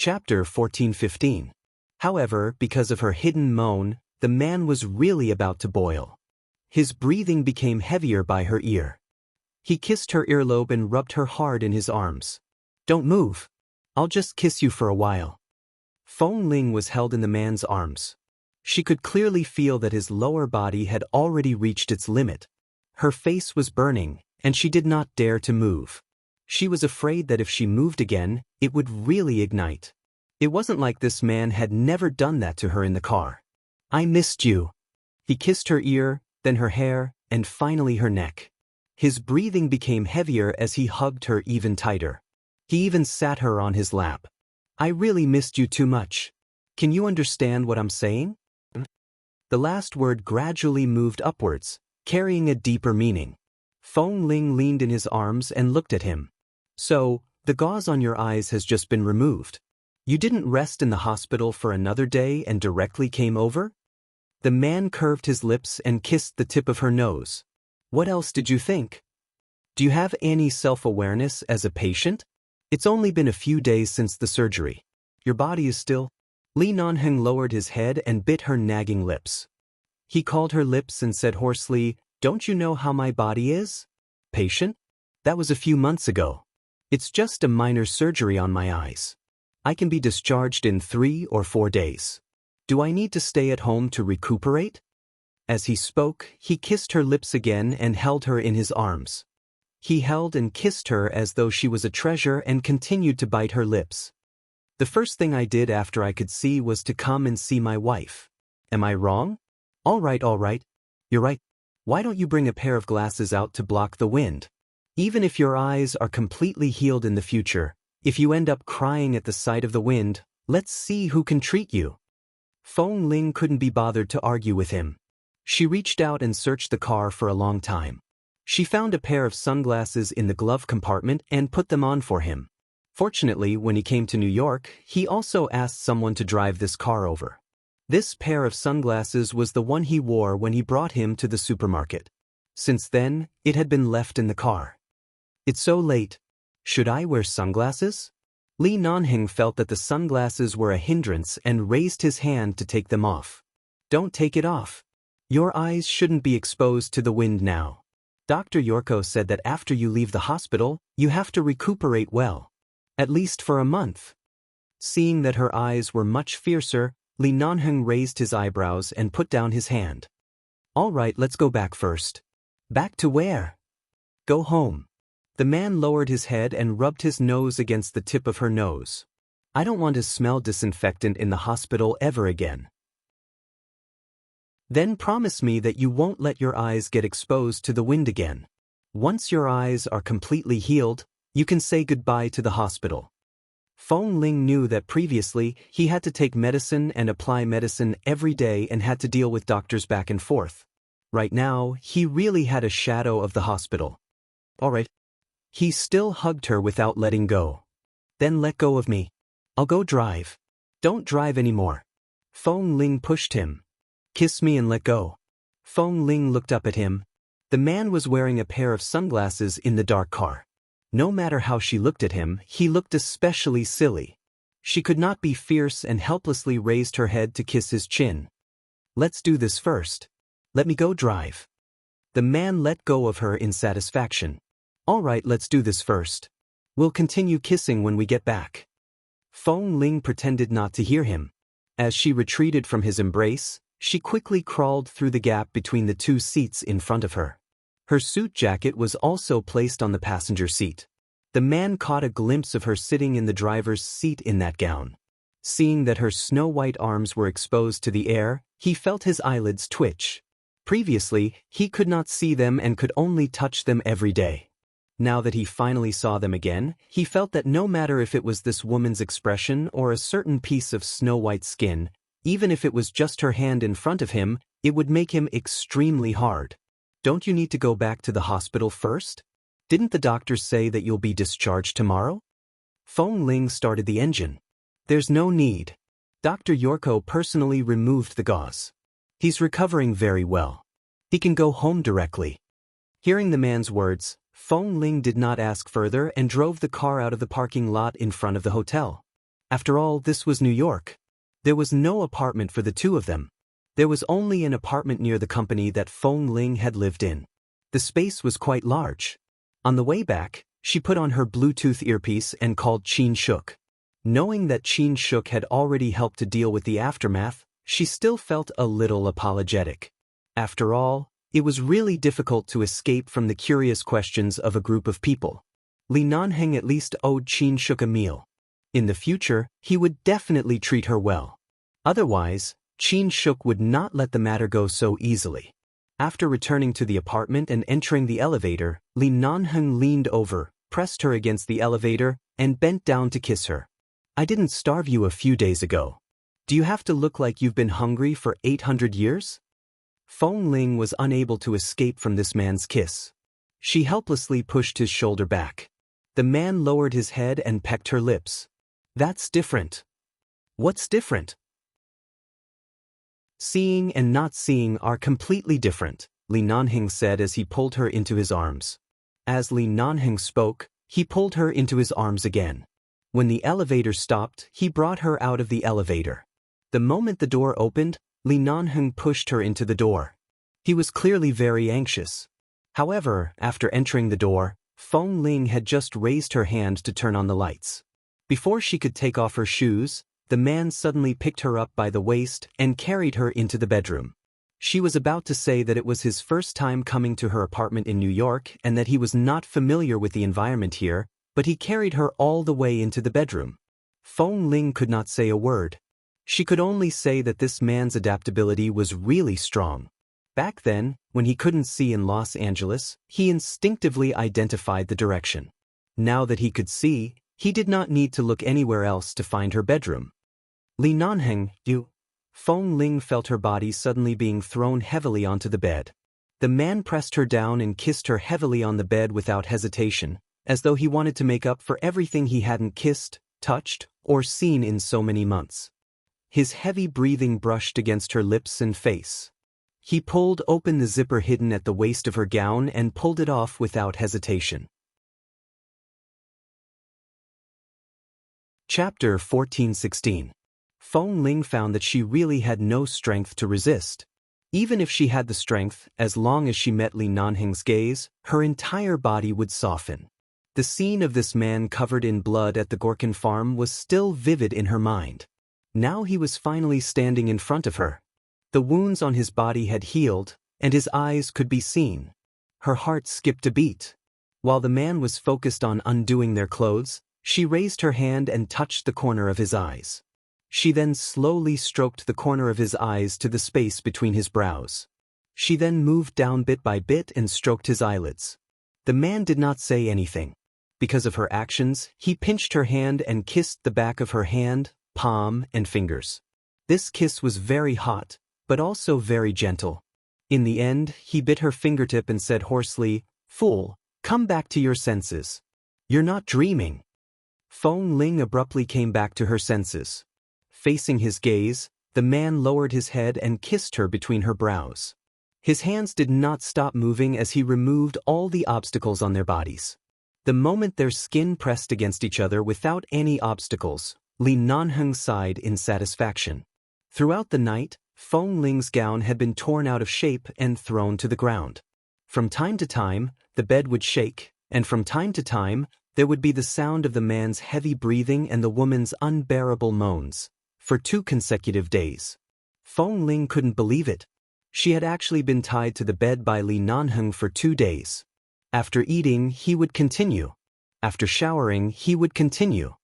Chapter 14:15. However, because of her hidden moan, the man was really about to boil. His breathing became heavier by her ear. He kissed her earlobe and rubbed her hard in his arms. "Don't move. I'll just kiss you for a while." Feng Ling was held in the man's arms. She could clearly feel that his lower body had already reached its limit. Her face was burning, and she did not dare to move. She was afraid that if she moved again, it would really ignite. It wasn't like this man had never done that to her in the car. "I missed you." He kissed her ear, then her hair, and finally her neck. His breathing became heavier as he hugged her even tighter. He even sat her on his lap. "I really missed you too much. Can you understand what I'm saying?" The last word gradually moved upwards, carrying a deeper meaning. Feng Ling leaned in his arms and looked at him. "So, the gauze on your eyes has just been removed. You didn't rest in the hospital for another day and directly came over?" The man curved his lips and kissed the tip of her nose. "What else did you think? Do you have any self-awareness as a patient? It's only been a few days since the surgery. Your body is still—" Li Nanheng lowered his head and bit her nagging lips. He called her lips and said hoarsely, "Don't you know how my body is? Patient? That was a few months ago. It's just a minor surgery on my eyes. I can be discharged in 3 or 4 days. Do I need to stay at home to recuperate?" As he spoke, he kissed her lips again and held her in his arms. He held and kissed her as though she was a treasure and continued to bite her lips. "The first thing I did after I could see was to come and see my wife. Am I wrong? All right. You're right. Why don't you bring a pair of glasses out to block the wind? Even if your eyes are completely healed in the future, if you end up crying at the sight of the wind, let's see who can treat you." Feng Ling couldn't be bothered to argue with him. She reached out and searched the car for a long time. She found a pair of sunglasses in the glove compartment and put them on for him. Fortunately, when he came to New York, he also asked someone to drive this car over. This pair of sunglasses was the one he wore when he brought him to the supermarket. Since then, it had been left in the car. "It's so late. Should I wear sunglasses?" Li Nanheng felt that the sunglasses were a hindrance and raised his hand to take them off. "Don't take it off. Your eyes shouldn't be exposed to the wind now. Dr. Yorko said that after you leave the hospital, you have to recuperate well. At least for a month." Seeing that her eyes were much fiercer, Li Nanheng raised his eyebrows and put down his hand. "All right, let's go back first." "Back to where?" "Go home." The man lowered his head and rubbed his nose against the tip of her nose. "I don't want to smell disinfectant in the hospital ever again." "Then promise me that you won't let your eyes get exposed to the wind again. Once your eyes are completely healed, you can say goodbye to the hospital." Feng Ling knew that previously he had to take medicine and apply medicine every day and had to deal with doctors back and forth. Right now, he really had a shadow of the hospital. "All right." He still hugged her without letting go. "Then let go of me. I'll go drive." "Don't drive anymore." Feng Ling pushed him. "Kiss me and let go." Feng Ling looked up at him. The man was wearing a pair of sunglasses in the dark car. No matter how she looked at him, he looked especially silly. She could not be fierce and helplessly raised her head to kiss his chin. "Let's do this first. Let me go drive." The man let go of her in satisfaction. "All right, let's do this first. We'll continue kissing when we get back." Feng Ling pretended not to hear him. As she retreated from his embrace, she quickly crawled through the gap between the 2 seats in front of her. Her suit jacket was also placed on the passenger seat. The man caught a glimpse of her sitting in the driver's seat in that gown. Seeing that her snow-white arms were exposed to the air, he felt his eyelids twitch. Previously, he could not see them and could only touch them every day. Now that he finally saw them again, he felt that no matter if it was this woman's expression or a certain piece of snow-white skin, even if it was just her hand in front of him, it would make him extremely hard. "Don't you need to go back to the hospital first? Didn't the doctors say that you'll be discharged tomorrow?" Feng Ling started the engine. "There's no need. Dr. Yorko personally removed the gauze. He's recovering very well. He can go home directly." Hearing the man's words, Feng Ling did not ask further and drove the car out of the parking lot in front of the hotel. After all, this was New York. There was no apartment for the two of them. There was only an apartment near the company that Fong Ling had lived in. The space was quite large. On the way back, she put on her Bluetooth earpiece and called Qin Shuk. Knowing that Qin Shuk had already helped to deal with the aftermath, she still felt a little apologetic. After all, it was really difficult to escape from the curious questions of a group of people. Li Nanheng at least owed Qin Shuk a meal. In the future, he would definitely treat her well. Otherwise, Qin Shuk would not let the matter go so easily. After returning to the apartment and entering the elevator, Li Nanheng leaned over, pressed her against the elevator, and bent down to kiss her. "I didn't starve you a few days ago. Do you have to look like you've been hungry for 800 years? Fong Ling was unable to escape from this man's kiss. She helplessly pushed his shoulder back. The man lowered his head and pecked her lips. "That's different." "What's different?" "Seeing and not seeing are completely different," Li Nanheng said as he pulled her into his arms. As Li Nanheng spoke, he pulled her into his arms again. When the elevator stopped, he brought her out of the elevator. The moment the door opened, Li Nanheng pushed her into the door. He was clearly very anxious. However, after entering the door, Fong Ling had just raised her hand to turn on the lights. Before she could take off her shoes, the man suddenly picked her up by the waist and carried her into the bedroom. She was about to say that it was his first time coming to her apartment in New York and that he was not familiar with the environment here, but he carried her all the way into the bedroom. Fong Ling could not say a word. She could only say that this man's adaptability was really strong. Back then, when he couldn't see in Los Angeles, he instinctively identified the direction. Now that he could see, he did not need to look anywhere else to find her bedroom. "Li Nanheng, you..." Fong Ling felt her body suddenly being thrown heavily onto the bed. The man pressed her down and kissed her heavily on the bed without hesitation, as though he wanted to make up for everything he hadn't kissed, touched, or seen in so many months. His heavy breathing brushed against her lips and face. He pulled open the zipper hidden at the waist of her gown and pulled it off without hesitation. Chapter 14:16. Fong Ling found that she really had no strength to resist. Even if she had the strength, as long as she met Li Nanheng's gaze, her entire body would soften. The scene of this man covered in blood at the Gorkin farm was still vivid in her mind. Now he was finally standing in front of her. The wounds on his body had healed, and his eyes could be seen. Her heart skipped a beat. While the man was focused on undoing their clothes, she raised her hand and touched the corner of his eyes. She then slowly stroked the corner of his eyes to the space between his brows. She then moved down bit by bit and stroked his eyelids. The man did not say anything. Because of her actions, he pinched her hand and kissed the back of her hand, palm, and fingers. This kiss was very hot, but also very gentle. In the end, he bit her fingertip and said hoarsely, "Fool, come back to your senses. You're not dreaming." Fong Ling abruptly came back to her senses. Facing his gaze, the man lowered his head and kissed her between her brows. His hands did not stop moving as he removed all the obstacles on their bodies. The moment their skin pressed against each other without any obstacles, Li Nanheng sighed in satisfaction. Throughout the night, Fong Ling's gown had been torn out of shape and thrown to the ground. From time to time, the bed would shake, and from time to time, there would be the sound of the man's heavy breathing and the woman's unbearable moans. For 2 consecutive days. Fong Ling couldn't believe it. She had actually been tied to the bed by Li Nanheng for 2 days. After eating, he would continue. After showering, he would continue.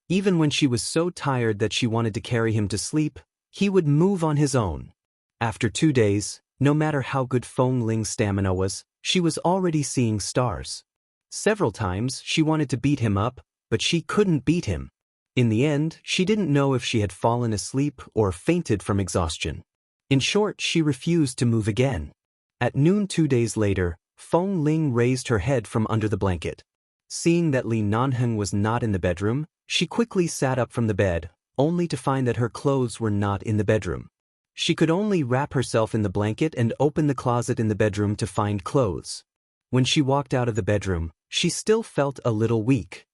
Even when she was so tired that she wanted to carry him to sleep, he would move on his own. After 2 days, no matter how good Fong Ling's stamina was, she was already seeing stars. Several times, she wanted to beat him up, but she couldn't beat him. In the end, she didn't know if she had fallen asleep or fainted from exhaustion. In short, she refused to move again. At noon 2 days later, Fong Ling raised her head from under the blanket. Seeing that Li Nanheng was not in the bedroom, she quickly sat up from the bed, only to find that her clothes were not in the bedroom. She could only wrap herself in the blanket and open the closet in the bedroom to find clothes. When she walked out of the bedroom, she still felt a little weak.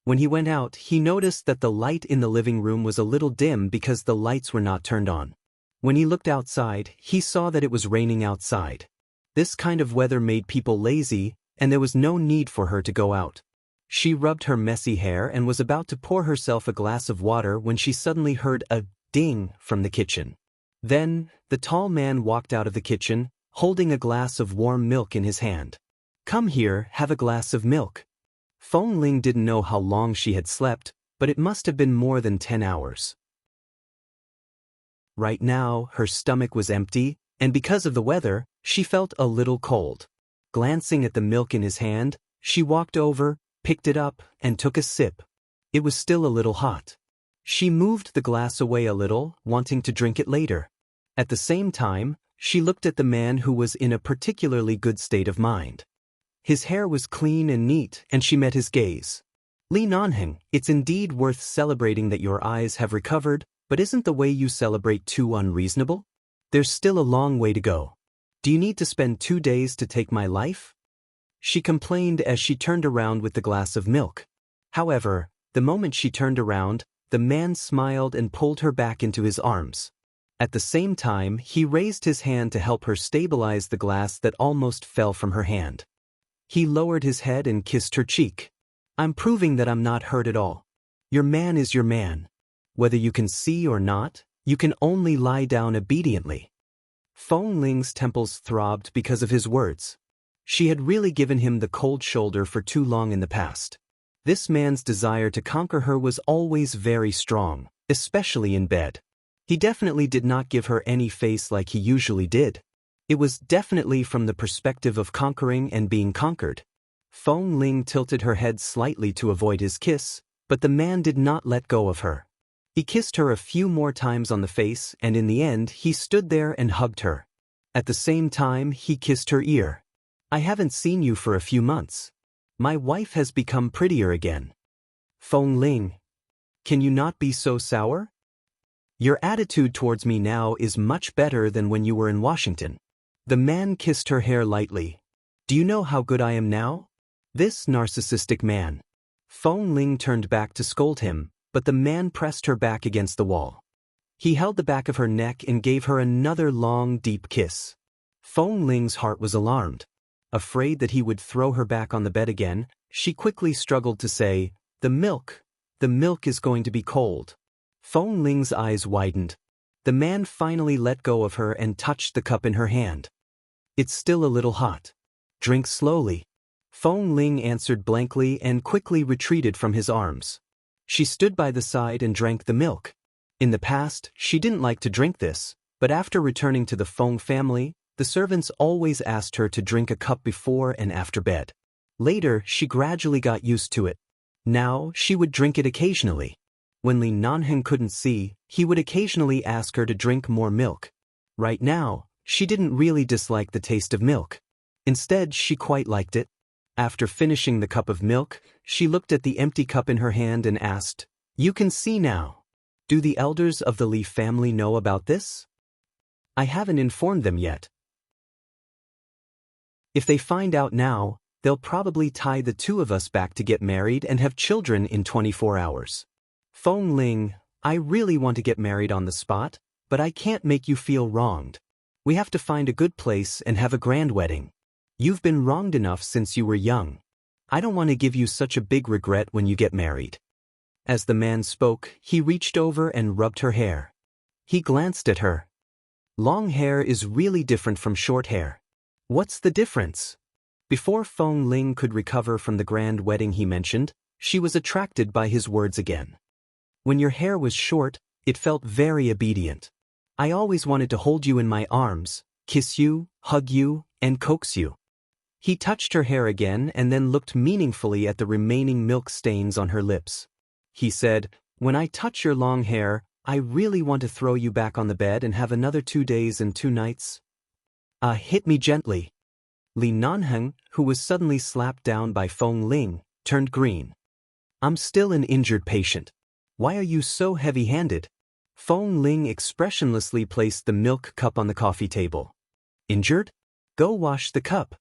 When he went out, he noticed that the light in the living room was a little dim because the lights were not turned on. When he looked outside, he saw that it was raining outside. This kind of weather made people lazy, and there was no need for her to go out. She rubbed her messy hair and was about to pour herself a glass of water when she suddenly heard a ding from the kitchen. Then, the tall man walked out of the kitchen, holding a glass of warm milk in his hand. "Come here, have a glass of milk." Feng Ling didn't know how long she had slept, but it must have been more than 10 hours. Right now, her stomach was empty, and because of the weather, she felt a little cold. Glancing at the milk in his hand, she walked over, picked it up, and took a sip. It was still a little hot. She moved the glass away a little, wanting to drink it later. At the same time, she looked at the man who was in a particularly good state of mind. His hair was clean and neat, and she met his gaze. "Li Nanheng, it's indeed worth celebrating that your eyes have recovered, but isn't the way you celebrate too unreasonable? There's still a long way to go. Do you need to spend 2 days to take my life?" She complained as she turned around with the glass of milk. However, the moment she turned around, the man smiled and pulled her back into his arms. At the same time, he raised his hand to help her stabilize the glass that almost fell from her hand. He lowered his head and kissed her cheek. "I'm proving that I'm not hurt at all. Your man is your man. Whether you can see or not, you can only lie down obediently." Feng Ling's temples throbbed because of his words. She had really given him the cold shoulder for too long in the past. This man's desire to conquer her was always very strong, especially in bed. He definitely did not give her any face like he usually did. It was definitely from the perspective of conquering and being conquered. Feng Ling tilted her head slightly to avoid his kiss, but the man did not let go of her. He kissed her a few more times on the face, and in the end he stood there and hugged her. At the same time, he kissed her ear. "I haven't seen you for a few months. My wife has become prettier again." "Feng Ling, can you not be so sour? Your attitude towards me now is much better than when you were in Washington." The man kissed her hair lightly. "Do you know how good I am now?" This narcissistic man. Feng Ling turned back to scold him, but the man pressed her back against the wall. He held the back of her neck and gave her another long, deep kiss. Feng Ling's heart was alarmed. Afraid that he would throw her back on the bed again, she quickly struggled to say, the milk is going to be cold." Feng Ling's eyes widened. The man finally let go of her and touched the cup in her hand. "It's still a little hot. Drink slowly." Feng Ling answered blankly and quickly retreated from his arms. She stood by the side and drank the milk. In the past, she didn't like to drink this, but after returning to the Feng family, the servants always asked her to drink a cup before and after bed. Later, she gradually got used to it. Now, she would drink it occasionally. When Li Nanheng couldn't see, he would occasionally ask her to drink more milk. Right now, she didn't really dislike the taste of milk. Instead, she quite liked it. After finishing the cup of milk, she looked at the empty cup in her hand and asked, "You can see now. Do the elders of the Li family know about this?" "I haven't informed them yet. If they find out now, they'll probably tie the two of us back to get married and have children in 24 hours. Feng Ling, I really want to get married on the spot, but I can't make you feel wronged. We have to find a good place and have a grand wedding. You've been wronged enough since you were young. I don't want to give you such a big regret when you get married." As the man spoke, he reached over and rubbed her hair. He glanced at her. Long hair is really different from short hair. What's the difference? Before Feng Ling could recover from the grand wedding he mentioned, she was attracted by his words again. "When your hair was short, it felt very obedient. I always wanted to hold you in my arms, kiss you, hug you, and coax you." He touched her hair again and then looked meaningfully at the remaining milk stains on her lips. He said, "When I touch your long hair, I really want to throw you back on the bed and have another 2 days and 2 nights. Hit me gently." Li Nanheng, who was suddenly slapped down by Feng Ling, turned green. "I'm still an injured patient. Why are you so heavy-handed?" Feng Ling expressionlessly placed the milk cup on the coffee table. "Injured? Go wash the cup."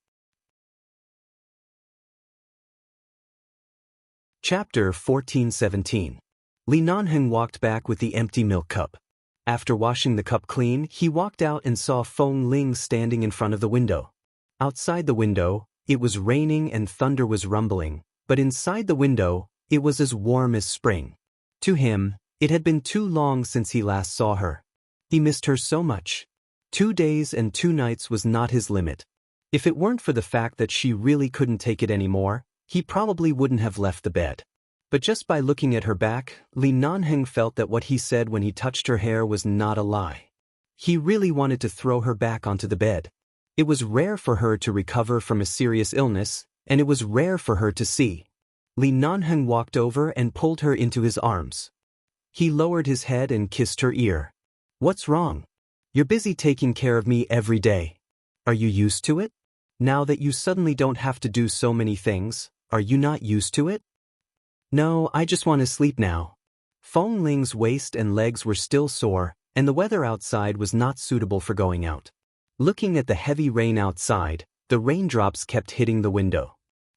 Chapter 14:17. Li Nanheng walked back with the empty milk cup. After washing the cup clean, he walked out and saw Feng Ling standing in front of the window. Outside the window, it was raining and thunder was rumbling, but inside the window, it was as warm as spring. To him, it had been too long since he last saw her. He missed her so much. 2 days and 2 nights was not his limit. If it weren't for the fact that she really couldn't take it anymore, he probably wouldn't have left the bed. But just by looking at her back, Li Nanheng felt that what he said when he touched her hair was not a lie. He really wanted to throw her back onto the bed. It was rare for her to recover from a serious illness, and it was rare for her to see. Li Nanheng walked over and pulled her into his arms. He lowered his head and kissed her ear. "What's wrong? You're busy taking care of me every day. Are you used to it? Now that you suddenly don't have to do so many things, are you not used to it?" "No, I just want to sleep now." Feng Ling's waist and legs were still sore, and the weather outside was not suitable for going out. Looking at the heavy rain outside, the raindrops kept hitting the window.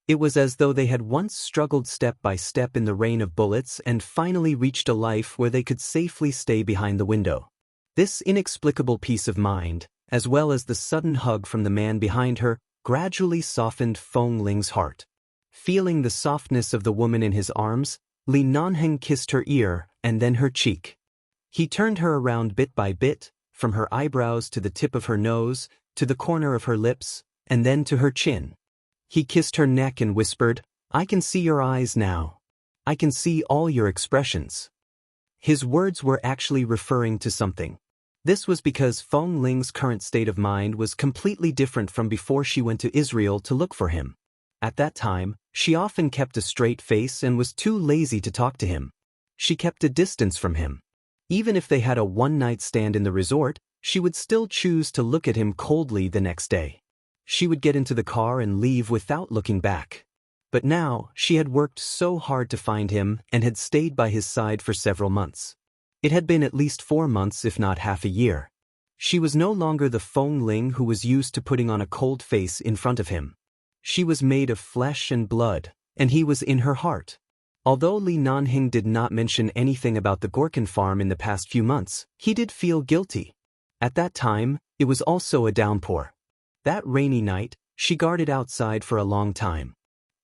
It was as though they had once struggled step by step in the rain of bullets and finally reached a life where they could safely stay behind the window. This inexplicable peace of mind, as well as the sudden hug from the man behind her, gradually softened Feng Ling's heart. Feeling the softness of the woman in his arms, Li Nanheng kissed her ear and then her cheek. He turned her around bit by bit, from her eyebrows to the tip of her nose, to the corner of her lips, and then to her chin. He kissed her neck and whispered, "I can see your eyes now. I can see all your expressions." His words were actually referring to something. This was because Feng Ling's current state of mind was completely different from before she went to Israel to look for him. At that time, she often kept a straight face and was too lazy to talk to him. She kept a distance from him. Even if they had a one-night stand in the resort, she would still choose to look at him coldly the next day. She would get into the car and leave without looking back. But now, she had worked so hard to find him and had stayed by his side for several months. It had been at least 4 months if not half a year. She was no longer the Feng Ling who was used to putting on a cold face in front of him. She was made of flesh and blood, and he was in her heart. Although Li Nanheng did not mention anything about the Gorkin farm in the past few months, he did feel guilty. At that time, it was also a downpour. That rainy night, she guarded outside for a long time.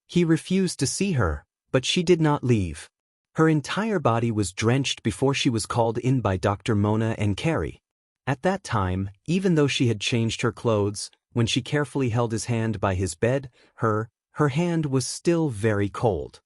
He refused to see her, but she did not leave. Her entire body was drenched before she was called in by Dr. Mona and Carrie. At that time, even though she had changed her clothes, when she carefully held his hand by his bed, her hand was still very cold.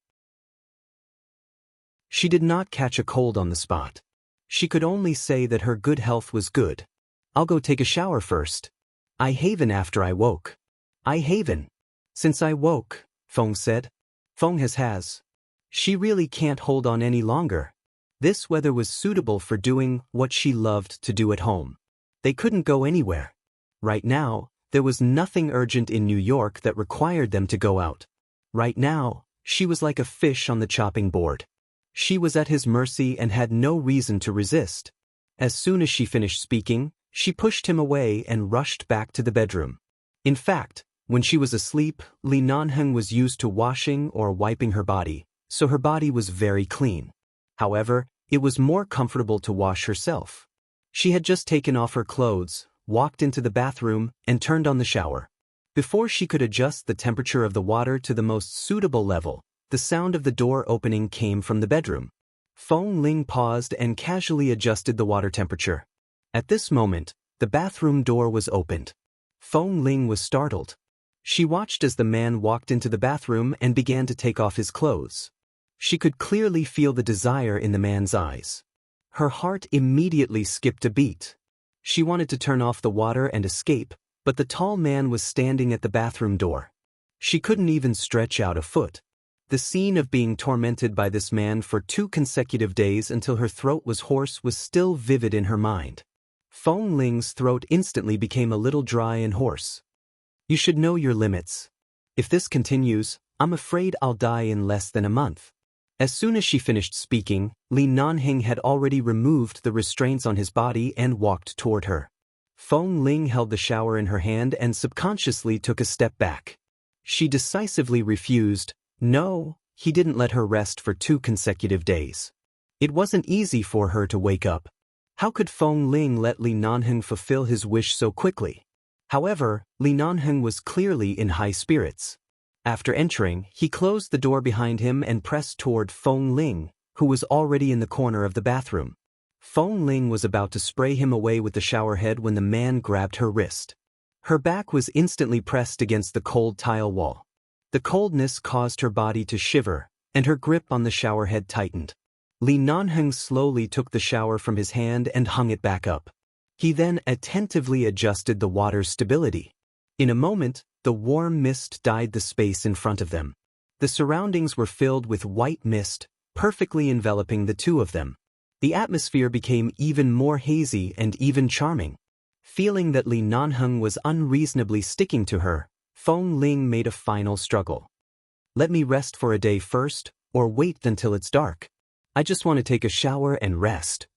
She did not catch a cold on the spot. She could only say that her good health was good. "I'll go take a shower first. I haven after I woke." "I haven since I woke," Feng said. Feng has. She really can't hold on any longer. This weather was suitable for doing what she loved to do at home. They couldn't go anywhere. Right now, there was nothing urgent in New York that required them to go out. Right now, she was like a fish on the chopping board. She was at his mercy and had no reason to resist. As soon as she finished speaking, she pushed him away and rushed back to the bedroom. In fact, when she was asleep, Li Nanheng was used to washing or wiping her body, so her body was very clean. However, it was more comfortable to wash herself. She had just taken off her clothes, walked into the bathroom, and turned on the shower. Before she could adjust the temperature of the water to the most suitable level, the sound of the door opening came from the bedroom. Feng Ling paused and casually adjusted the water temperature. At this moment, the bathroom door was opened. Feng Ling was startled. She watched as the man walked into the bathroom and began to take off his clothes. She could clearly feel the desire in the man's eyes. Her heart immediately skipped a beat. She wanted to turn off the water and escape, but the tall man was standing at the bathroom door. She couldn't even stretch out a foot. The scene of being tormented by this man for 2 consecutive days until her throat was hoarse was still vivid in her mind. Feng Ling's throat instantly became a little dry and hoarse. "You should know your limits. If this continues, I'm afraid I'll die in less than a month." As soon as she finished speaking, Li Nanheng had already removed the restraints on his body and walked toward her. Feng Ling held the shower in her hand and subconsciously took a step back. She decisively refused. "No, he didn't let her rest for 2 consecutive days. It wasn't easy for her to wake up. How could Feng Ling let Li Nanheng fulfill his wish so quickly? However, Li Nanheng was clearly in high spirits. After entering, he closed the door behind him and pressed toward Feng Ling, who was already in the corner of the bathroom. Feng Ling was about to spray him away with the shower head when the man grabbed her wrist. Her back was instantly pressed against the cold tile wall. The coldness caused her body to shiver, and her grip on the shower head tightened. Li Nanheng slowly took the shower from his hand and hung it back up. He then attentively adjusted the water's stability. In a moment, the warm mist dyed the space in front of them. The surroundings were filled with white mist, perfectly enveloping the two of them. The atmosphere became even more hazy and even charming. Feeling that Li Nanheng was unreasonably sticking to her, Feng Ling made a final struggle. "Let me rest for a day first, or wait until it's dark. I just want to take a shower and rest."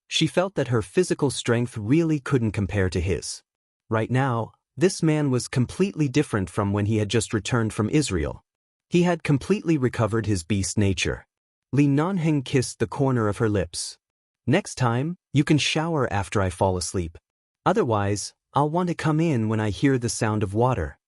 She felt that her physical strength really couldn't compare to his. Right now, this man was completely different from when he had just returned from Israel. He had completely recovered his beast nature. Li Nanheng kissed the corner of her lips. "Next time, you can shower after I fall asleep. Otherwise, I'll want to come in when I hear the sound of water."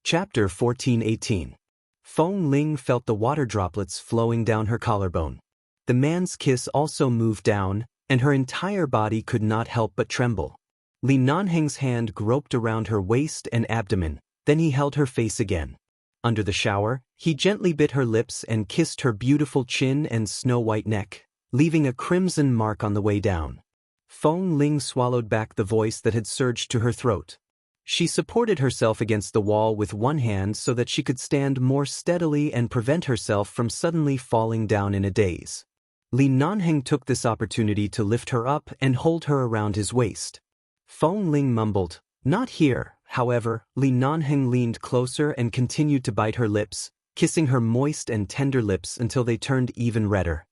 Chapter 14:18. Feng Ling felt the water droplets flowing down her collarbone. The man's kiss also moved down, and her entire body could not help but tremble. Li Nanheng's hand groped around her waist and abdomen, then he held her face again. Under the shower, he gently bit her lips and kissed her beautiful chin and snow-white neck, leaving a crimson mark on the way down. Feng Ling swallowed back the voice that had surged to her throat. She supported herself against the wall with one hand so that she could stand more steadily and prevent herself from suddenly falling down in a daze. Li Nanheng took this opportunity to lift her up and hold her around his waist. Feng Ling mumbled, "Not here." However, Li Nanheng leaned closer and continued to bite her lips, kissing her moist and tender lips until they turned even redder.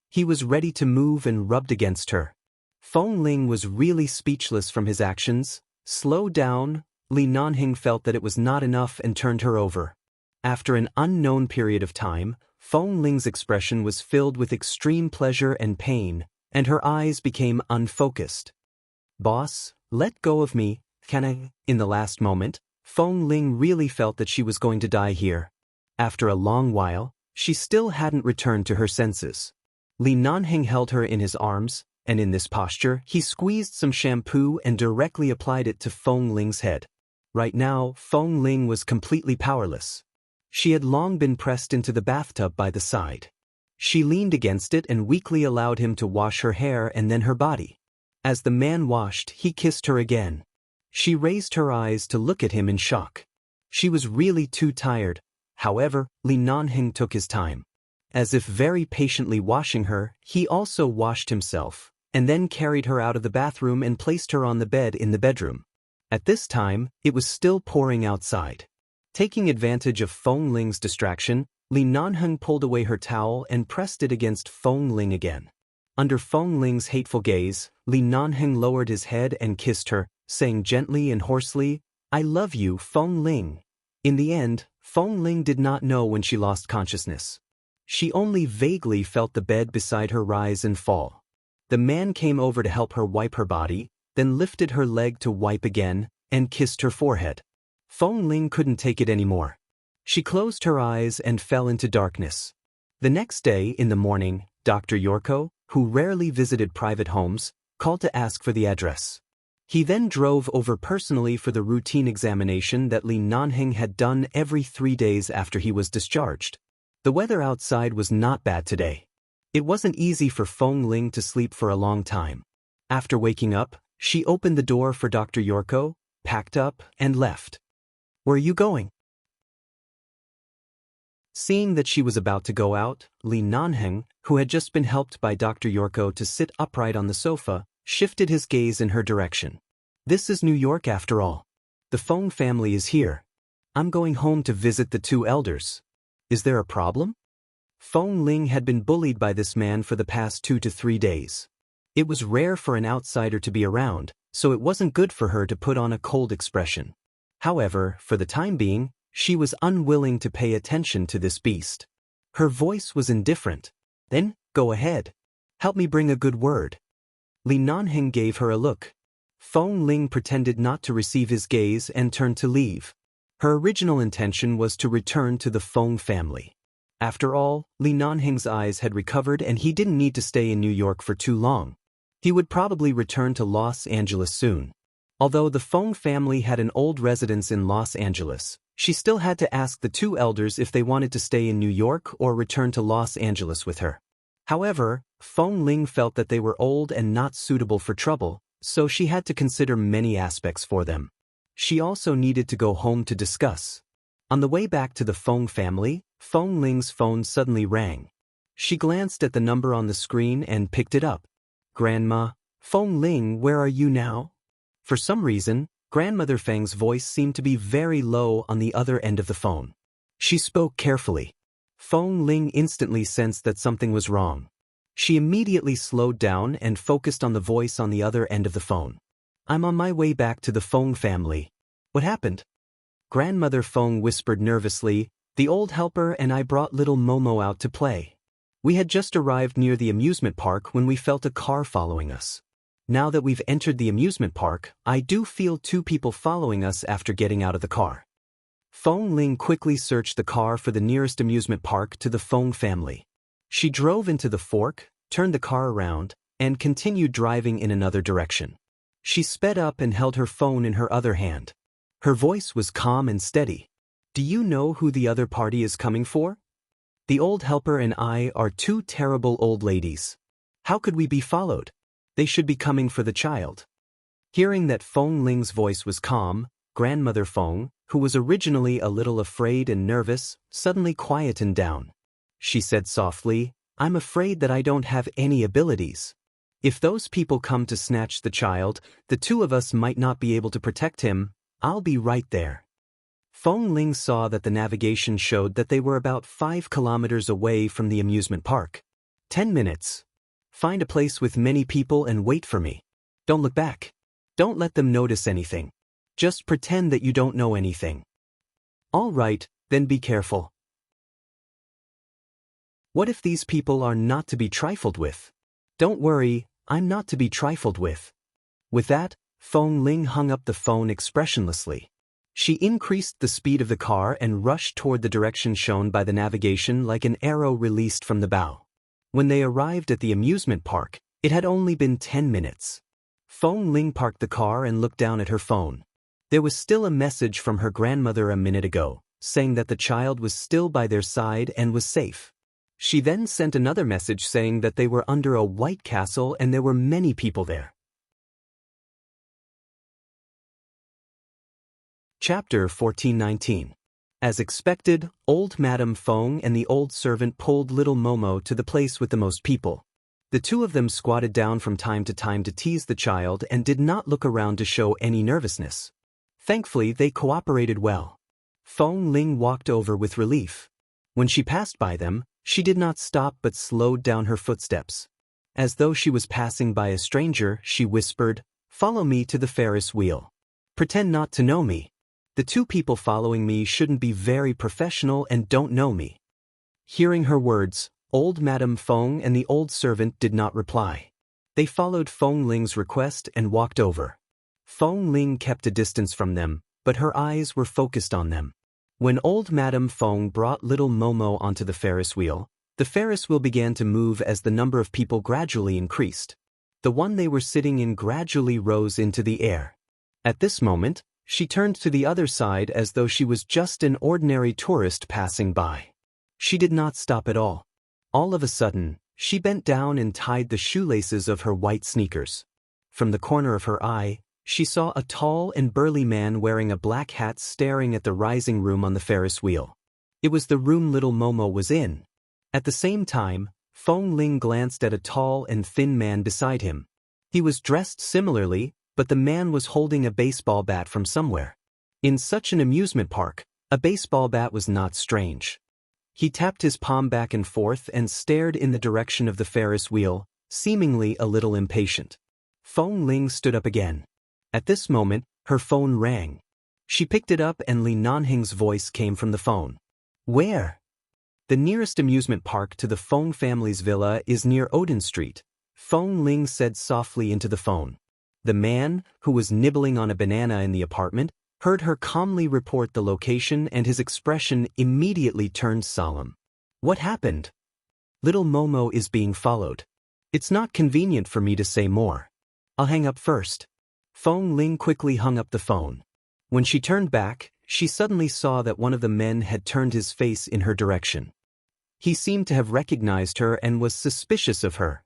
He was ready to move and rubbed against her. Feng Ling was really speechless from his actions. "Slow down." Li Nanheng felt that it was not enough and turned her over. After an unknown period of time, Feng Ling's expression was filled with extreme pleasure and pain, and her eyes became unfocused. "Boss, let go of me, can I?" In the last moment, Feng Ling really felt that she was going to die here. After a long while, she still hadn't returned to her senses. Li Nanheng held her in his arms, and in this posture, he squeezed some shampoo and directly applied it to Feng Ling's head. Right now, Feng Ling was completely powerless. She had long been pressed into the bathtub by the side. She leaned against it and weakly allowed him to wash her hair and then her body. As the man washed, he kissed her again. She raised her eyes to look at him in shock. She was really too tired. However, Li Nanheng took his time. As if very patiently washing her, he also washed himself, and then carried her out of the bathroom and placed her on the bed in the bedroom. At this time, it was still pouring outside. Taking advantage of Feng Ling's distraction, Li Nanheng pulled away her towel and pressed it against Feng Ling again. Under Feng Ling's hateful gaze, Li Nanheng lowered his head and kissed her, saying gently and hoarsely, "I love you, Feng Ling." In the end, Feng Ling did not know when she lost consciousness. She only vaguely felt the bed beside her rise and fall. The man came over to help her wipe her body, then lifted her leg to wipe again, and kissed her forehead. Feng Ling couldn't take it anymore. She closed her eyes and fell into darkness. The next day, in the morning, Dr. Yorko, who rarely visited private homes, called to ask for the address. He then drove over personally for the routine examination that Li Nanheng had done every 3 days after he was discharged. The weather outside was not bad today. It wasn't easy for Feng Ling to sleep for a long time. After waking up, she opened the door for Dr. Yorko, packed up, and left. "Where are you going?" Seeing that she was about to go out, Li Nanheng, who had just been helped by Dr. Yorko to sit upright on the sofa, shifted his gaze in her direction. "This is New York after all. The Feng family is here. I'm going home to visit the 2 elders. Is there a problem?" Feng Ling had been bullied by this man for the past 2 to 3 days. It was rare for an outsider to be around, so it wasn't good for her to put on a cold expression. However, for the time being, she was unwilling to pay attention to this beast. Her voice was indifferent. Then, go ahead. Help me bring a good word. Li Nanheng gave her a look. Feng Ling pretended not to receive his gaze and turned to leave. Her original intention was to return to the Feng family. After all, Li Nanheng's eyes had recovered and he didn't need to stay in New York for too long. He would probably return to Los Angeles soon. Although the Feng family had an old residence in Los Angeles, she still had to ask the two elders if they wanted to stay in New York or return to Los Angeles with her. However, Feng Ling felt that they were old and not suitable for trouble, so she had to consider many aspects for them. She also needed to go home to discuss. On the way back to the Feng family, Feng Ling's phone suddenly rang. She glanced at the number on the screen and picked it up. Grandma, Feng Ling, where are you now? For some reason, Grandmother Feng's voice seemed to be very low on the other end of the phone. She spoke carefully. Feng Ling instantly sensed that something was wrong. She immediately slowed down and focused on the voice on the other end of the phone. I'm on my way back to the Feng family. What happened? Grandmother Feng whispered nervously, the old helper and I brought little Momo out to play. We had just arrived near the amusement park when we felt a car following us. Now that we've entered the amusement park, I do feel two people following us after getting out of the car. Feng Ling quickly searched the car for the nearest amusement park to the Feng family. She drove into the fork, turned the car around, and continued driving in another direction. She sped up and held her phone in her other hand. Her voice was calm and steady. Do you know who the other party is coming for? The old helper and I are two terrible old ladies. How could we be followed? They should be coming for the child. Hearing that Feng Ling's voice was calm, Grandmother Feng, who was originally a little afraid and nervous, suddenly quietened down. She said softly, I'm afraid that I don't have any abilities. If those people come to snatch the child, the two of us might not be able to protect him. I'll be right there. Feng Ling saw that the navigation showed that they were about 5 kilometers away from the amusement park. 10 minutes. Find a place with many people and wait for me. Don't look back. Don't let them notice anything. Just pretend that you don't know anything. All right, then be careful. What if these people are not to be trifled with? Don't worry, I'm not to be trifled with. With that, Feng Ling hung up the phone expressionlessly. She increased the speed of the car and rushed toward the direction shown by the navigation like an arrow released from the bow. When they arrived at the amusement park, it had only been 10 minutes. Feng Ling parked the car and looked down at her phone. There was still a message from her grandmother a minute ago, saying that the child was still by their side and was safe. She then sent another message saying that they were under a white castle and there were many people there. Chapter 1419. As expected, old Madame Feng and the old servant pulled little Momo to the place with the most people. The two of them squatted down from time to time to tease the child and did not look around to show any nervousness. Thankfully, they cooperated well. Feng Ling walked over with relief. When she passed by them, she did not stop but slowed down her footsteps. As though she was passing by a stranger, she whispered, "Follow me to the Ferris wheel. Pretend not to know me. The two people following me shouldn't be very professional and don't know me." Hearing her words, old Madame Feng and the old servant did not reply. They followed Feng Ling's request and walked over. Feng Ling kept a distance from them, but her eyes were focused on them. When old Madame Feng brought little Momo onto the Ferris wheel began to move as the number of people gradually increased. The one they were sitting in gradually rose into the air. At this moment, she turned to the other side as though she was just an ordinary tourist passing by. She did not stop at all. All of a sudden, she bent down and tied the shoelaces of her white sneakers. From the corner of her eye, she saw a tall and burly man wearing a black hat staring at the rising room on the Ferris wheel. It was the room little Momo was in. At the same time, Feng Ling glanced at a tall and thin man beside him. He was dressed similarly, but the man was holding a baseball bat from somewhere. In such an amusement park, a baseball bat was not strange. He tapped his palm back and forth and stared in the direction of the Ferris wheel, seemingly a little impatient. Feng Ling stood up again. At this moment, her phone rang. She picked it up and Li Nanheng's voice came from the phone. Where? The nearest amusement park to the Feng family's villa is near Odin Street, Feng Ling said softly into the phone. The man, who was nibbling on a banana in the apartment, heard her calmly report the location and his expression immediately turned solemn. What happened? Little Momo is being followed. It's not convenient for me to say more. I'll hang up first. Feng Ling quickly hung up the phone. When she turned back, she suddenly saw that one of the men had turned his face in her direction. He seemed to have recognized her and was suspicious of her.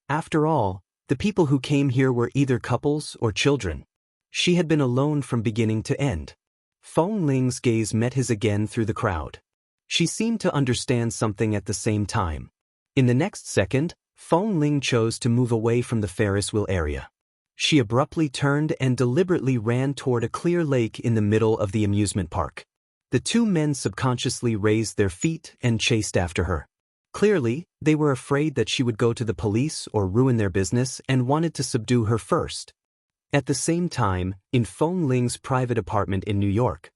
After all, the people who came here were either couples or children. She had been alone from beginning to end. Feng Ling's gaze met his again through the crowd. She seemed to understand something at the same time. In the next second, Feng Ling chose to move away from the Ferris wheel area. She abruptly turned and deliberately ran toward a clear lake in the middle of the amusement park. The two men subconsciously raised their feet and chased after her. Clearly, they were afraid that she would go to the police or ruin their business and wanted to subdue her first. At the same time, in Feng Ling's private apartment in New York,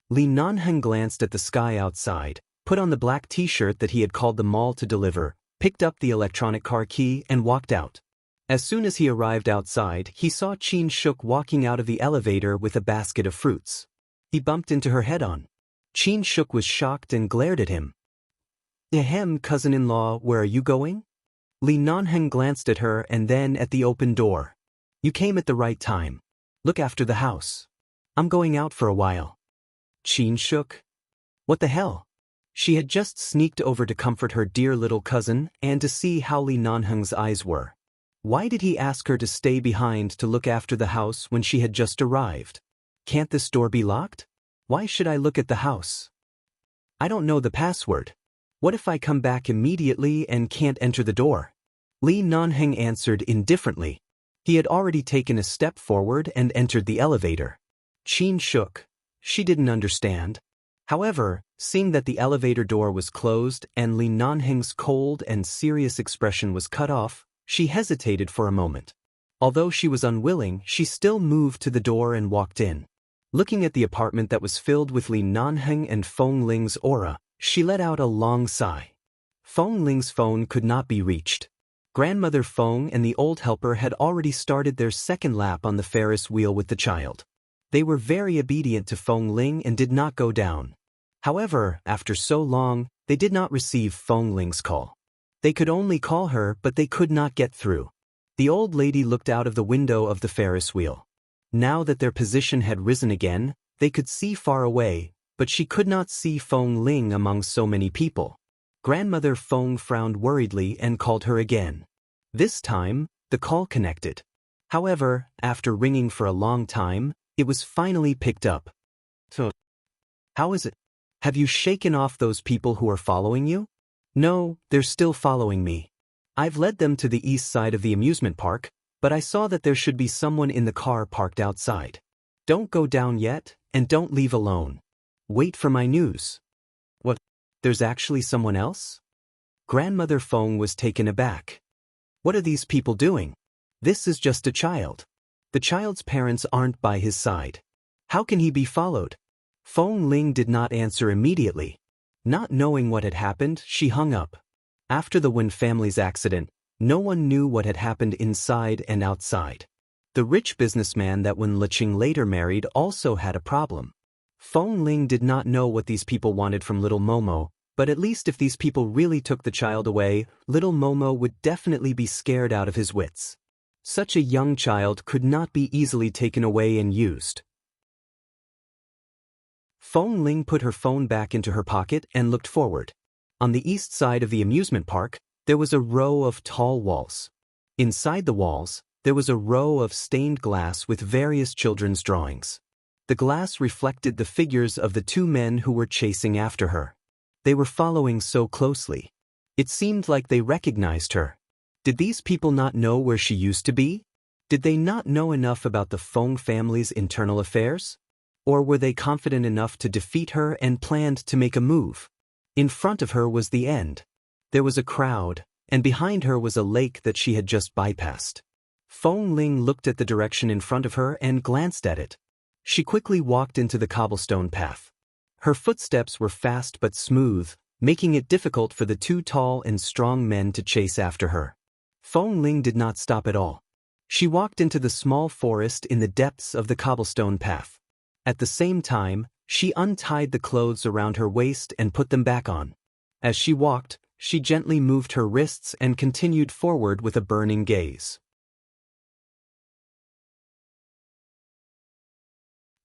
Li Nanheng glanced at the sky outside, put on the black t-shirt that he had called the mall to deliver, picked up the electronic car key and walked out. As soon as he arrived outside, he saw Qin Shuk walking out of the elevator with a basket of fruits. He bumped into her head-on. Qin Shuk was shocked and glared at him. Ahem, cousin-in-law, where are you going? Li Nanheng glanced at her and then at the open door. You came at the right time. Look after the house. I'm going out for a while. Qin Shuk? What the hell? She had just sneaked over to comfort her dear little cousin and to see how Li Nanheng's eyes were. Why did he ask her to stay behind to look after the house when she had just arrived? Can't this door be locked? Why should I look at the house? I don't know the password. What if I come back immediately and can't enter the door? Li Nanheng answered indifferently. He had already taken a step forward and entered the elevator. Qin Shuk. She didn't understand. However, seeing that the elevator door was closed and Li Nanheng's cold and serious expression was cut off, she hesitated for a moment. Although she was unwilling, she still moved to the door and walked in. Looking at the apartment that was filled with Li Nanheng and Feng Ling's aura, she let out a long sigh. Feng Ling's phone could not be reached. Grandmother Feng and the old helper had already started their second lap on the Ferris wheel with the child. They were very obedient to Feng Ling and did not go down. However, after so long, they did not receive Feng Ling's call. They could only call her, but they could not get through. The old lady looked out of the window of the Ferris wheel. Now that their position had risen again, they could see far away, but she could not see Feng Ling among so many people. Grandmother Feng frowned worriedly and called her again. This time, the call connected. However, after ringing for a long time, it was finally picked up. So, how is it? Have you shaken off those people who are following you? No, they're still following me. I've led them to the east side of the amusement park, but I saw that there should be someone in the car parked outside. Don't go down yet, and don't leave alone. Wait for my news. What? There's actually someone else? Grandmother Feng was taken aback. What are these people doing? This is just a child. The child's parents aren't by his side. How can he be followed? Feng Ling did not answer immediately. Not knowing what had happened, she hung up. After the Wen family's accident, no one knew what had happened inside and outside. The rich businessman that Wen Liqing later married also had a problem. Feng Ling did not know what these people wanted from little Momo, but at least if these people really took the child away, little Momo would definitely be scared out of his wits. Such a young child could not be easily taken away and used. Feng Ling put her phone back into her pocket and looked forward. On the east side of the amusement park, there was a row of tall walls. Inside the walls, there was a row of stained glass with various children's drawings. The glass reflected the figures of the two men who were chasing after her. They were following so closely. It seemed like they recognized her. Did these people not know where she used to be? Did they not know enough about the Feng family's internal affairs? Or were they confident enough to defeat her and planned to make a move? In front of her was the end. There was a crowd, and behind her was a lake that she had just bypassed. Feng Ling looked at the direction in front of her and glanced at it. She quickly walked into the cobblestone path. Her footsteps were fast but smooth, making it difficult for the two tall and strong men to chase after her. Feng Ling did not stop at all. She walked into the small forest in the depths of the cobblestone path. At the same time, she untied the clothes around her waist and put them back on. As she walked, she gently moved her wrists and continued forward with a burning gaze.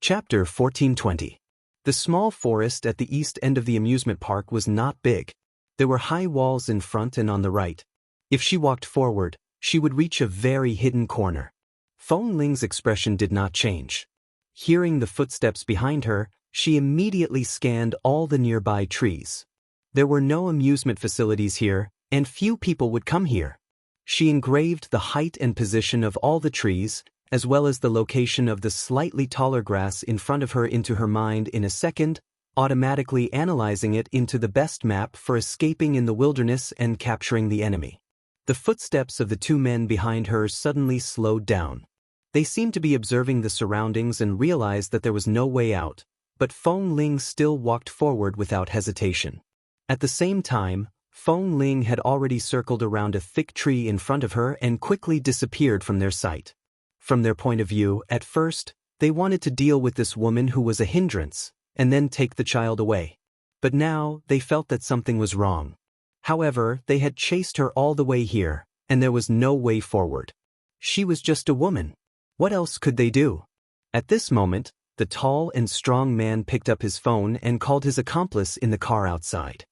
Chapter 1420. The small forest at the east end of the amusement park was not big. There were high walls in front and on the right. If she walked forward, she would reach a very hidden corner. Feng Ling's expression did not change. Hearing the footsteps behind her, she immediately scanned all the nearby trees. There were no amusement facilities here, and few people would come here. She engraved the height and position of all the trees, as well as the location of the slightly taller grass in front of her into her mind in a second, automatically analyzing it into the best map for escaping in the wilderness and capturing the enemy. The footsteps of the two men behind her suddenly slowed down. They seemed to be observing the surroundings and realized that there was no way out, but Feng Ling still walked forward without hesitation. At the same time, Feng Ling had already circled around a thick tree in front of her and quickly disappeared from their sight. From their point of view, at first, they wanted to deal with this woman who was a hindrance, and then take the child away. But now, they felt that something was wrong. However, they had chased her all the way here, and there was no way forward. She was just a woman. What else could they do? At this moment, the tall and strong man picked up his phone and called his accomplice in the car outside.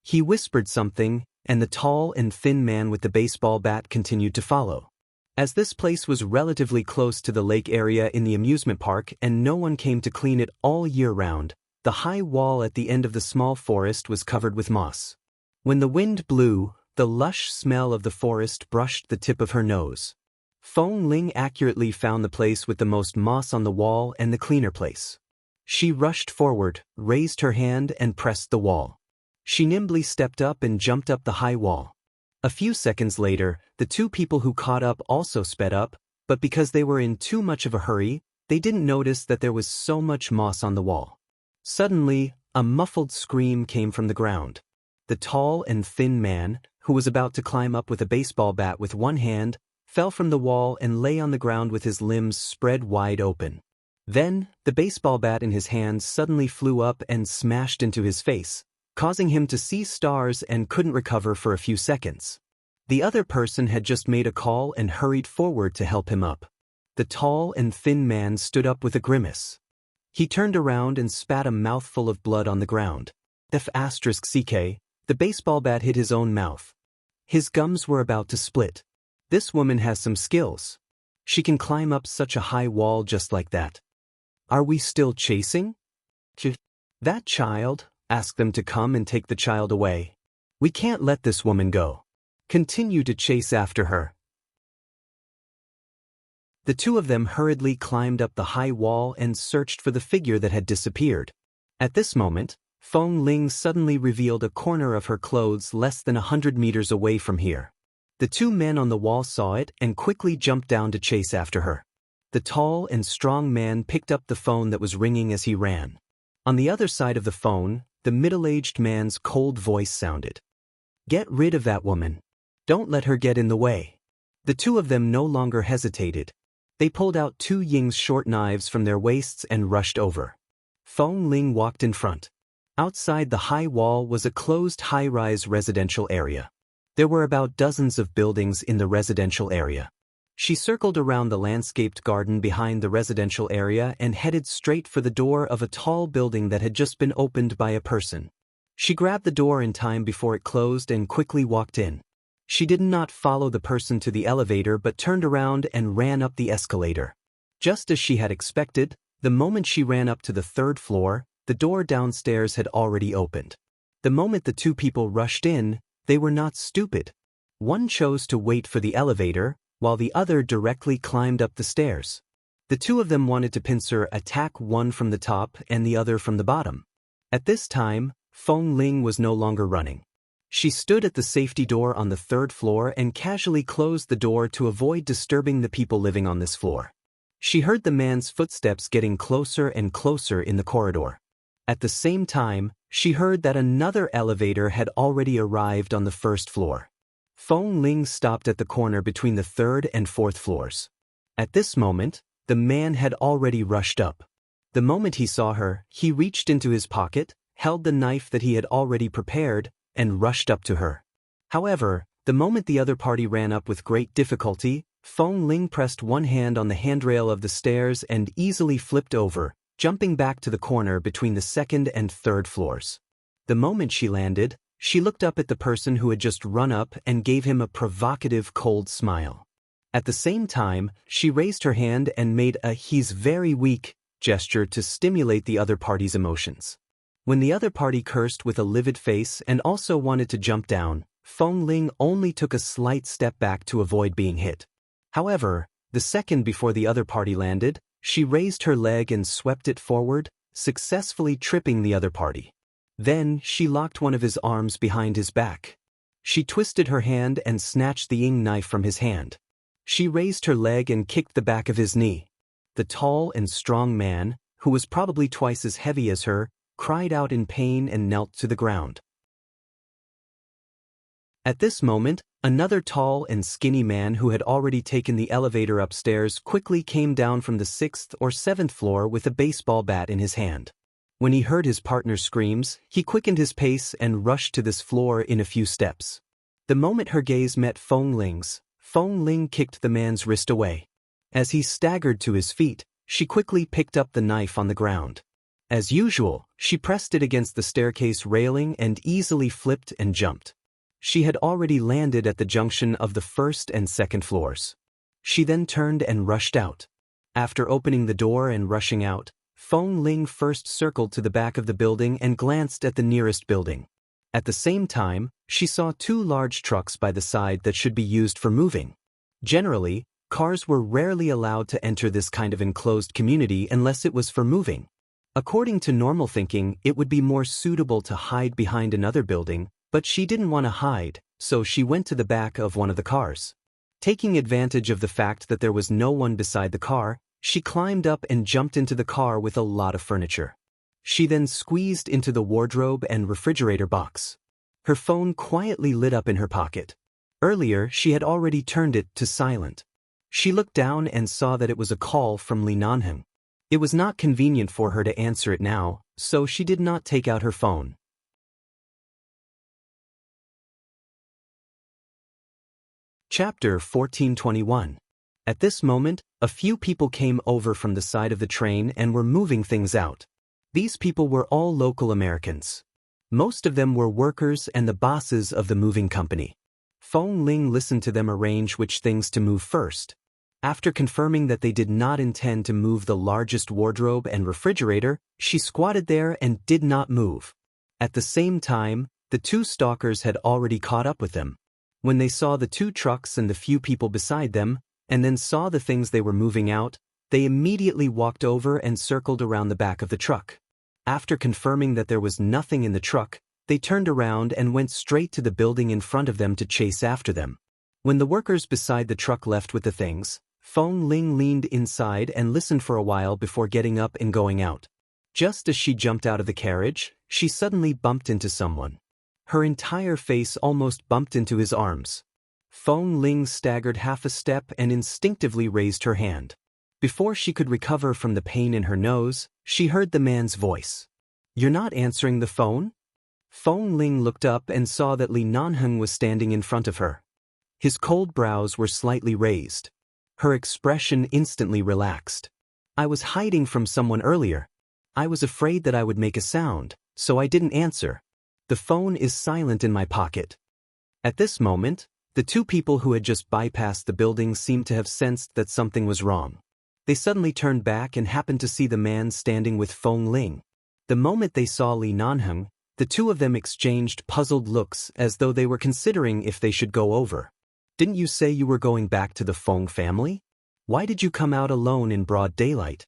He whispered something, and the tall and thin man with the baseball bat continued to follow. As this place was relatively close to the lake area in the amusement park and no one came to clean it all year round, the high wall at the end of the small forest was covered with moss. When the wind blew, the lush smell of the forest brushed the tip of her nose. Feng Ling accurately found the place with the most moss on the wall and the cleaner place. She rushed forward, raised her hand and pressed the wall. She nimbly stepped up and jumped up the high wall. A few seconds later, the two people who caught up also sped up, but because they were in too much of a hurry, they didn't notice that there was so much moss on the wall. Suddenly, a muffled scream came from the ground. The tall and thin man, who was about to climb up with a baseball bat with one hand, fell from the wall and lay on the ground with his limbs spread wide open. Then, the baseball bat in his hand suddenly flew up and smashed into his face, causing him to see stars and couldn't recover for a few seconds. The other person had just made a call and hurried forward to help him up. The tall and thin man stood up with a grimace. He turned around and spat a mouthful of blood on the ground. F***ck, the baseball bat hit his own mouth. His gums were about to split. This woman has some skills. She can climb up such a high wall just like that. Are we still chasing? That child? Ask them to come and take the child away. We can't let this woman go. Continue to chase after her. The two of them hurriedly climbed up the high wall and searched for the figure that had disappeared. At this moment, Feng Ling suddenly revealed a corner of her clothes less than 100 meters away from here. The two men on the wall saw it and quickly jumped down to chase after her. The tall and strong man picked up the phone that was ringing as he ran. On the other side of the phone, the middle-aged man's cold voice sounded. Get rid of that woman. Don't let her get in the way. The two of them no longer hesitated. They pulled out two Ying's short knives from their waists and rushed over. Feng Ling walked in front. Outside the high wall was a closed high-rise residential area. There were about dozens of buildings in the residential area. She circled around the landscaped garden behind the residential area and headed straight for the door of a tall building that had just been opened by a person. She grabbed the door in time before it closed and quickly walked in. She did not follow the person to the elevator but turned around and ran up the escalator. Just as she had expected, the moment she ran up to the third floor, the door downstairs had already opened. The moment the two people rushed in, they were not stupid. One chose to wait for the elevator, while the other directly climbed up the stairs. The two of them wanted to pincer attack one from the top and the other from the bottom. At this time, Feng Ling was no longer running. She stood at the safety door on the third floor and casually closed the door to avoid disturbing the people living on this floor. She heard the man's footsteps getting closer and closer in the corridor. At the same time, she heard that another elevator had already arrived on the first floor. Feng Ling stopped at the corner between the third and fourth floors. At this moment, the man had already rushed up. The moment he saw her, he reached into his pocket, held the knife that he had already prepared, and rushed up to her. However, the moment the other party ran up with great difficulty, Feng Ling pressed one hand on the handrail of the stairs and easily flipped over, jumping back to the corner between the second and third floors. The moment she landed, she looked up at the person who had just run up and gave him a provocative cold smile. At the same time, she raised her hand and made a "he's very weak" gesture to stimulate the other party's emotions. When the other party cursed with a livid face and also wanted to jump down, Feng Ling only took a slight step back to avoid being hit. However, the second before the other party landed, she raised her leg and swept it forward, successfully tripping the other party. Then, she locked one of his arms behind his back. She twisted her hand and snatched the ying knife from his hand. She raised her leg and kicked the back of his knee. The tall and strong man, who was probably twice as heavy as her, cried out in pain and knelt to the ground. At this moment, another tall and skinny man who had already taken the elevator upstairs quickly came down from the 6th or 7th floor with a baseball bat in his hand. When he heard his partner's screams, he quickened his pace and rushed to this floor in a few steps. The moment her gaze met Feng Ling's, Feng Ling kicked the man's wrist away. As he staggered to his feet, she quickly picked up the knife on the ground. As usual, she pressed it against the staircase railing and easily flipped and jumped. She had already landed at the junction of the first and second floors. She then turned and rushed out. After opening the door and rushing out, Feng Ling first circled to the back of the building and glanced at the nearest building. At the same time, she saw two large trucks by the side that should be used for moving. Generally, cars were rarely allowed to enter this kind of enclosed community unless it was for moving. According to normal thinking, it would be more suitable to hide behind another building, but she didn't want to hide, so she went to the back of one of the cars. Taking advantage of the fact that there was no one beside the car, she climbed up and jumped into the car with a lot of furniture. She then squeezed into the wardrobe and refrigerator box. Her phone quietly lit up in her pocket. Earlier, she had already turned it to silent. She looked down and saw that it was a call from Li Nanheng. It was not convenient for her to answer it now, so she did not take out her phone. Chapter 1421. At this moment, a few people came over from the side of the train and were moving things out. These people were all local Americans. Most of them were workers and the bosses of the moving company. Feng Ling listened to them arrange which things to move first. After confirming that they did not intend to move the largest wardrobe and refrigerator, she squatted there and did not move. At the same time, the two stalkers had already caught up with them. When they saw the two trucks and the few people beside them, and then saw the things they were moving out, they immediately walked over and circled around the back of the truck. After confirming that there was nothing in the truck, they turned around and went straight to the building in front of them to chase after them. When the workers beside the truck left with the things, Feng Ling leaned inside and listened for a while before getting up and going out. Just as she jumped out of the carriage, she suddenly bumped into someone. Her entire face almost bumped into his arms. Feng Ling staggered half a step and instinctively raised her hand. Before she could recover from the pain in her nose, she heard the man's voice. "You're not answering the phone?" Feng Ling looked up and saw that Li Nanheng was standing in front of her. His cold brows were slightly raised. Her expression instantly relaxed. "I was hiding from someone earlier. I was afraid that I would make a sound, so I didn't answer. The phone is silent in my pocket." At this moment, the two people who had just bypassed the building seemed to have sensed that something was wrong. They suddenly turned back and happened to see the man standing with Feng Ling. The moment they saw Li Nanheng, the two of them exchanged puzzled looks as though they were considering if they should go over. "Didn't you say you were going back to the Feng family? Why did you come out alone in broad daylight?"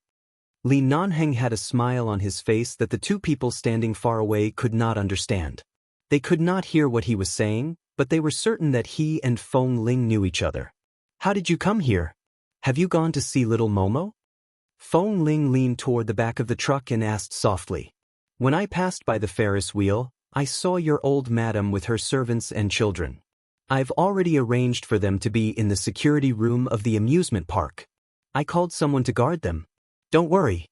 Li Nanheng had a smile on his face that the two people standing far away could not understand. They could not hear what he was saying, but they were certain that he and Feng Ling knew each other. How did you come here? Have you gone to see little Momo? Feng Ling leaned toward the back of the truck and asked softly. When I passed by the Ferris wheel, I saw your old madam with her servants and children. I've already arranged for them to be in the security room of the amusement park. I called someone to guard them. Don't worry.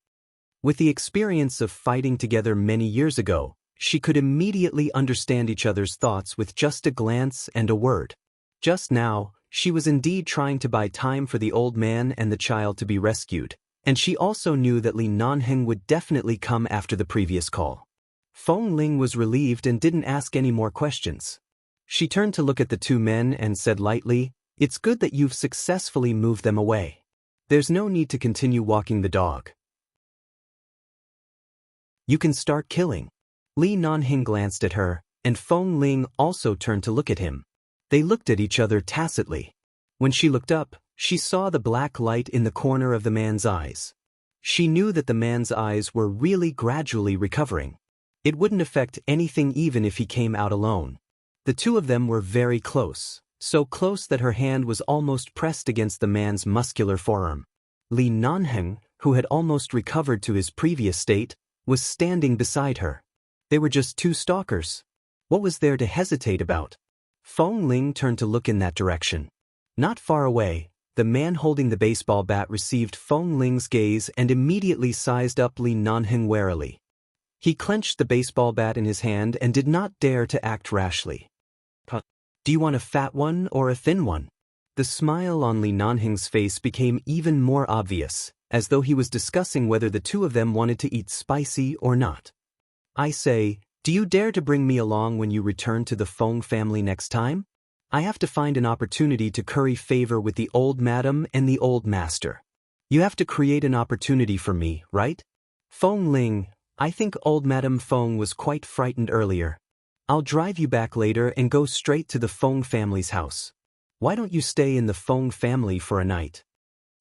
With the experience of fighting together many years ago, she could immediately understand each other's thoughts with just a glance and a word. Just now, she was indeed trying to buy time for the old man and the child to be rescued, and she also knew that Li Nanheng would definitely come after the previous call. Feng Ling was relieved and didn't ask any more questions. She turned to look at the two men and said lightly, "It's good that you've successfully moved them away. There's no need to continue walking the dog. You can start killing." Li Nanheng glanced at her, and Feng Ling also turned to look at him. They looked at each other tacitly. When she looked up, she saw the black light in the corner of the man's eyes. She knew that the man's eyes were really gradually recovering. It wouldn't affect anything even if he came out alone. The two of them were very close, so close that her hand was almost pressed against the man's muscular forearm. Li Nanheng, who had almost recovered to his previous state, was standing beside her. They were just two stalkers. What was there to hesitate about? Feng Ling turned to look in that direction. Not far away, the man holding the baseball bat received Feng Ling's gaze and immediately sized up Li Nanheng warily. He clenched the baseball bat in his hand and did not dare to act rashly. Do you want a fat one or a thin one? The smile on Li Nanheng's face became even more obvious, as though he was discussing whether the two of them wanted to eat spicy or not. I say, do you dare to bring me along when you return to the Feng family next time? I have to find an opportunity to curry favor with the old madam and the old master. You have to create an opportunity for me, right? Feng Ling, I think old Madam Feng was quite frightened earlier. I'll drive you back later and go straight to the Feng family's house. Why don't you stay in the Feng family for a night?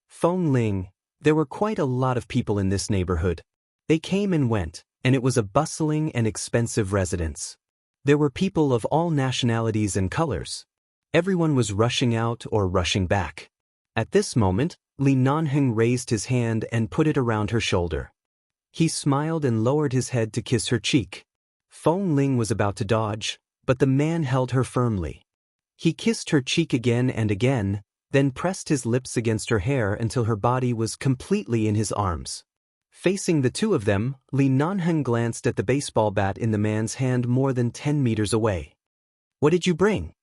Feng Ling, there were quite a lot of people in this neighborhood. They came and went, and it was a bustling and expensive residence. There were people of all nationalities and colors. Everyone was rushing out or rushing back. At this moment, Li Nanheng raised his hand and put it around her shoulder. He smiled and lowered his head to kiss her cheek. Feng Ling was about to dodge, but the man held her firmly. He kissed her cheek again and again, then pressed his lips against her hair until her body was completely in his arms. Facing the two of them, Li Nanheng glanced at the baseball bat in the man's hand more than 10 meters away. What did you bring?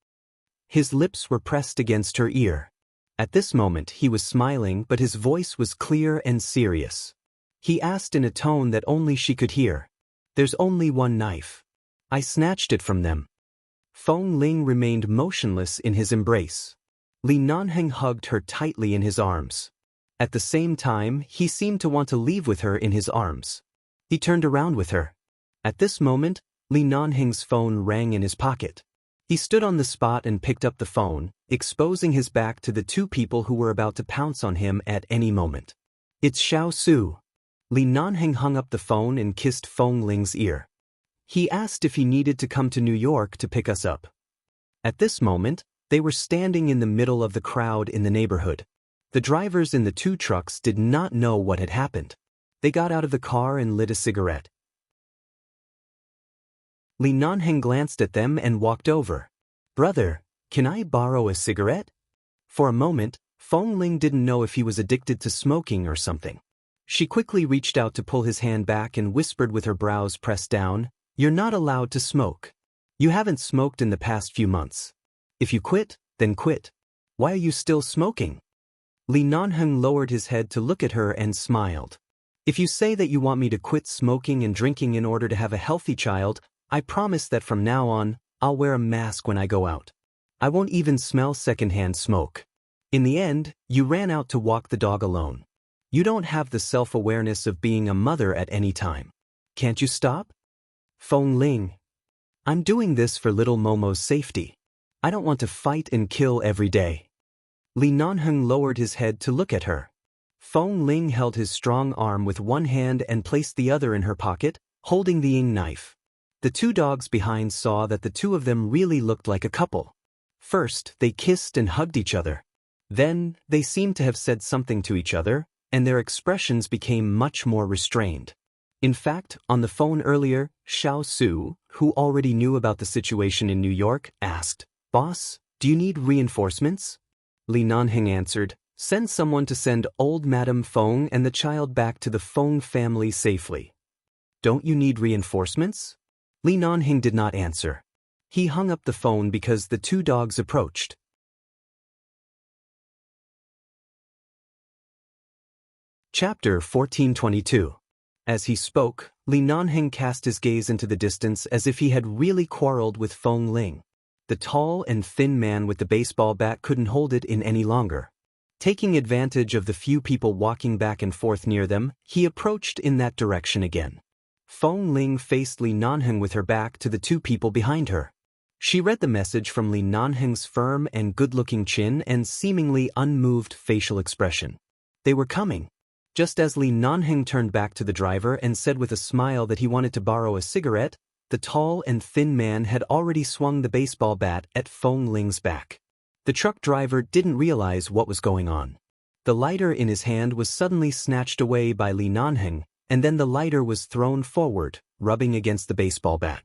His lips were pressed against her ear. At this moment he was smiling, but his voice was clear and serious. He asked in a tone that only she could hear. There's only one knife. I snatched it from them. Feng Ling remained motionless in his embrace. Li Nanheng hugged her tightly in his arms. At the same time, he seemed to want to leave with her in his arms. He turned around with her. At this moment, Li Nanheng's phone rang in his pocket. He stood on the spot and picked up the phone, exposing his back to the two people who were about to pounce on him at any moment. It's Xiao Su. Li Nanheng hung up the phone and kissed Feng Ling's ear. He asked if he needed to come to New York to pick us up. At this moment, they were standing in the middle of the crowd in the neighborhood. The drivers in the two trucks did not know what had happened. They got out of the car and lit a cigarette. Li Nanheng glanced at them and walked over. Brother, can I borrow a cigarette? For a moment, Feng Ling didn't know if he was addicted to smoking or something. She quickly reached out to pull his hand back and whispered with her brows pressed down, You're not allowed to smoke. You haven't smoked in the past few months. If you quit, then quit. Why are you still smoking? Li Nanheng lowered his head to look at her and smiled. If you say that you want me to quit smoking and drinking in order to have a healthy child, I promise that from now on, I'll wear a mask when I go out. I won't even smell secondhand smoke. In the end, you ran out to walk the dog alone. You don't have the self-awareness of being a mother at any time. Can't you stop? Feng Ling. I'm doing this for little Momo's safety. I don't want to fight and kill every day. Li Nanheng lowered his head to look at her. Feng Ling held his strong arm with one hand and placed the other in her pocket, holding the Ying knife. The two dogs behind saw that the two of them really looked like a couple. First, they kissed and hugged each other. Then, they seemed to have said something to each other, and their expressions became much more restrained. In fact, on the phone earlier, Xiao Su, who already knew about the situation in New York, asked, "Boss, do you need reinforcements?" Li Nanheng answered, "Send someone to send old Madame Feng and the child back to the Feng family safely." "Don't you need reinforcements?" Li Nanheng did not answer. He hung up the phone because the two dogs approached. Chapter 1422. As he spoke, Li Nanheng cast his gaze into the distance as if he had really quarreled with Feng Ling. The tall and thin man with the baseball bat couldn't hold it in any longer. Taking advantage of the few people walking back and forth near them, he approached in that direction again. Feng Ling faced Li Nanheng with her back to the two people behind her. She read the message from Li Nanheng's firm and good-looking chin and seemingly unmoved facial expression. They were coming. Just as Li Nanheng turned back to the driver and said with a smile that he wanted to borrow a cigarette, the tall and thin man had already swung the baseball bat at Feng Ling's back. The truck driver didn't realize what was going on. The lighter in his hand was suddenly snatched away by Li Nanheng, and then the lighter was thrown forward, rubbing against the baseball bat.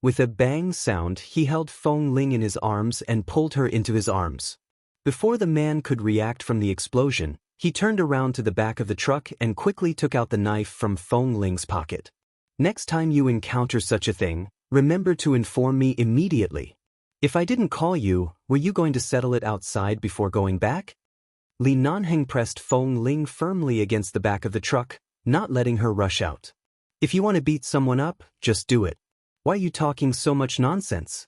With a bang sound, he held Feng Ling in his arms and pulled her into his arms. Before the man could react from the explosion, he turned around to the back of the truck and quickly took out the knife from Feng Ling's pocket. "Next time you encounter such a thing, remember to inform me immediately. If I didn't call you, were you going to settle it outside before going back?" Li Nanheng pressed Feng Ling firmly against the back of the truck, not letting her rush out. "If you want to beat someone up, just do it. Why are you talking so much nonsense?"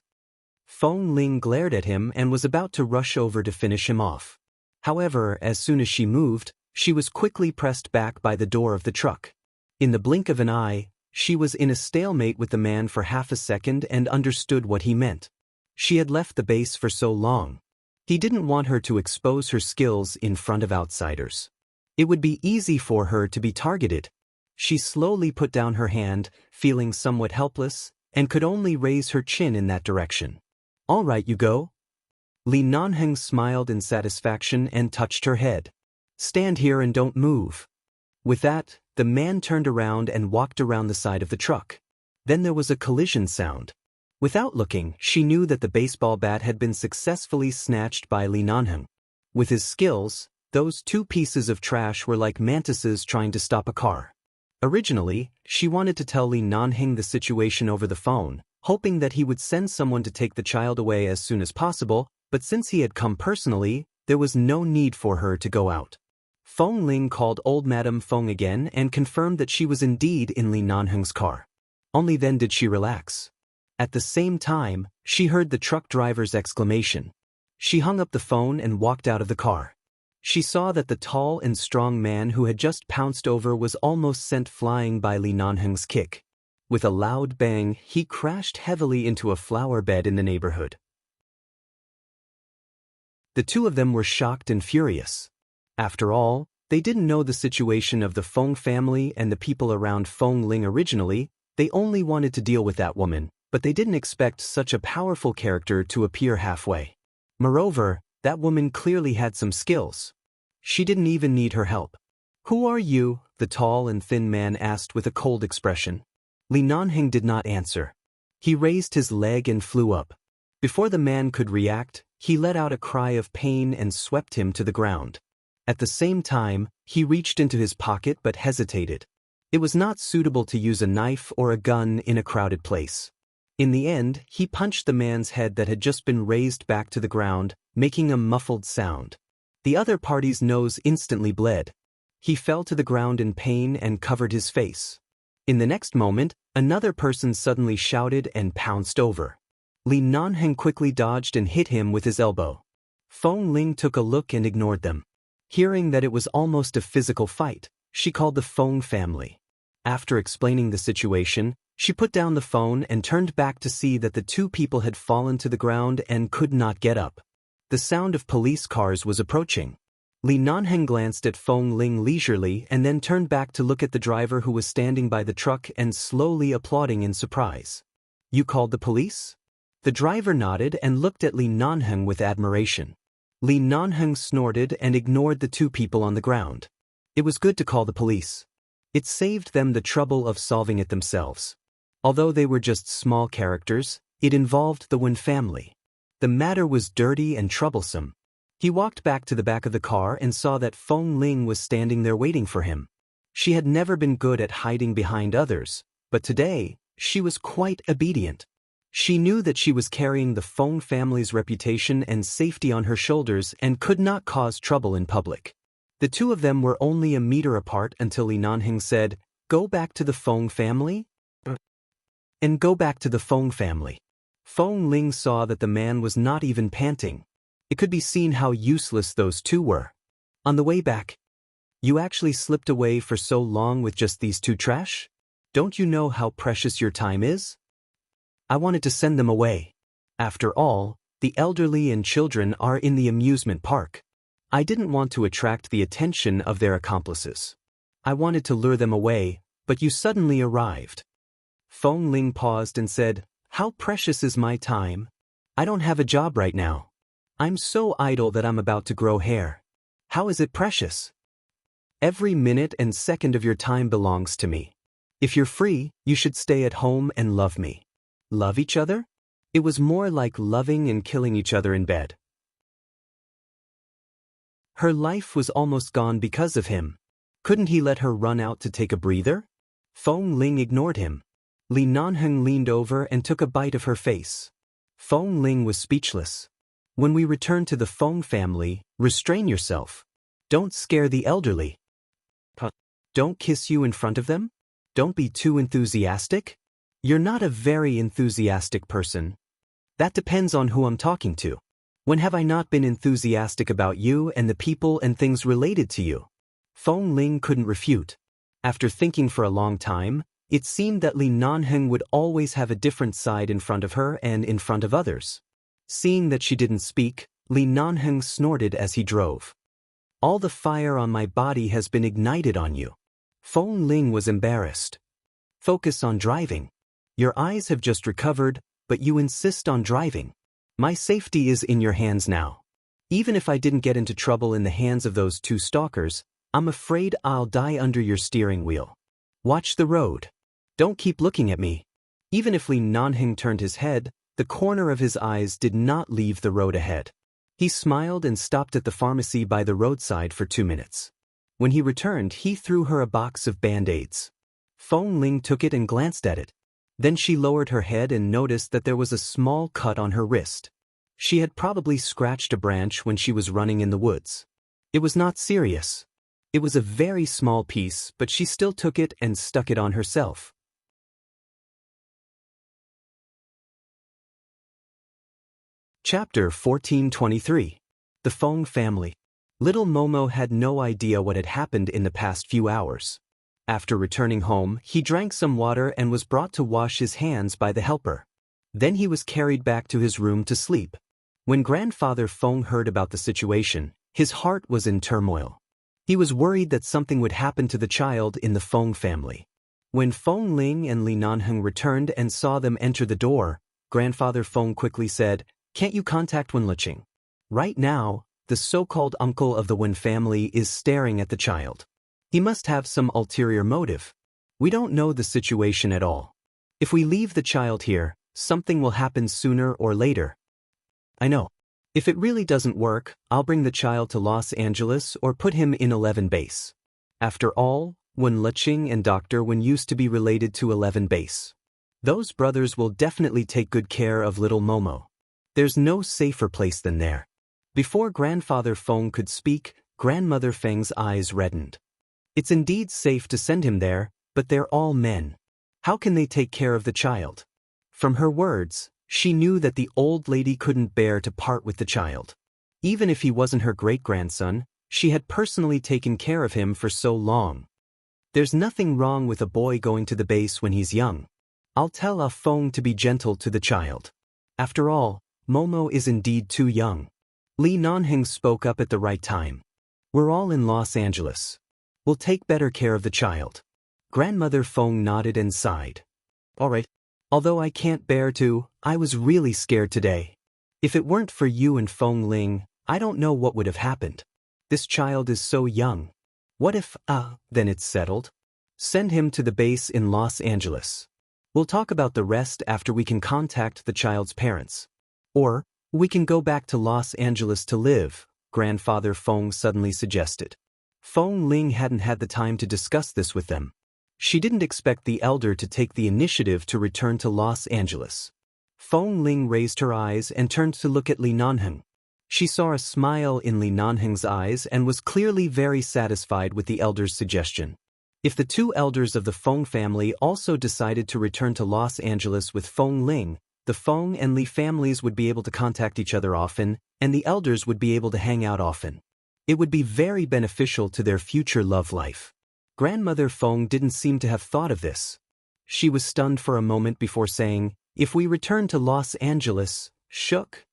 Feng Ling glared at him and was about to rush over to finish him off. However, as soon as she moved, she was quickly pressed back by the door of the truck. In the blink of an eye, she was in a stalemate with the man for half a second and understood what he meant. She had left the base for so long. He didn't want her to expose her skills in front of outsiders. It would be easy for her to be targeted. She slowly put down her hand, feeling somewhat helpless, and could only raise her chin in that direction. "All right, you go." Li Nanheng smiled in satisfaction and touched her head. "Stand here and don't move." With that, the man turned around and walked around the side of the truck. Then there was a collision sound. Without looking, she knew that the baseball bat had been successfully snatched by Li Nanheng. With his skills, those two pieces of trash were like mantises trying to stop a car. Originally, she wanted to tell Li Nanheng the situation over the phone, hoping that he would send someone to take the child away as soon as possible, but since he had come personally, there was no need for her to go out. Feng Ling called old Madame Feng again and confirmed that she was indeed in Li Nanheng's car. Only then did she relax. At the same time, she heard the truck driver's exclamation. She hung up the phone and walked out of the car. She saw that the tall and strong man who had just pounced over was almost sent flying by Li Nanheng's kick. With a loud bang, he crashed heavily into a flower bed in the neighborhood. The two of them were shocked and furious. After all, they didn't know the situation of the Feng family and the people around Feng Ling originally. They only wanted to deal with that woman, but they didn't expect such a powerful character to appear halfway. Moreover, that woman clearly had some skills. She didn't even need her help. "Who are you?" the tall and thin man asked with a cold expression. Li Nanheng did not answer. He raised his leg and flew up. Before the man could react, he let out a cry of pain and swept him to the ground. At the same time, he reached into his pocket but hesitated. It was not suitable to use a knife or a gun in a crowded place. In the end, he punched the man's head that had just been raised back to the ground, making a muffled sound. The other party's nose instantly bled. He fell to the ground in pain and covered his face. In the next moment, another person suddenly shouted and pounced over. Li Nanheng quickly dodged and hit him with his elbow. Feng Ling took a look and ignored them. Hearing that it was almost a physical fight, she called the Feng family. After explaining the situation, she put down the phone and turned back to see that the two people had fallen to the ground and could not get up. The sound of police cars was approaching. Li Nanheng glanced at Feng Ling leisurely and then turned back to look at the driver who was standing by the truck and slowly applauding in surprise. You called the police? The driver nodded and looked at Li Nanheng with admiration. Li Nanheng snorted and ignored the two people on the ground. It was good to call the police. It saved them the trouble of solving it themselves. Although they were just small characters, it involved the Wen family. The matter was dirty and troublesome. He walked back to the back of the car and saw that Feng Ling was standing there waiting for him. She had never been good at hiding behind others, but today, she was quite obedient. She knew that she was carrying the Feng family's reputation and safety on her shoulders and could not cause trouble in public. The two of them were only a meter apart until Li Nanheng said, "Go back to the Feng family?" And go back to the Feng family. Feng Ling saw that the man was not even panting. It could be seen how useless those two were. On the way back, "You actually slipped away for so long with just these two trash? Don't you know how precious your time is? I wanted to send them away. After all, the elderly and children are in the amusement park. I didn't want to attract the attention of their accomplices. I wanted to lure them away, but you suddenly arrived." Feng Ling paused and said, "How precious is my time? I don't have a job right now. I'm so idle that I'm about to grow hair. How is it precious? Every minute and second of your time belongs to me. If you're free, you should stay at home and love me." Love each other? It was more like loving and killing each other in bed. Her life was almost gone because of him. Couldn't he let her run out to take a breather? Feng Ling ignored him. Li Nanheng leaned over and took a bite of her face. Feng Ling was speechless. "When we return to the Feng family, restrain yourself. Don't scare the elderly. Don't kiss you in front of them? Don't be too enthusiastic? You're not a very enthusiastic person. That depends on who I'm talking to. When have I not been enthusiastic about you and the people and things related to you?" Feng Ling couldn't refute. After thinking for a long time, it seemed that Li Nanheng would always have a different side in front of her and in front of others. Seeing that she didn't speak, Li Nanheng snorted as he drove. "All the fire on my body has been ignited on you." Feng Ling was embarrassed. "Focus on driving. Your eyes have just recovered, but you insist on driving. My safety is in your hands now. Even if I didn't get into trouble in the hands of those two stalkers, I'm afraid I'll die under your steering wheel. Watch the road. Don't keep looking at me." Even if Li Nanheng turned his head, the corner of his eyes did not leave the road ahead. He smiled and stopped at the pharmacy by the roadside for 2 minutes. When he returned, he threw her a box of Band-Aids. Feng Ling took it and glanced at it. Then she lowered her head and noticed that there was a small cut on her wrist. She had probably scratched a branch when she was running in the woods. It was not serious. It was a very small piece, but she still took it and stuck it on herself. Chapter 1423. The Feng Family. Little Momo had no idea what had happened in the past few hours. After returning home, he drank some water and was brought to wash his hands by the helper. Then he was carried back to his room to sleep. When Grandfather Feng heard about the situation, his heart was in turmoil. He was worried that something would happen to the child in the Feng family. When Feng Ling and Li Nanheng returned and saw them enter the door, Grandfather Feng quickly said, "Can't you contact Wen Liqing? Right now, the so-called uncle of the Wen family is staring at the child. He must have some ulterior motive. We don't know the situation at all. If we leave the child here, something will happen sooner or later. I know. If it really doesn't work, I'll bring the child to Los Angeles or put him in 11 base. After all, Wen Liqing and Dr. Wen used to be related to 11 base. Those brothers will definitely take good care of little Momo. There's no safer place than there." Before Grandfather Feng could speak, Grandmother Feng's eyes reddened. "It's indeed safe to send him there, but they're all men. How can they take care of the child?" From her words, she knew that the old lady couldn't bear to part with the child. Even if he wasn't her great-grandson, she had personally taken care of him for so long. "There's nothing wrong with a boy going to the base when he's young. I'll tell Ah Feng to be gentle to the child. After all, Momo is indeed too young." Li Nanheng spoke up at the right time. "We're all in Los Angeles. We'll take better care of the child." Grandmother Feng nodded and sighed. "All right. Although I can't bear to, I was really scared today. If it weren't for you and Feng Ling, I don't know what would have happened. This child is so young. What if, then it's settled? Send him to the base in Los Angeles. We'll talk about the rest after we can contact the child's parents. Or, we can go back to Los Angeles to live, Grandfather Feng suddenly suggested. Feng Ling hadn't had the time to discuss this with them. She didn't expect the elder to take the initiative to return to Los Angeles. Feng Ling raised her eyes and turned to look at Li Nanheng. She saw a smile in Li Nanheng's eyes and was clearly very satisfied with the elder's suggestion. If the two elders of the Feng family also decided to return to Los Angeles with Feng Ling, the Feng and Li families would be able to contact each other often, and the elders would be able to hang out often. It would be very beneficial to their future love life. Grandmother Feng didn't seem to have thought of this. She was stunned for a moment before saying, "If we return to Los Angeles, Shook?"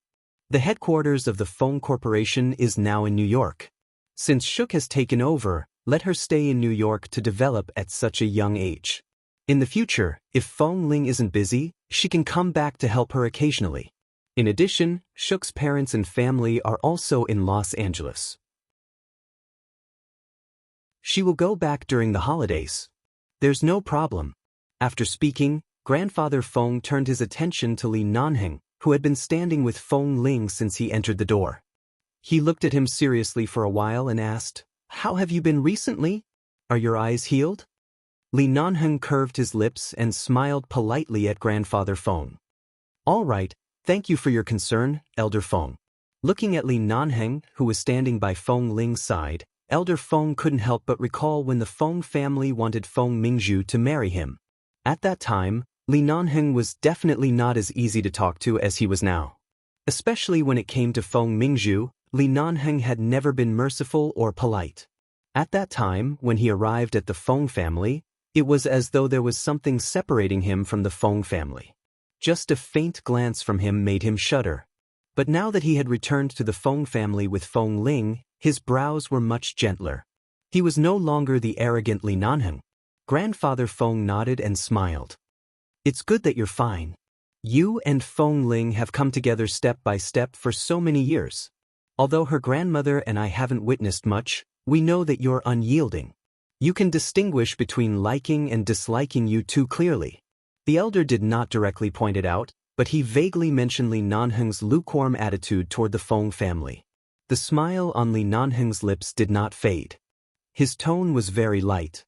The headquarters of the Feng Corporation is now in New York. Since Shook has taken over, let her stay in New York to develop at such a young age. In the future, if Feng Ling isn't busy, she can come back to help her occasionally. In addition, Shook's parents and family are also in Los Angeles. She will go back during the holidays. There's no problem. After speaking, Grandfather Feng turned his attention to Li Nanheng, who had been standing with Feng Ling since he entered the door. He looked at him seriously for a while and asked, "How have you been recently? Are your eyes healed?" Li Nanheng curved his lips and smiled politely at Grandfather Feng. "All right, thank you for your concern, Elder Feng." Looking at Li Nanheng, who was standing by Feng Ling's side, Elder Feng couldn't help but recall when the Feng family wanted Feng Mingzhu to marry him. At that time, Li Nanheng was definitely not as easy to talk to as he was now. Especially when it came to Feng Mingzhu, Li Nanheng had never been merciful or polite. At that time, when he arrived at the Feng family, it was as though there was something separating him from the Feng family. Just a faint glance from him made him shudder. But now that he had returned to the Feng family with Feng Ling, his brows were much gentler. He was no longer the arrogant Li Nanheng. Grandfather Feng nodded and smiled. "It's good that you're fine. You and Feng Ling have come together step by step for so many years. Although her grandmother and I haven't witnessed much, we know that you're unyielding. You can distinguish between liking and disliking you two clearly." The elder did not directly point it out, but he vaguely mentioned Li Nanheng's lukewarm attitude toward the Feng family. The smile on Li Nanheng's lips did not fade. His tone was very light.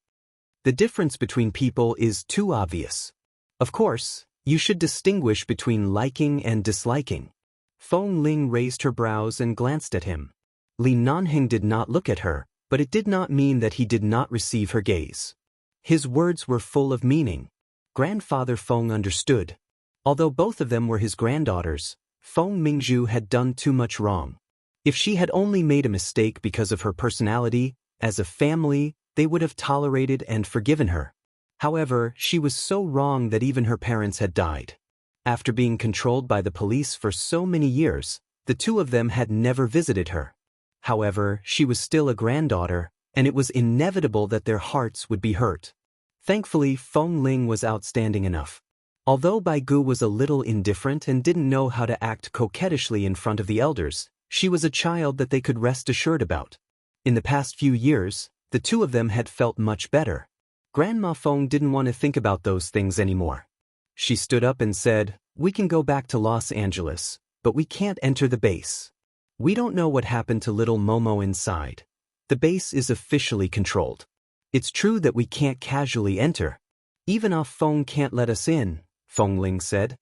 "The difference between people is too obvious. Of course, you should distinguish between liking and disliking." Feng Ling raised her brows and glanced at him. Li Nanheng did not look at her, but it did not mean that he did not receive her gaze. His words were full of meaning. Grandfather Feng understood. Although both of them were his granddaughters, Feng Mingzhu had done too much wrong. If she had only made a mistake because of her personality, as a family, they would have tolerated and forgiven her. However, she was so wrong that even her parents had died. After being controlled by the police for so many years, the two of them had never visited her. However, she was still a granddaughter, and it was inevitable that their hearts would be hurt. Thankfully, Feng Ling was outstanding enough. Although Bai Gu was a little indifferent and didn't know how to act coquettishly in front of the elders, she was a child that they could rest assured about. In the past few years, the two of them had felt much better. Grandma Feng didn't want to think about those things anymore. She stood up and said, "We can go back to Los Angeles, but we can't enter the base. We don't know what happened to little Momo inside. The base is officially controlled. It's true that we can't casually enter. Even Ah Feng can't let us in," Feng Ling said.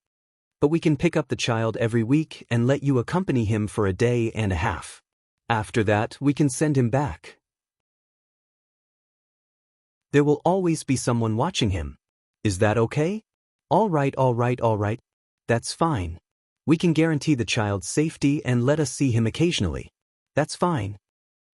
"But we can pick up the child every week and let you accompany him for a day and a half. After that, we can send him back. There will always be someone watching him. Is that okay?" All right. That's fine. We can guarantee the child's safety and let us see him occasionally. That's fine."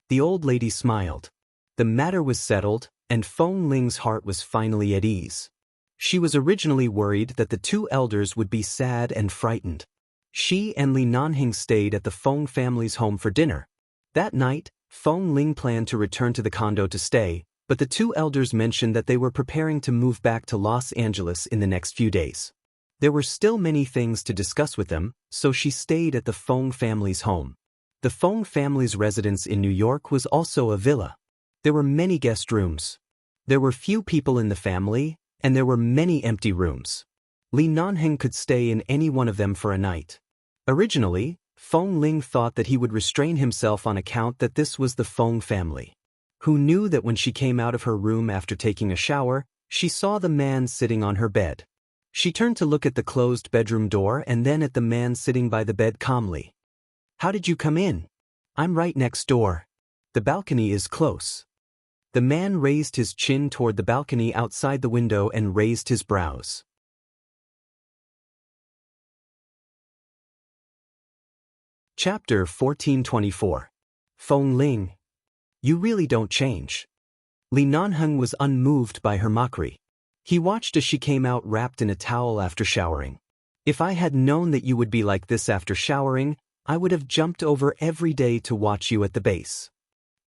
The old lady smiled. The matter was settled, and Feng Ling's heart was finally at ease. She was originally worried that the two elders would be sad and frightened. She and Li Nanheng stayed at the Feng family's home for dinner. That night, Feng Ling planned to return to the condo to stay, but the two elders mentioned that they were preparing to move back to Los Angeles in the next few days. There were still many things to discuss with them, so she stayed at the Fong family's home. The Fong family's residence in New York was also a villa. There were many guest rooms. There were few people in the family, and there were many empty rooms. Li Nanheng could stay in any one of them for a night. Originally, Fong Ling thought that he would restrain himself on account that this was the Fong family. Who knew that when she came out of her room after taking a shower, she saw the man sitting on her bed. She turned to look at the closed bedroom door and then at the man sitting by the bed calmly. "How did you come in?" "I'm right next door. The balcony is close." The man raised his chin toward the balcony outside the window and raised his brows. Chapter 1424. Fong Ling. You really don't change. Li Nanheng was unmoved by her mockery. He watched as she came out wrapped in a towel after showering. "If I had known that you would be like this after showering, I would have jumped over every day to watch you at the base."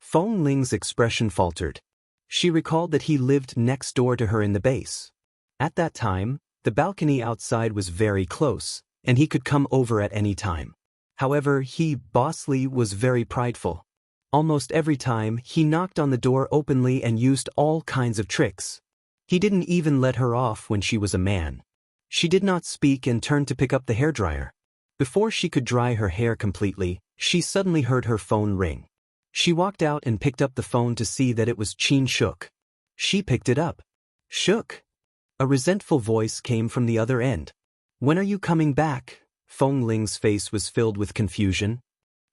Fong Ling's expression faltered. She recalled that he lived next door to her in the base. At that time, the balcony outside was very close, and he could come over at any time. However, Boss Lee, was very prideful. Almost every time, he knocked on the door openly and used all kinds of tricks. He didn't even let her off when she was a man. She did not speak and turned to pick up the hairdryer. Before she could dry her hair completely, she suddenly heard her phone ring. She walked out and picked up the phone to see that it was Qin Shuk. She picked it up. "Shuk?" A resentful voice came from the other end. "When are you coming back?" Fong Ling's face was filled with confusion.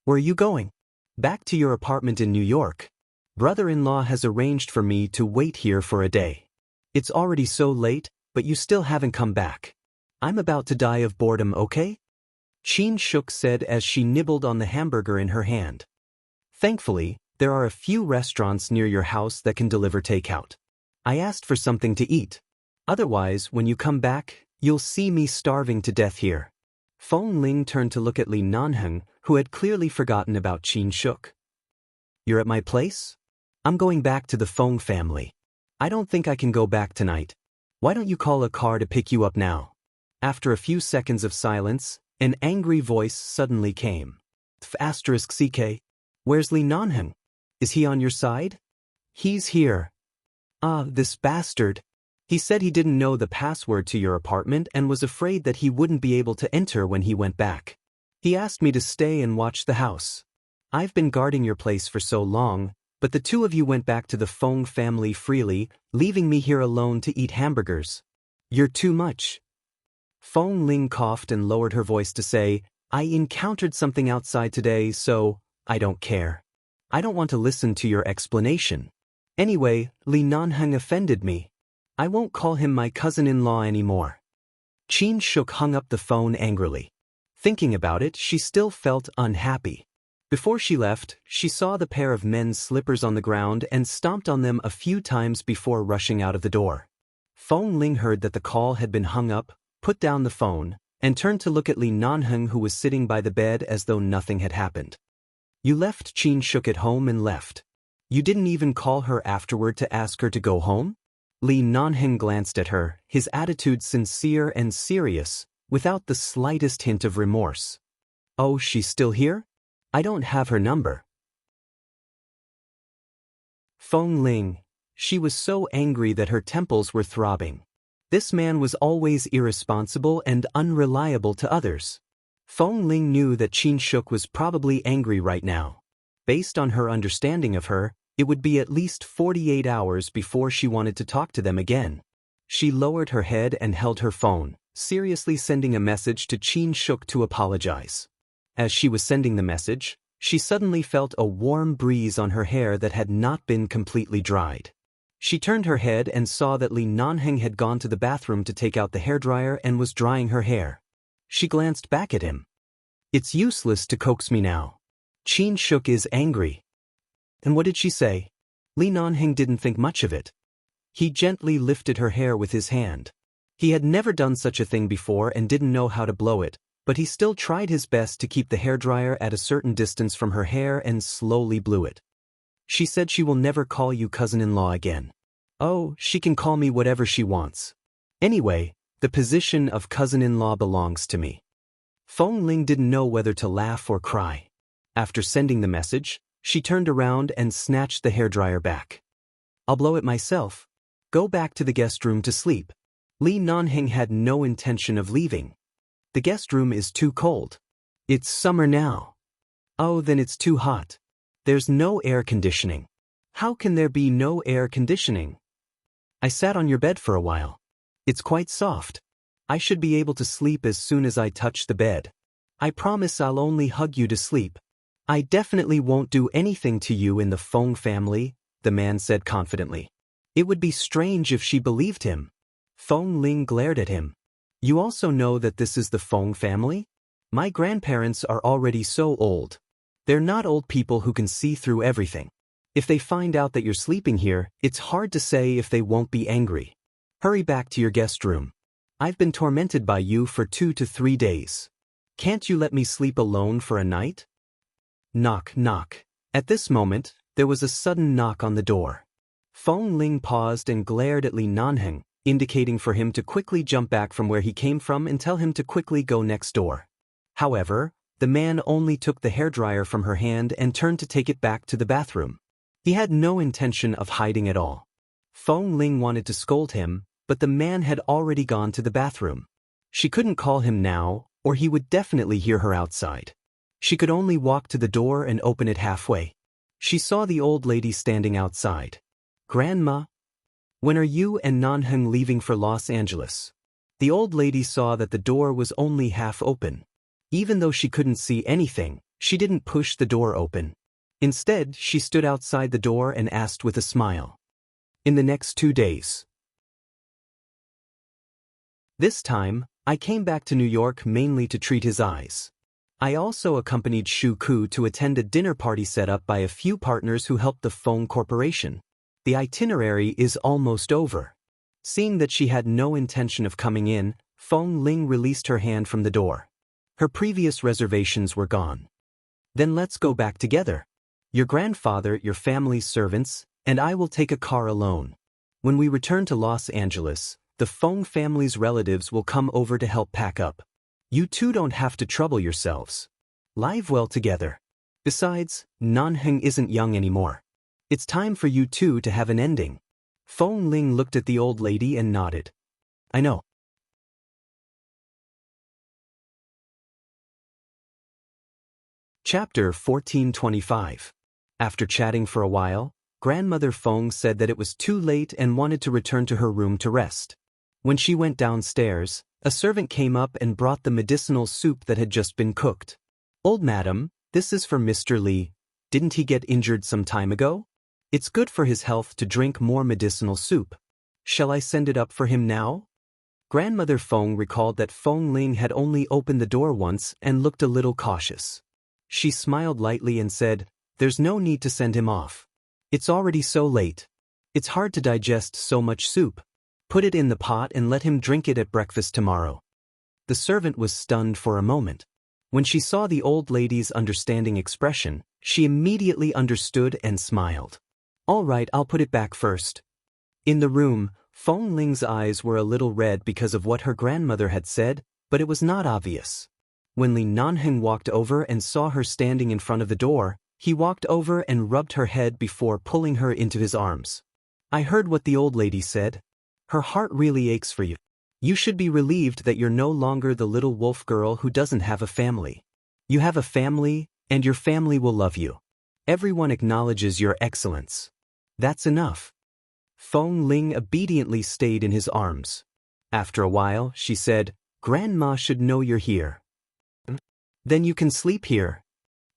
"Where are you going?" "Back to your apartment in New York. Brother-in-law has arranged for me to wait here for a day. It's already so late, but you still haven't come back. I'm about to die of boredom, okay?" Qin Shuk said as she nibbled on the hamburger in her hand. "Thankfully, there are a few restaurants near your house that can deliver takeout. I asked for something to eat. Otherwise, when you come back, you'll see me starving to death here." Fong Ling turned to look at Li Nanheng, who had clearly forgotten about Qin Shuk. "You're at my place? I'm going back to the Fong family. I don't think I can go back tonight. Why don't you call a car to pick you up now?" After a few seconds of silence, an angry voice suddenly came. *CK. Where's Li Nanheng? Is he on your side?" "He's here." "Ah, this bastard. He said he didn't know the password to your apartment and was afraid that he wouldn't be able to enter when he went back. He asked me to stay and watch the house. I've been guarding your place for so long, but the two of you went back to the Fong family freely, leaving me here alone to eat hamburgers. You're too much." Fong Ling coughed and lowered her voice to say, "I encountered something outside today, so I don't care. I don't want to listen to your explanation. Anyway, Li Nanheng offended me. I won't call him my cousin-in-law anymore." Qin Shuk hung up the phone angrily. Thinking about it, she still felt unhappy. Before she left, she saw the pair of men's slippers on the ground and stomped on them a few times before rushing out of the door. Fong Ling heard that the call had been hung up, put down the phone, and turned to look at Li Nanheng, who was sitting by the bed as though nothing had happened. "You left Qin Shuk at home and left. You didn't even call her afterward to ask her to go home?" Li Nanheng glanced at her, his attitude sincere and serious, without the slightest hint of remorse. "Oh, she's still here? I don't have her number." Fong Ling. She was so angry that her temples were throbbing. This man was always irresponsible and unreliable to others. Fong Ling knew that Qin Shuk was probably angry right now. Based on her understanding of her, it would be at least 48 hours before she wanted to talk to them again. She lowered her head and held her phone, seriously sending a message to Qin Shuk to apologize. As she was sending the message, she suddenly felt a warm breeze on her hair that had not been completely dried. She turned her head and saw that Li Nanheng had gone to the bathroom to take out the hairdryer and was drying her hair. She glanced back at him. "It's useless to coax me now. Qin Shuk is angry." And what did she say? Li Nanheng didn't think much of it. He gently lifted her hair with his hand. He had never done such a thing before and didn't know how to blow it, but he still tried his best to keep the hairdryer at a certain distance from her hair and slowly blew it. "She said she will never call you cousin-in-law again." "Oh, she can call me whatever she wants. Anyway, The position of cousin-in-law belongs to me. Feng Ling didn't know whether to laugh or cry. After sending the message, she turned around and snatched the hairdryer back. I'll blow it myself. Go back to the guest room to sleep. Li Nanheng had no intention of leaving. The guest room is too cold. It's summer now. Oh, then it's too hot. There's no air conditioning. How can there be no air conditioning? I sat on your bed for a while. It's quite soft. I should be able to sleep as soon as I touch the bed. I promise I'll only hug you to sleep. I definitely won't do anything to you in the Feng family, the man said confidently. It would be strange if she believed him. Feng Ling glared at him. You also know that this is the Feng family? My grandparents are already so old. They're not old people who can see through everything. If they find out that you're sleeping here, it's hard to say if they won't be angry. Hurry back to your guest room. I've been tormented by you for 2 to 3 days. Can't you let me sleep alone for a night? Knock, knock. At this moment, there was a sudden knock on the door. Feng Ling paused and glared at Li Nanheng, indicating for him to quickly jump back from where he came from and tell him to quickly go next door. However, the man only took the hairdryer from her hand and turned to take it back to the bathroom. He had no intention of hiding at all. Feng Ling wanted to scold him, but the man had already gone to the bathroom. She couldn't call him now, or he would definitely hear her outside. She could only walk to the door and open it halfway. She saw the old lady standing outside. Grandma? When are you and Nanheng leaving for Los Angeles? The old lady saw that the door was only half open. Even though she couldn't see anything, she didn't push the door open. Instead, she stood outside the door and asked with a smile. In the next 2 days. This time, I came back to New York mainly to treat his eyes. I also accompanied Shu Ku to attend a dinner party set up by a few partners who helped the Feng Corporation. The itinerary is almost over. Seeing that she had no intention of coming in, Feng Ling released her hand from the door. Her previous reservations were gone. Then let's go back together. Your grandfather, your family's servants, and I will take a car alone. When we return to Los Angeles, the Feng family's relatives will come over to help pack up. You two don't have to trouble yourselves. Live well together. Besides, Nanheng isn't young anymore. It's time for you two to have an ending. Feng Ling looked at the old lady and nodded. I know. Chapter 1425. After chatting for a while, Grandmother Feng said that it was too late and wanted to return to her room to rest. When she went downstairs, a servant came up and brought the medicinal soup that had just been cooked. Old madam, this is for Mr. Li. Didn't he get injured some time ago? It's good for his health to drink more medicinal soup. Shall I send it up for him now? Grandmother Feng recalled that Feng Ling had only opened the door once and looked a little cautious. She smiled lightly and said, There's no need to send him off. It's already so late. It's hard to digest so much soup. Put it in the pot and let him drink it at breakfast tomorrow. The servant was stunned for a moment. When she saw the old lady's understanding expression, she immediately understood and smiled. All right, I'll put it back first. In the room, Feng Ling's eyes were a little red because of what her grandmother had said, but it was not obvious. When Li Nanheng walked over and saw her standing in front of the door, he walked over and rubbed her head before pulling her into his arms. I heard what the old lady said. Her heart really aches for you. You should be relieved that you're no longer the little wolf girl who doesn't have a family. You have a family, and your family will love you. Everyone acknowledges your excellence. That's enough. Feng Ling obediently stayed in his arms. After a while, she said, Grandma should know you're here. Then you can sleep here.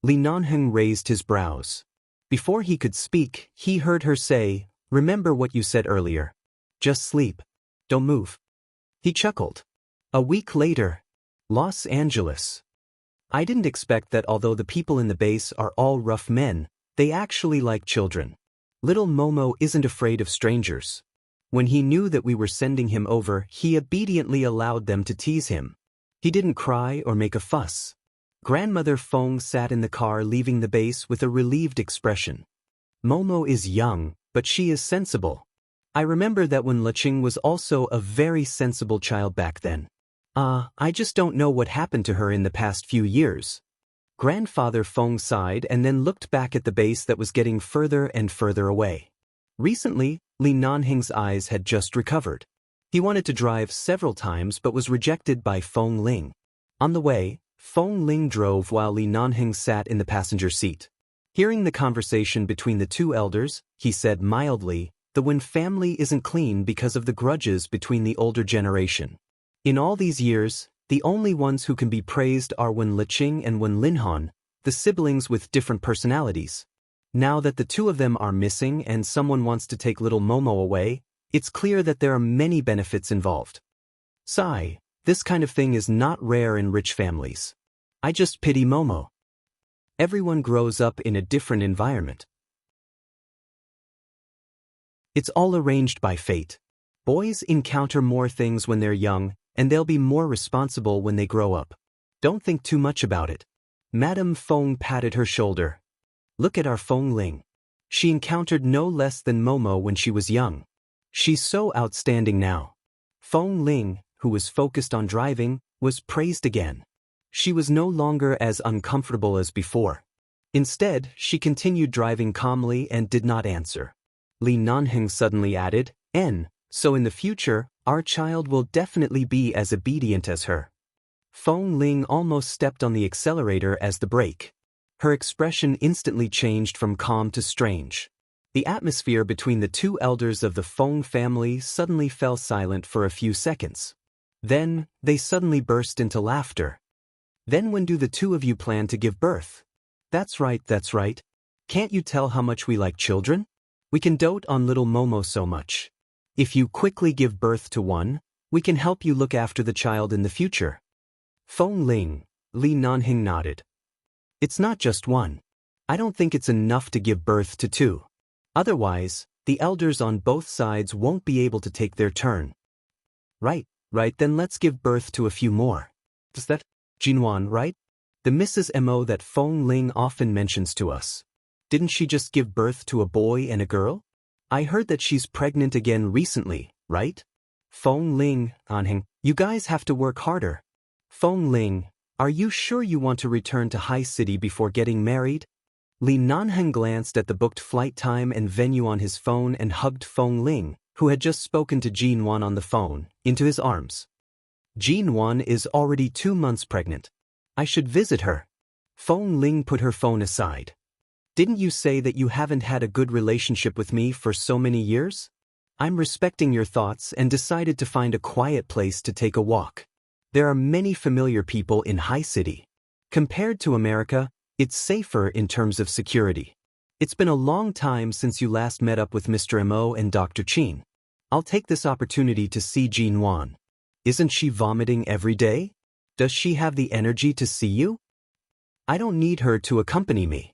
Li Nanheng raised his brows. Before he could speak, he heard her say, Remember what you said earlier. Just sleep. Don't move. He chuckled. A week later. Los Angeles. I didn't expect that although the people in the base are all rough men, they actually like children. Little Momo isn't afraid of strangers. When he knew that we were sending him over, he obediently allowed them to tease him. He didn't cry or make a fuss. Grandmother Feng sat in the car leaving the base with a relieved expression. Momo is young, but she is sensible. I remember that when Leching was also a very sensible child back then. I just don't know what happened to her in the past few years. Grandfather Feng sighed and then looked back at the base that was getting further and further away. Recently, Li Nanhing's eyes had just recovered. He wanted to drive several times but was rejected by Feng Ling. On the way, Feng Ling drove while Li Nanhing sat in the passenger seat. Hearing the conversation between the two elders, he said mildly, "The Wen family isn't clean because of the grudges between the older generation. In all these years, the only ones who can be praised are Wen Liqing and Wen Linhan, the siblings with different personalities. Now that the two of them are missing and someone wants to take little Momo away, it's clear that there are many benefits involved. Sigh, this kind of thing is not rare in rich families. I just pity Momo. Everyone grows up in a different environment. It's all arranged by fate. Boys encounter more things when they're young, and they'll be more responsible when they grow up. Don't think too much about it." Madame Feng patted her shoulder. "Look at our Feng Ling. She encountered no less than Momo when she was young. She's so outstanding now." Feng Ling, who was focused on driving, was praised again. She was no longer as uncomfortable as before. Instead, she continued driving calmly and did not answer. Li Nanhing suddenly added, "So in the future, our child will definitely be as obedient as her." Feng Ling almost stepped on the accelerator as the brake. Her expression instantly changed from calm to strange. The atmosphere between the two elders of the Feng family suddenly fell silent for a few seconds. Then, they suddenly burst into laughter. "Then when do the two of you plan to give birth?" That's right. Can't you tell how much we like children? We can dote on little Momo so much. If you quickly give birth to one, we can help you look after the child in the future." Feng Ling, Li Nanhing nodded. "It's not just one. I don't think it's enough to give birth to two. Otherwise, the elders on both sides won't be able to take their turn." Right, then let's give birth to a few more. Is that Jinwan, right? The Mrs. Mo that Feng Ling often mentions to us. Didn't she just give birth to a boy and a girl? I heard that she's pregnant again recently, right? Feng Ling, Anhing, you guys have to work harder. Feng Ling, are you sure you want to return to High City before getting married? Li Nanheng glanced at the booked flight time and venue on his phone and hugged Feng Ling, who had just spoken to Jinwan on the phone, into his arms. Jinwan is already 2 months pregnant. I should visit her. Feng Ling put her phone aside. Didn't you say that you haven't had a good relationship with me for so many years? I'm respecting your thoughts and decided to find a quiet place to take a walk. There are many familiar people in High City. Compared to America, it's safer in terms of security. It's been a long time since you last met up with Mr. Mo and Dr. Qin. I'll take this opportunity to see Jinwan. Isn't she vomiting every day? Does she have the energy to see you? I don't need her to accompany me.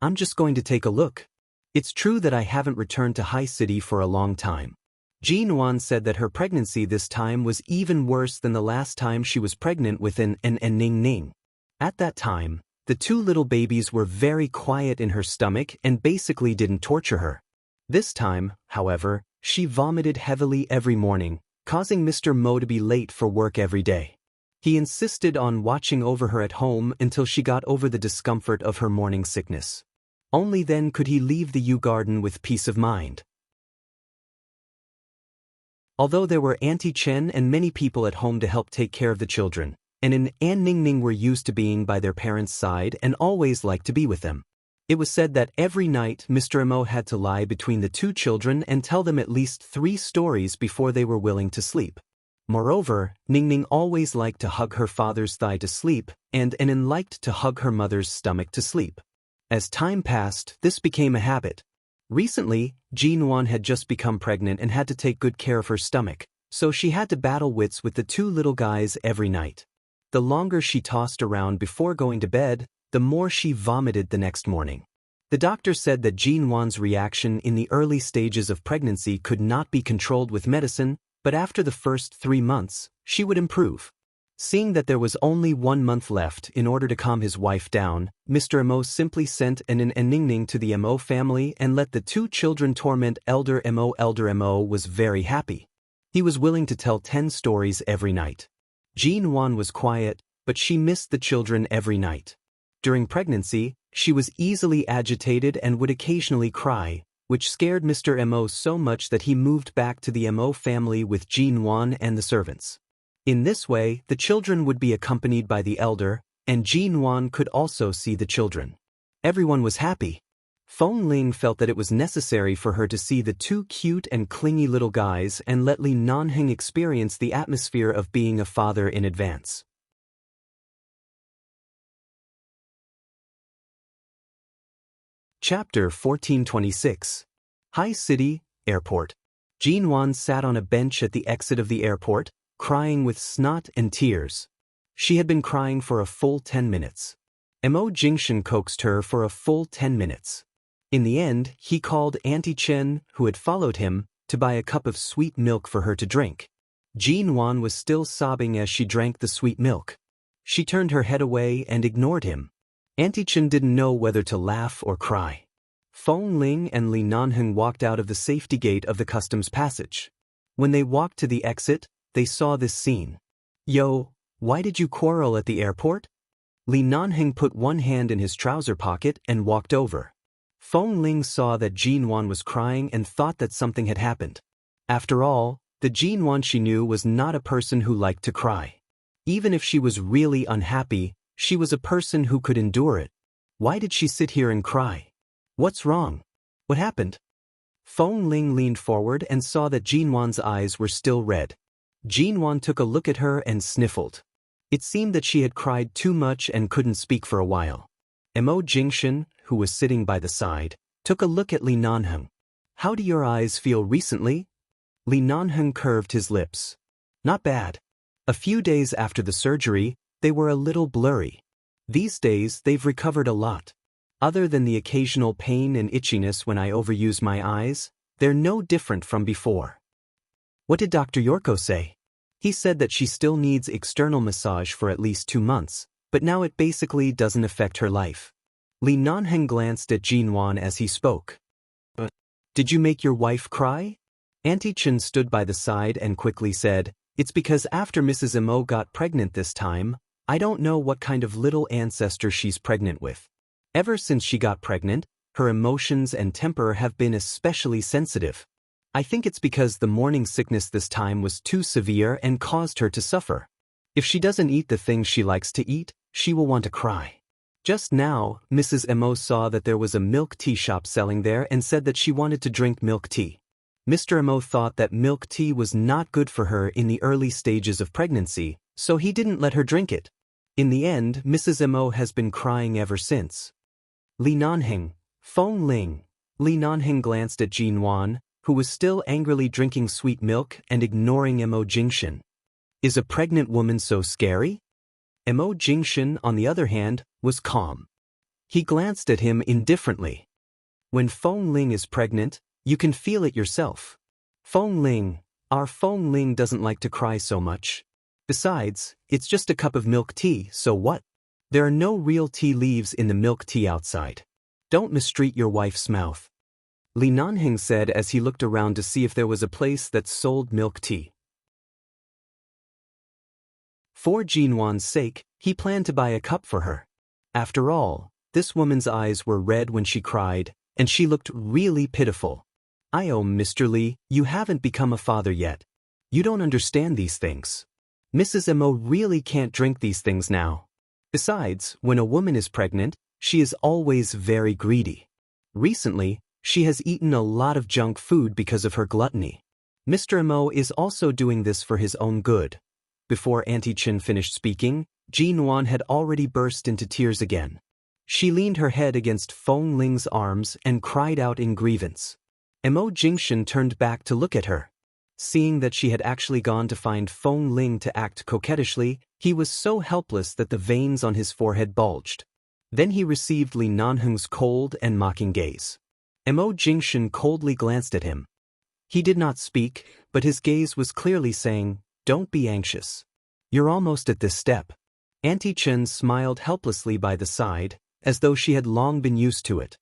I'm just going to take a look. It's true that I haven't returned to High City for a long time. Jinwan said that her pregnancy this time was even worse than the last time she was pregnant with an Ning Ning. At that time, the two little babies were very quiet in her stomach and basically didn't torture her. This time, however, she vomited heavily every morning, causing Mr. Mo to be late for work every day. He insisted on watching over her at home until she got over the discomfort of her morning sickness. Only then could he leave the Yew Garden with peace of mind. Although there were Auntie Chen and many people at home to help take care of the children, and An Ningning were used to being by their parents' side and always liked to be with them. It was said that every night Mr. Mo had to lie between the two children and tell them at least 3 stories before they were willing to sleep. Moreover, Ningning always liked to hug her father's thigh to sleep, and Anan liked to hug her mother's stomach to sleep. As time passed, this became a habit. Recently, Jinwan had just become pregnant and had to take good care of her stomach, so she had to battle wits with the 2 little guys every night. The longer she tossed around before going to bed, the more she vomited the next morning. The doctor said that Jinwan's reaction in the early stages of pregnancy could not be controlled with medicine, but after the first 3 months, she would improve. Seeing that there was only 1 month left in order to calm his wife down, Mr. Mo simply sent an ending to the Mo family and let the 2 children torment Elder Mo. Elder Mo was very happy. He was willing to tell 10 stories every night. Jean Wan was quiet, but she missed the children every night. During pregnancy, she was easily agitated and would occasionally cry, which scared Mr. Mo so much that he moved back to the Mo family with Jean Wan and the servants. In this way, the children would be accompanied by the elder, and Jean Wan could also see the children. Everyone was happy. Feng Ling felt that it was necessary for her to see the 2 cute and clingy little guys and let Li Nanheng experience the atmosphere of being a father in advance. Chapter 1426. High City, Airport. Jean Wan sat on a bench at the exit of the airport, crying with snot and tears. She had been crying for a full 10 minutes. Mo Jingshan coaxed her for a full 10 minutes. In the end, he called Auntie Chen, who had followed him, to buy a cup of sweet milk for her to drink. Jean Wan was still sobbing as she drank the sweet milk. She turned her head away and ignored him. Auntie Chen didn't know whether to laugh or cry. Feng Ling and Li Nanheng walked out of the safety gate of the customs passage. When they walked to the exit, they saw this scene. Yo, why did you quarrel at the airport? Li Nanheng put one hand in his trouser pocket and walked over. Feng Ling saw that Jean Wan was crying and thought that something had happened. After all, the Jean Wan she knew was not a person who liked to cry. Even if she was really unhappy, she was a person who could endure it. Why did she sit here and cry? What's wrong? What happened? Feng Ling leaned forward and saw that Jean Wan's eyes were still red. Jean Wan took a look at her and sniffled. It seemed that she had cried too much and couldn't speak for a while. Mo Jingshan, who was sitting by the side, took a look at Li Nanheng. How do your eyes feel recently? Li Nanheng curved his lips. Not bad. A few days after the surgery, they were a little blurry. These days they've recovered a lot. Other than the occasional pain and itchiness when I overuse my eyes, they're no different from before. What did Dr. Yorko say? He said that she still needs external massage for at least 2 months, but now it basically doesn't affect her life. Li Nanheng glanced at Jean Wan as he spoke. Did you make your wife cry? Auntie Chen stood by the side and quickly said, It's because after Mrs. Mo got pregnant this time, I don't know what kind of little ancestor she's pregnant with. Ever since she got pregnant, her emotions and temper have been especially sensitive. I think it's because the morning sickness this time was too severe and caused her to suffer. If she doesn't eat the things she likes to eat, she will want to cry. Just now, Mrs. Mo saw that there was a milk tea shop selling there and said that she wanted to drink milk tea. Mr. Mo thought that milk tea was not good for her in the early stages of pregnancy, so he didn't let her drink it. In the end, Mrs. Mo has been crying ever since. Li Nanheng, Feng Ling. Li Nanheng glanced at Jean Wan, who was still angrily drinking sweet milk and ignoring Mo Jingshan. Is a pregnant woman so scary? Mo Jingshan, on the other hand, was calm. He glanced at him indifferently. When Feng Ling is pregnant, you can feel it yourself. Feng Ling, our Feng Ling doesn't like to cry so much. Besides, it's just a cup of milk tea, so what? There are no real tea leaves in the milk tea outside. Don't mistreat your wife's mouth. Li Nanheng said as he looked around to see if there was a place that sold milk tea. For Jean Wan's sake, he planned to buy a cup for her. After all, this woman's eyes were red when she cried, and she looked really pitiful. Mr. Li, you haven't become a father yet. You don't understand these things. Mrs. Mo really can't drink these things now. Besides, when a woman is pregnant, she is always very greedy. Recently, she has eaten a lot of junk food because of her gluttony. Mr. Mo is also doing this for his own good. Before Auntie Chen finished speaking, Jean Wan had already burst into tears again. She leaned her head against Feng Ling's arms and cried out in grievance. Mo Jingshan turned back to look at her. Seeing that she had actually gone to find Feng Ling to act coquettishly, he was so helpless that the veins on his forehead bulged. Then he received Li Nanheng's cold and mocking gaze. Mo Jingshan coldly glanced at him. He did not speak, but his gaze was clearly saying, Don't be anxious. You're almost at this step. Auntie Chen smiled helplessly by the side, as though she had long been used to it.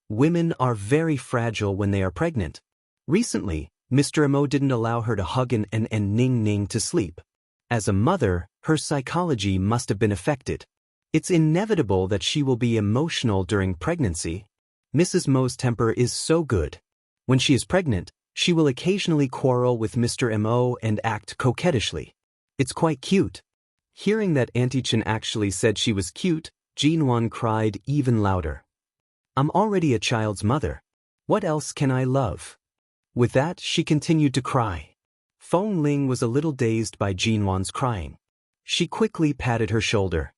Women are very fragile when they are pregnant. Recently, Mr. Mo didn't allow her to hug and Ning Ning to sleep. As a mother, her psychology must have been affected. It's inevitable that she will be emotional during pregnancy. Mrs. Mo's temper is so good. When she is pregnant, she will occasionally quarrel with Mr. Mo and act coquettishly. It's quite cute. Hearing that Auntie Chen actually said she was cute, Jinwan cried even louder. I'm already a child's mother. What else can I love? With that, she continued to cry. Feng Ling was a little dazed by Jinwan's crying. She quickly patted her shoulder.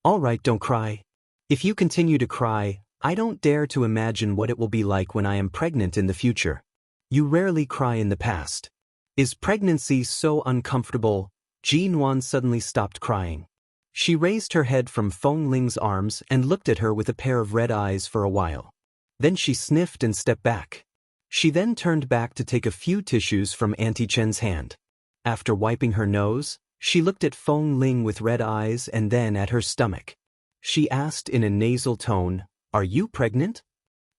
All right, don't cry. If you continue to cry, I don't dare to imagine what it will be like when I am pregnant in the future. You rarely cry in the past. Is pregnancy so uncomfortable? Jinwan suddenly stopped crying. She raised her head from Feng Ling's arms and looked at her with a pair of red eyes for a while. Then she sniffed and stepped back. She then turned back to take a few tissues from Auntie Chen's hand. After wiping her nose, she looked at Feng Ling with red eyes and then at her stomach. She asked in a nasal tone, "Are you pregnant?"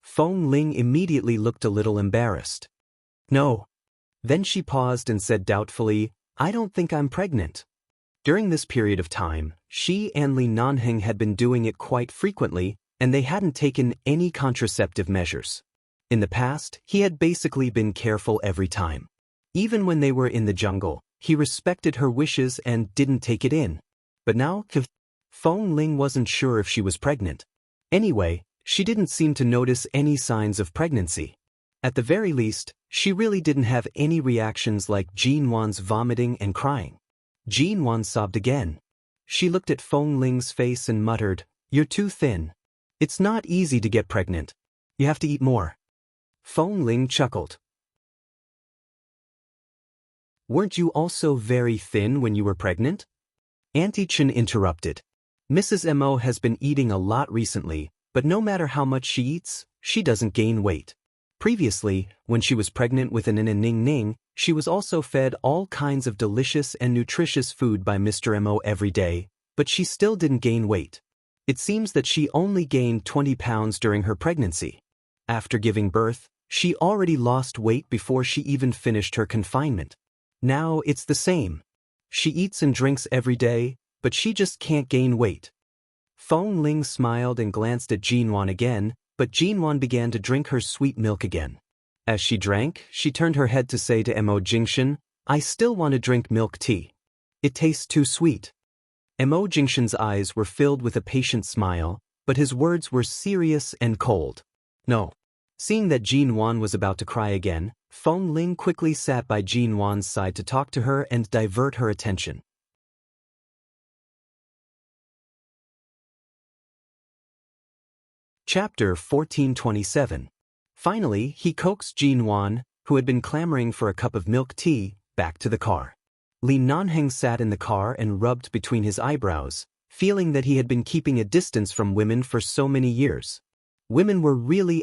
Feng Ling immediately looked a little embarrassed. No. Then she paused and said doubtfully, I don't think I'm pregnant. During this period of time, she and Li Nanheng had been doing it quite frequently, and they hadn't taken any contraceptive measures. In the past, he had basically been careful every time. Even when they were in the jungle, he respected her wishes and didn't take it in. But now, Feng Ling wasn't sure if she was pregnant. Anyway, she didn't seem to notice any signs of pregnancy. At the very least, she really didn't have any reactions like Jinwan's vomiting and crying. Jinwan sobbed again. She looked at Feng Ling's face and muttered, You're too thin. It's not easy to get pregnant. You have to eat more. Feng Ling chuckled. Weren't you also very thin when you were pregnant? Auntie Chen interrupted. Mrs. Mo has been eating a lot recently, but no matter how much she eats, she doesn't gain weight. Previously, when she was pregnant with an Ning Ning, she was also fed all kinds of delicious and nutritious food by Mr. Mo every day, but she still didn't gain weight. It seems that she only gained 20 pounds during her pregnancy. After giving birth, she already lost weight before she even finished her confinement. Now it's the same. She eats and drinks every day, but she just can't gain weight. Feng Ling smiled and glanced at Jinwan again, but Jinwan began to drink her sweet milk again. As she drank, she turned her head to say to Mo Jingshan, I still want to drink milk tea. It tastes too sweet. Mo Jingshan's eyes were filled with a patient smile, but his words were serious and cold. No. Seeing that Jinwan was about to cry again, Feng Ling quickly sat by Jinwan's side to talk to her and divert her attention. Chapter 1427. Finally, he coaxed Jinwan, who had been clamoring for a cup of milk tea, back to the car. Li Nanheng sat in the car and rubbed between his eyebrows, feeling that he had been keeping a distance from women for so many years. Women were really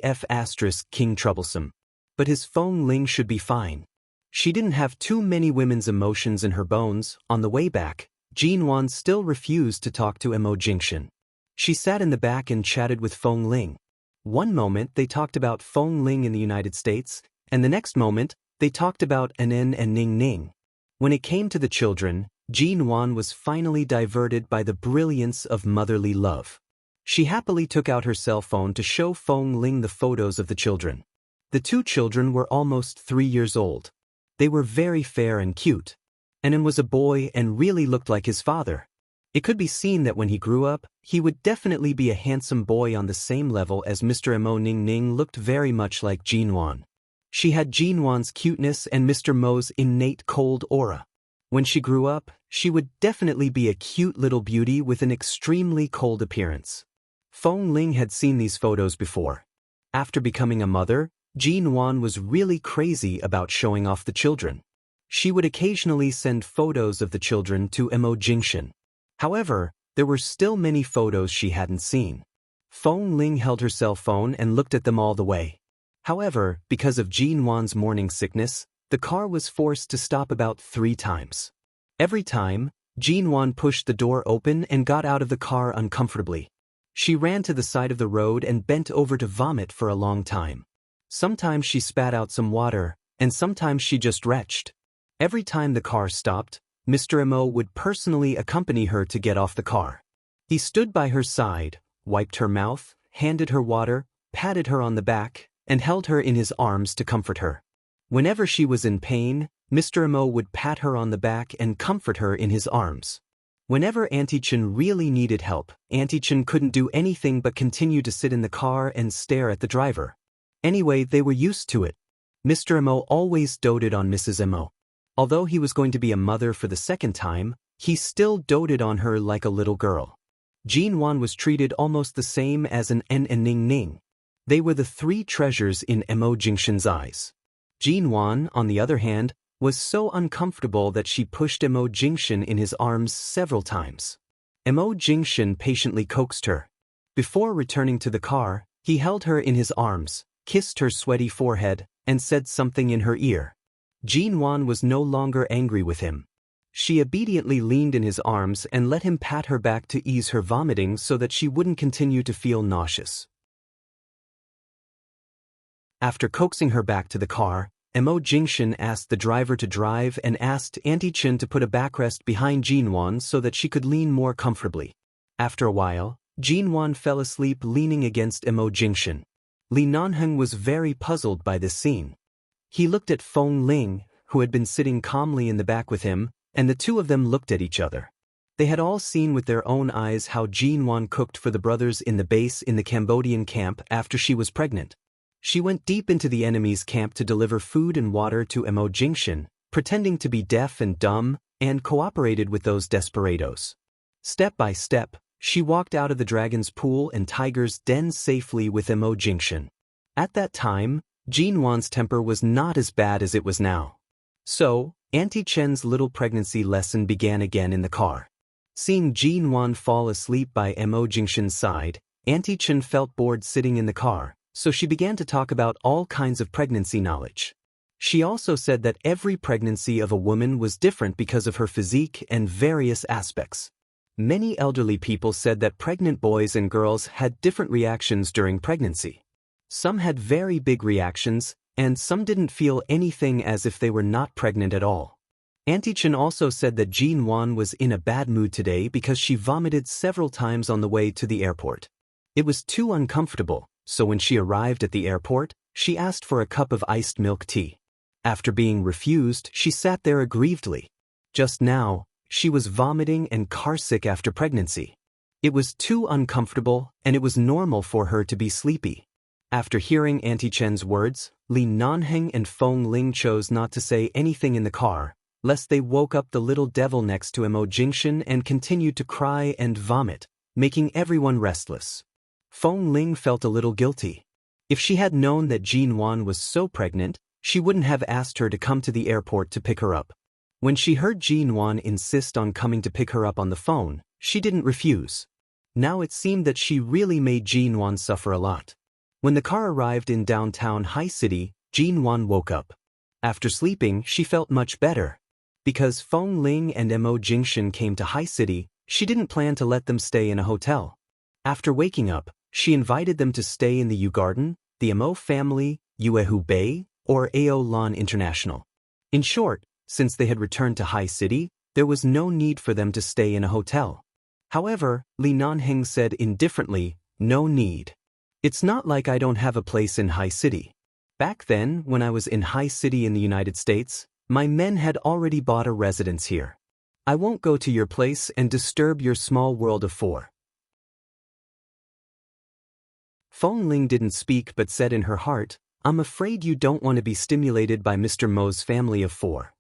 King troublesome. But his Feng Ling should be fine. She didn't have too many women's emotions in her bones. On the way back, Jinwan still refused to talk to Mo Jingshan. She sat in the back and chatted with Feng Ling. One moment they talked about Feng Ling in the United States, and the next moment they talked about Nen and Ning Ning. When it came to the children, Jinwan was finally diverted by the brilliance of motherly love. She happily took out her cell phone to show Feng Ling the photos of the children. The two children were almost 3 years old. They were very fair and cute. Nen was a boy and really looked like his father. It could be seen that when he grew up, he would definitely be a handsome boy on the same level as Mr. Mo. Ning Ning looked very much like Jinwan. She had Jinwan's cuteness and Mr. Mo's innate cold aura. When she grew up, she would definitely be a cute little beauty with an extremely cold appearance. Feng Ling had seen these photos before. After becoming a mother, Jinwan was really crazy about showing off the children. She would occasionally send photos of the children to Mo Jingshan. However, there were still many photos she hadn't seen. Feng Ling held her cell phone and looked at them all the way. However, because of Jinwan's morning sickness, the car was forced to stop about 3 times. Every time, Jinwan pushed the door open and got out of the car uncomfortably. She ran to the side of the road and bent over to vomit for a long time. Sometimes she spat out some water, and sometimes she just retched. Every time the car stopped, Mr. Mo would personally accompany her to get off the car. He stood by her side, wiped her mouth, handed her water, patted her on the back, and held her in his arms to comfort her. Whenever she was in pain, Mr. Mo would pat her on the back and comfort her in his arms. Whenever Auntie Chen really needed help, Auntie Chen couldn't do anything but continue to sit in the car and stare at the driver. Anyway, they were used to it. Mr. Mo always doted on Mrs. Mo. Although he was going to be a mother for the second time, he still doted on her like a little girl. Jinwan was treated almost the same as an En and Ning Ning. They were the three treasures in Mo Jingshan's eyes. Jinwan, on the other hand, was so uncomfortable that she pushed Mo Jingshan in his arms several times. Mo Jingshan patiently coaxed her. Before returning to the car, he held her in his arms, kissed her sweaty forehead, and said something in her ear. Jinwan was no longer angry with him. She obediently leaned in his arms and let him pat her back to ease her vomiting so that she wouldn't continue to feel nauseous. After coaxing her back to the car, Mo Jingshan asked the driver to drive and asked Auntie Chen to put a backrest behind Jinwan so that she could lean more comfortably. After a while, Jinwan fell asleep leaning against Mo Jingshan. Li Nanheng was very puzzled by this scene. He looked at Feng Ling, who had been sitting calmly in the back with him, and the two of them looked at each other. They had all seen with their own eyes how Jinwan cooked for the brothers in the base in the Cambodian camp after she was pregnant. She went deep into the enemy's camp to deliver food and water to Mo Jingshan, pretending to be deaf and dumb, and cooperated with those desperados. Step by step, she walked out of the dragon's pool and tiger's den safely with Mo Jingshan. At that time, Jinwan's temper was not as bad as it was now. So, Auntie Chen's little pregnancy lesson began again in the car. Seeing Jinwan fall asleep by Mo Jingshan's side, Auntie Chen felt bored sitting in the car, so she began to talk about all kinds of pregnancy knowledge. She also said that every pregnancy of a woman was different because of her physique and various aspects. Many elderly people said that pregnant boys and girls had different reactions during pregnancy. Some had very big reactions, and some didn't feel anything as if they were not pregnant at all. Auntie Chen also said that Jinwan was in a bad mood today because she vomited several times on the way to the airport. It was too uncomfortable, so when she arrived at the airport, she asked for a cup of iced milk tea. After being refused, she sat there aggrievedly. Just now, she was vomiting and carsick after pregnancy. It was too uncomfortable, and it was normal for her to be sleepy. After hearing Auntie Chen's words, Li Nanheng and Feng Ling chose not to say anything in the car, lest they woke up the little devil next to Mo Jingshan and continued to cry and vomit, making everyone restless. Feng Ling felt a little guilty. If she had known that Jinwan was so pregnant, she wouldn't have asked her to come to the airport to pick her up. When she heard Jinwan insist on coming to pick her up on the phone, she didn't refuse. Now it seemed that she really made Jinwan suffer a lot. When the car arrived in downtown High City, Jinwan woke up. After sleeping, she felt much better. Because Feng Ling and Mo Jingshan came to High City, she didn't plan to let them stay in a hotel. After waking up, she invited them to stay in the U Garden, the Mo family, Yuehu Bay, or Ao Lan International. In short, since they had returned to High City, there was no need for them to stay in a hotel. However, Li Nanheng said indifferently, "No need. It's not like I don't have a place in High City. Back then, when I was in High City in the United States, my men had already bought a residence here. I won't go to your place and disturb your small world of four." Feng Ling didn't speak but said in her heart, "I'm afraid you don't want to be stimulated by Mr. Mo's family of four."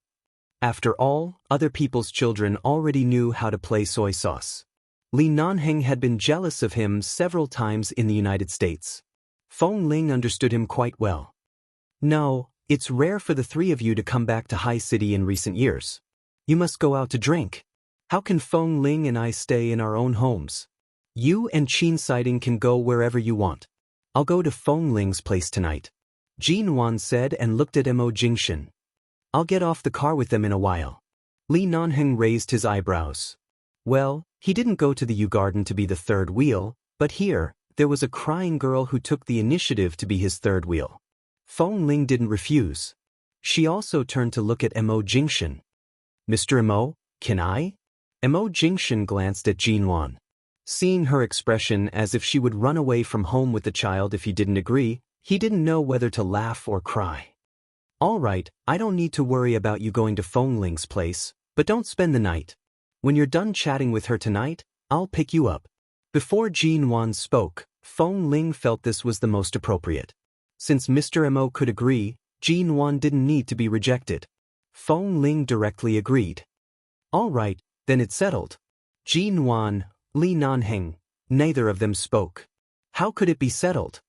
After all, other people's children already knew how to play soy sauce. Li Nanheng had been jealous of him several times in the United States. Feng Ling understood him quite well. "No, it's rare for the three of you to come back to High City in recent years. You must go out to drink. How can Feng Ling and I stay in our own homes? You and Qin Siding can go wherever you want. I'll go to Feng Ling's place tonight," Jinwan said and looked at Mo Jingshan. "I'll get off the car with them in a while." Li Nanheng raised his eyebrows. Well, he didn't go to the Yew Garden to be the third wheel, but here, there was a crying girl who took the initiative to be his third wheel. Feng Ling didn't refuse. She also turned to look at Mo Jingshan. Mr. Mo, can I? Mo Jingshan glanced at Jinwan. Seeing her expression as if she would run away from home with the child if he didn't agree, he didn't know whether to laugh or cry. All right, I don't need to worry about you going to Feng Ling's place, but don't spend the night. When you're done chatting with her tonight, I'll pick you up. Before Jinwan spoke, Feng Ling felt this was the most appropriate. Since Mr. Mo could agree, Jinwan didn't need to be rejected. Feng Ling directly agreed. All right, then it's settled. Jinwan, Li Nanheng, neither of them spoke. How could it be settled?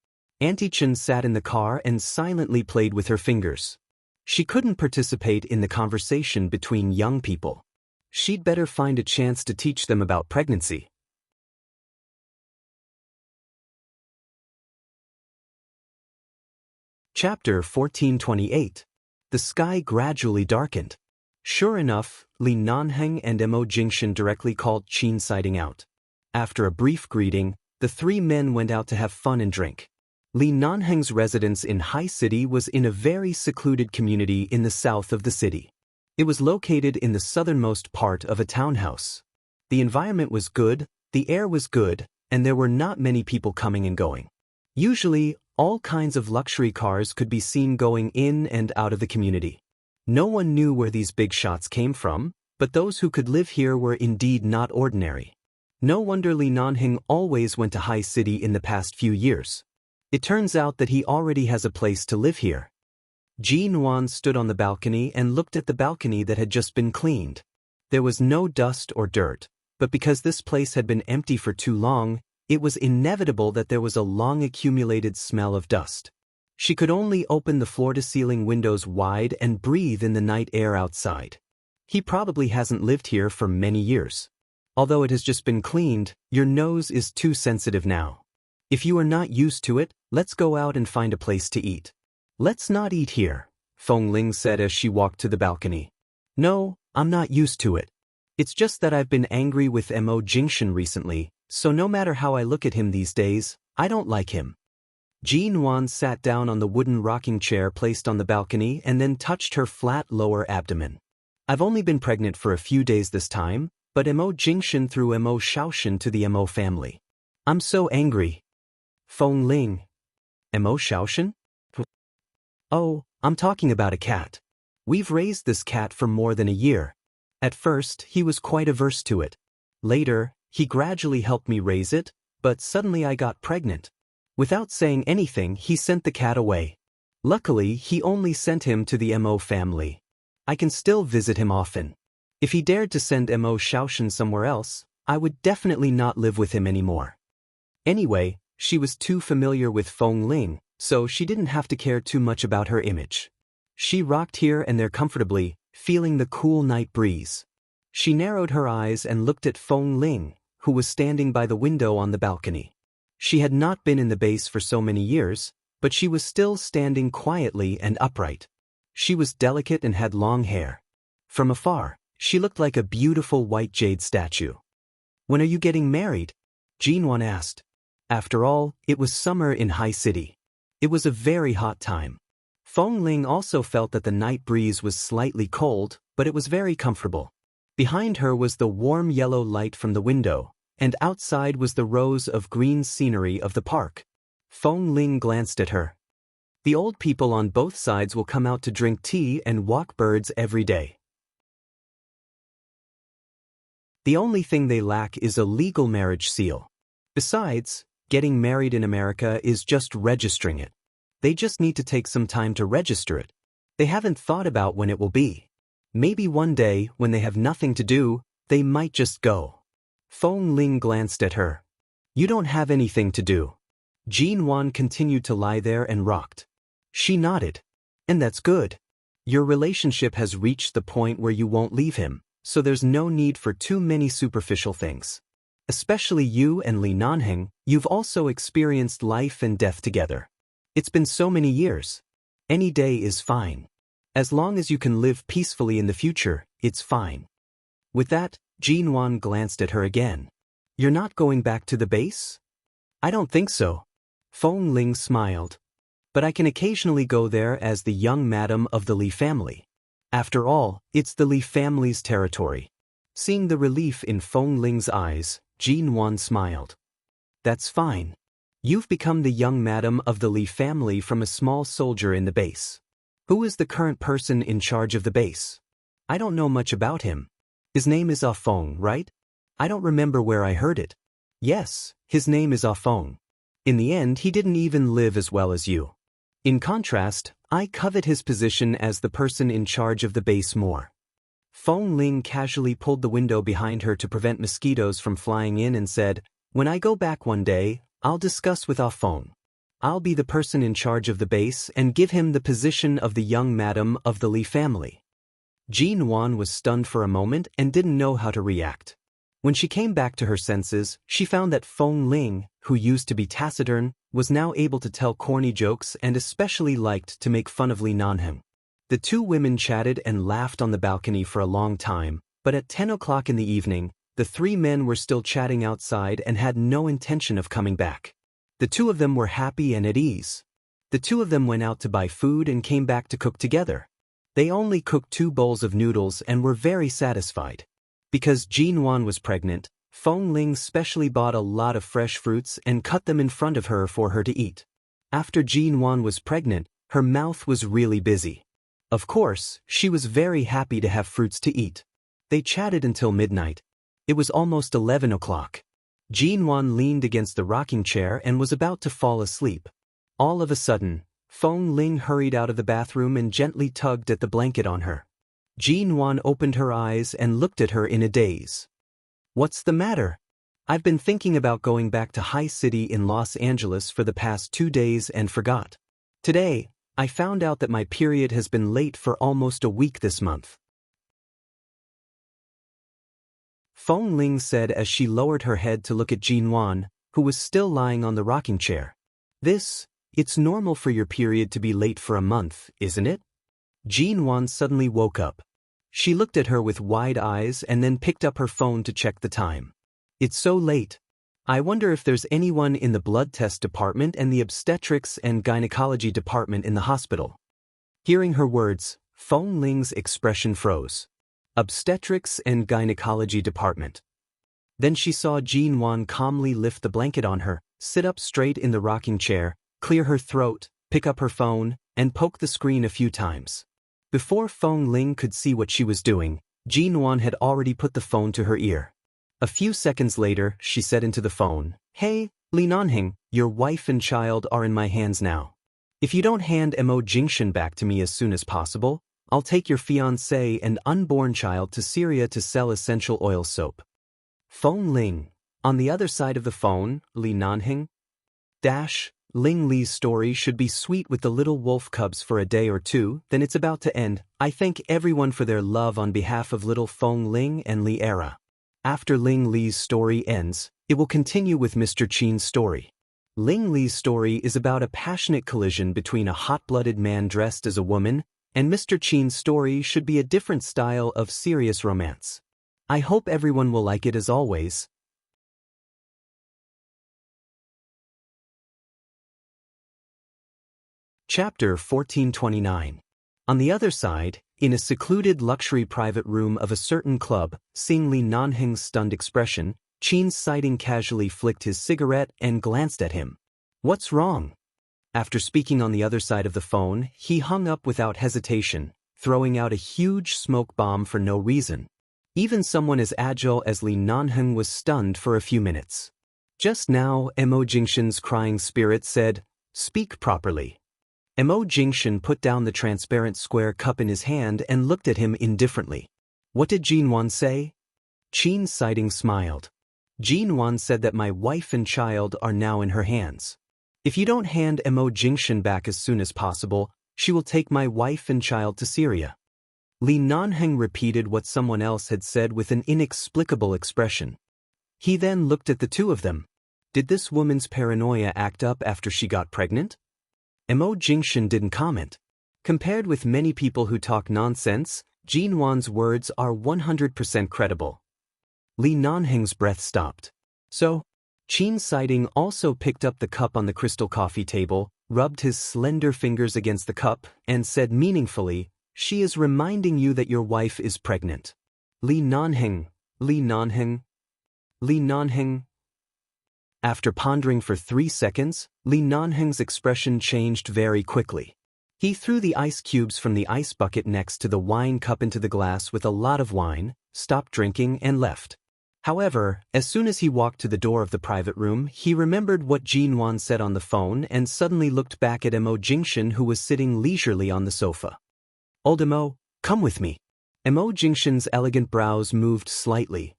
Auntie Chen sat in the car and silently played with her fingers. She couldn't participate in the conversation between young people. She'd better find a chance to teach them about pregnancy. Chapter 1428. The sky gradually darkened. Sure enough, Li Nanheng and Mo Jingshan directly called Qin sighting out. After a brief greeting, the three men went out to have fun and drink. Li Nanheng's residence in High City was in a very secluded community in the south of the city. It was located in the southernmost part of a townhouse. The environment was good, the air was good, and there were not many people coming and going. Usually, all kinds of luxury cars could be seen going in and out of the community. No one knew where these big shots came from, but those who could live here were indeed not ordinary. No wonder Li Nanheng always went to High City in the past few years. It turns out that he already has a place to live here. Jinwan stood on the balcony and looked at the balcony that had just been cleaned. There was no dust or dirt, but because this place had been empty for too long, it was inevitable that there was a long-accumulated smell of dust. She could only open the floor-to-ceiling windows wide and breathe in the night air outside. He probably hasn't lived here for many years. Although it has just been cleaned, your nose is too sensitive now. If you are not used to it, let's go out and find a place to eat. Let's not eat here, Feng Ling said as she walked to the balcony. No, I'm not used to it. It's just that I've been angry with Mo Jingshan recently, so no matter how I look at him these days, I don't like him. Jinwan sat down on the wooden rocking chair placed on the balcony and then touched her flat lower abdomen. I've only been pregnant for a few days this time, but Mo Jingshan threw Mo Shaoshan to the Mo family. I'm so angry. Feng Ling. Mo Shaoshan? Oh, I'm talking about a cat. We've raised this cat for more than a year. At first, he was quite averse to it. Later, he gradually helped me raise it, but suddenly I got pregnant. Without saying anything, he sent the cat away. Luckily, he only sent him to the Mo family. I can still visit him often. If he dared to send Mo Shaoshan somewhere else, I would definitely not live with him anymore. Anyway, she was too familiar with Feng Ling, so she didn't have to care too much about her image. She rocked here and there comfortably, feeling the cool night breeze. She narrowed her eyes and looked at Feng Ling, who was standing by the window on the balcony. She had not been in the base for so many years, but she was still standing quietly and upright. She was delicate and had long hair. From afar, she looked like a beautiful white jade statue. When are you getting married? Jinwan asked. After all, it was summer in High City. It was a very hot time. Feng Ling also felt that the night breeze was slightly cold, but it was very comfortable. Behind her was the warm yellow light from the window, and outside was the rows of green scenery of the park. Feng Ling glanced at her. The old people on both sides will come out to drink tea and walk birds every day. The only thing they lack is a legal marriage seal. Besides, getting married in America is just registering it. They just need to take some time to register it. They haven't thought about when it will be. Maybe one day, when they have nothing to do, they might just go. Feng Ling glanced at her. You don't have anything to do. Jinwan continued to lie there and rocked. She nodded. And that's good. Your relationship has reached the point where you won't leave him, so there's no need for too many superficial things. Especially you and Li Nanheng, you've also experienced life and death together. It's been so many years. Any day is fine. As long as you can live peacefully in the future, it's fine. With that, Jinwan glanced at her again. You're not going back to the base? I don't think so. Feng Ling smiled. But I can occasionally go there as the young madam of the Li family. After all, it's the Li family's territory. Seeing the relief in Feng Ling's eyes, Jinwan smiled. That's fine. You've become the young madam of the Li family from a small soldier in the base. Who is the current person in charge of the base? I don't know much about him. His name is Ah Feng, right? I don't remember where I heard it. Yes, his name is Ah Feng. In the end, he didn't even live as well as you. In contrast, I covet his position as the person in charge of the base more. Feng Ling casually pulled the window behind her to prevent mosquitoes from flying in and said, when I go back one day, I'll discuss with Ah Feng. I'll be the person in charge of the base and give him the position of the young madam of the Li family. Jinwan was stunned for a moment and didn't know how to react. When she came back to her senses, she found that Feng Ling, who used to be taciturn, was now able to tell corny jokes and especially liked to make fun of Li Nanheng. The two women chatted and laughed on the balcony for a long time, but at 10 o'clock in the evening, the three men were still chatting outside and had no intention of coming back. The two of them were happy and at ease. The two of them went out to buy food and came back to cook together. They only cooked 2 bowls of noodles and were very satisfied. Because Jinwan was pregnant, Feng Ling specially bought a lot of fresh fruits and cut them in front of her for her to eat. After Jinwan was pregnant, her mouth was really busy. Of course, she was very happy to have fruits to eat. They chatted until midnight. It was almost 11 o'clock. Jinwan leaned against the rocking chair and was about to fall asleep. All of a sudden, Feng Ling hurried out of the bathroom and gently tugged at the blanket on her. Jinwan opened her eyes and looked at her in a daze. What's the matter? I've been thinking about going back to High City in Los Angeles for the past 2 days and forgot. Today, I found out that my period has been late for almost a week this month. Feng Ling said as she lowered her head to look at Jinwan, who was still lying on the rocking chair. It's normal for your period to be late for a month, isn't it? Jinwan suddenly woke up. She looked at her with wide eyes and then picked up her phone to check the time. It's so late. I wonder if there's anyone in the blood test department and the obstetrics and gynecology department in the hospital. Hearing her words, Feng Ling's expression froze. Obstetrics and gynecology department. Then she saw Jinwan calmly lift the blanket on her, sit up straight in the rocking chair, clear her throat, pick up her phone, and poke the screen a few times. Before Feng Ling could see what she was doing, Jinwan had already put the phone to her ear. A few seconds later, she said into the phone, Hey, Li Nanheng, your wife and child are in my hands now. If you don't hand Mo Jingshan back to me as soon as possible, I'll take your fiancé and unborn child to Syria to sell essential oil soap. Feng Ling. On the other side of the phone, Li Nanheng. Ling Li's story should be sweet with the little wolf cubs for a day or two, then it's about to end. I thank everyone for their love on behalf of little Feng Ling and Li Era. After Ling Li's story ends, it will continue with Mr. Qin's story. Ling Li's story is about a passionate collision between a hot-blooded man dressed as a woman, and Mr. Qin's story should be a different style of serious romance. I hope everyone will like it as always. Chapter 1429. On the other side, in a secluded luxury private room of a certain club, seeing Li Nanheng's stunned expression, Qin's sighting casually flicked his cigarette and glanced at him. What's wrong? After speaking on the other side of the phone, he hung up without hesitation, throwing out a huge smoke bomb for no reason. Even someone as agile as Li Nanheng was stunned for a few minutes. Just now, Mo Jingshan's crying spirit said, Speak properly. Mo Jingshan put down the transparent square cup in his hand and looked at him indifferently. What did Jinwan say? Qin's sighting smiled. Jinwan said that my wife and child are now in her hands. If you don't hand Mo Jingshan back as soon as possible, she will take my wife and child to Syria. Li Nanheng repeated what someone else had said with an inexplicable expression. He then looked at the two of them. Did this woman's paranoia act up after she got pregnant? Mo Jingshan didn't comment. Compared with many people who talk nonsense, Jinwan's words are 100% credible. Li Nanheng's breath stopped. So? Qin Siding also picked up the cup on the crystal coffee table, rubbed his slender fingers against the cup, and said meaningfully, "She is reminding you that your wife is pregnant." Li Nanheng, Li Nanheng, Li Nanheng. After pondering for 3 seconds, Li Nanheng's expression changed very quickly. He threw the ice cubes from the ice bucket next to the wine cup into the glass with a lot of wine, stopped drinking, and left. However, as soon as he walked to the door of the private room, he remembered what Jinwan said on the phone and suddenly looked back at Mo Jingshan, who was sitting leisurely on the sofa. "Old Mo, come with me." Mo Jingshan's elegant brows moved slightly.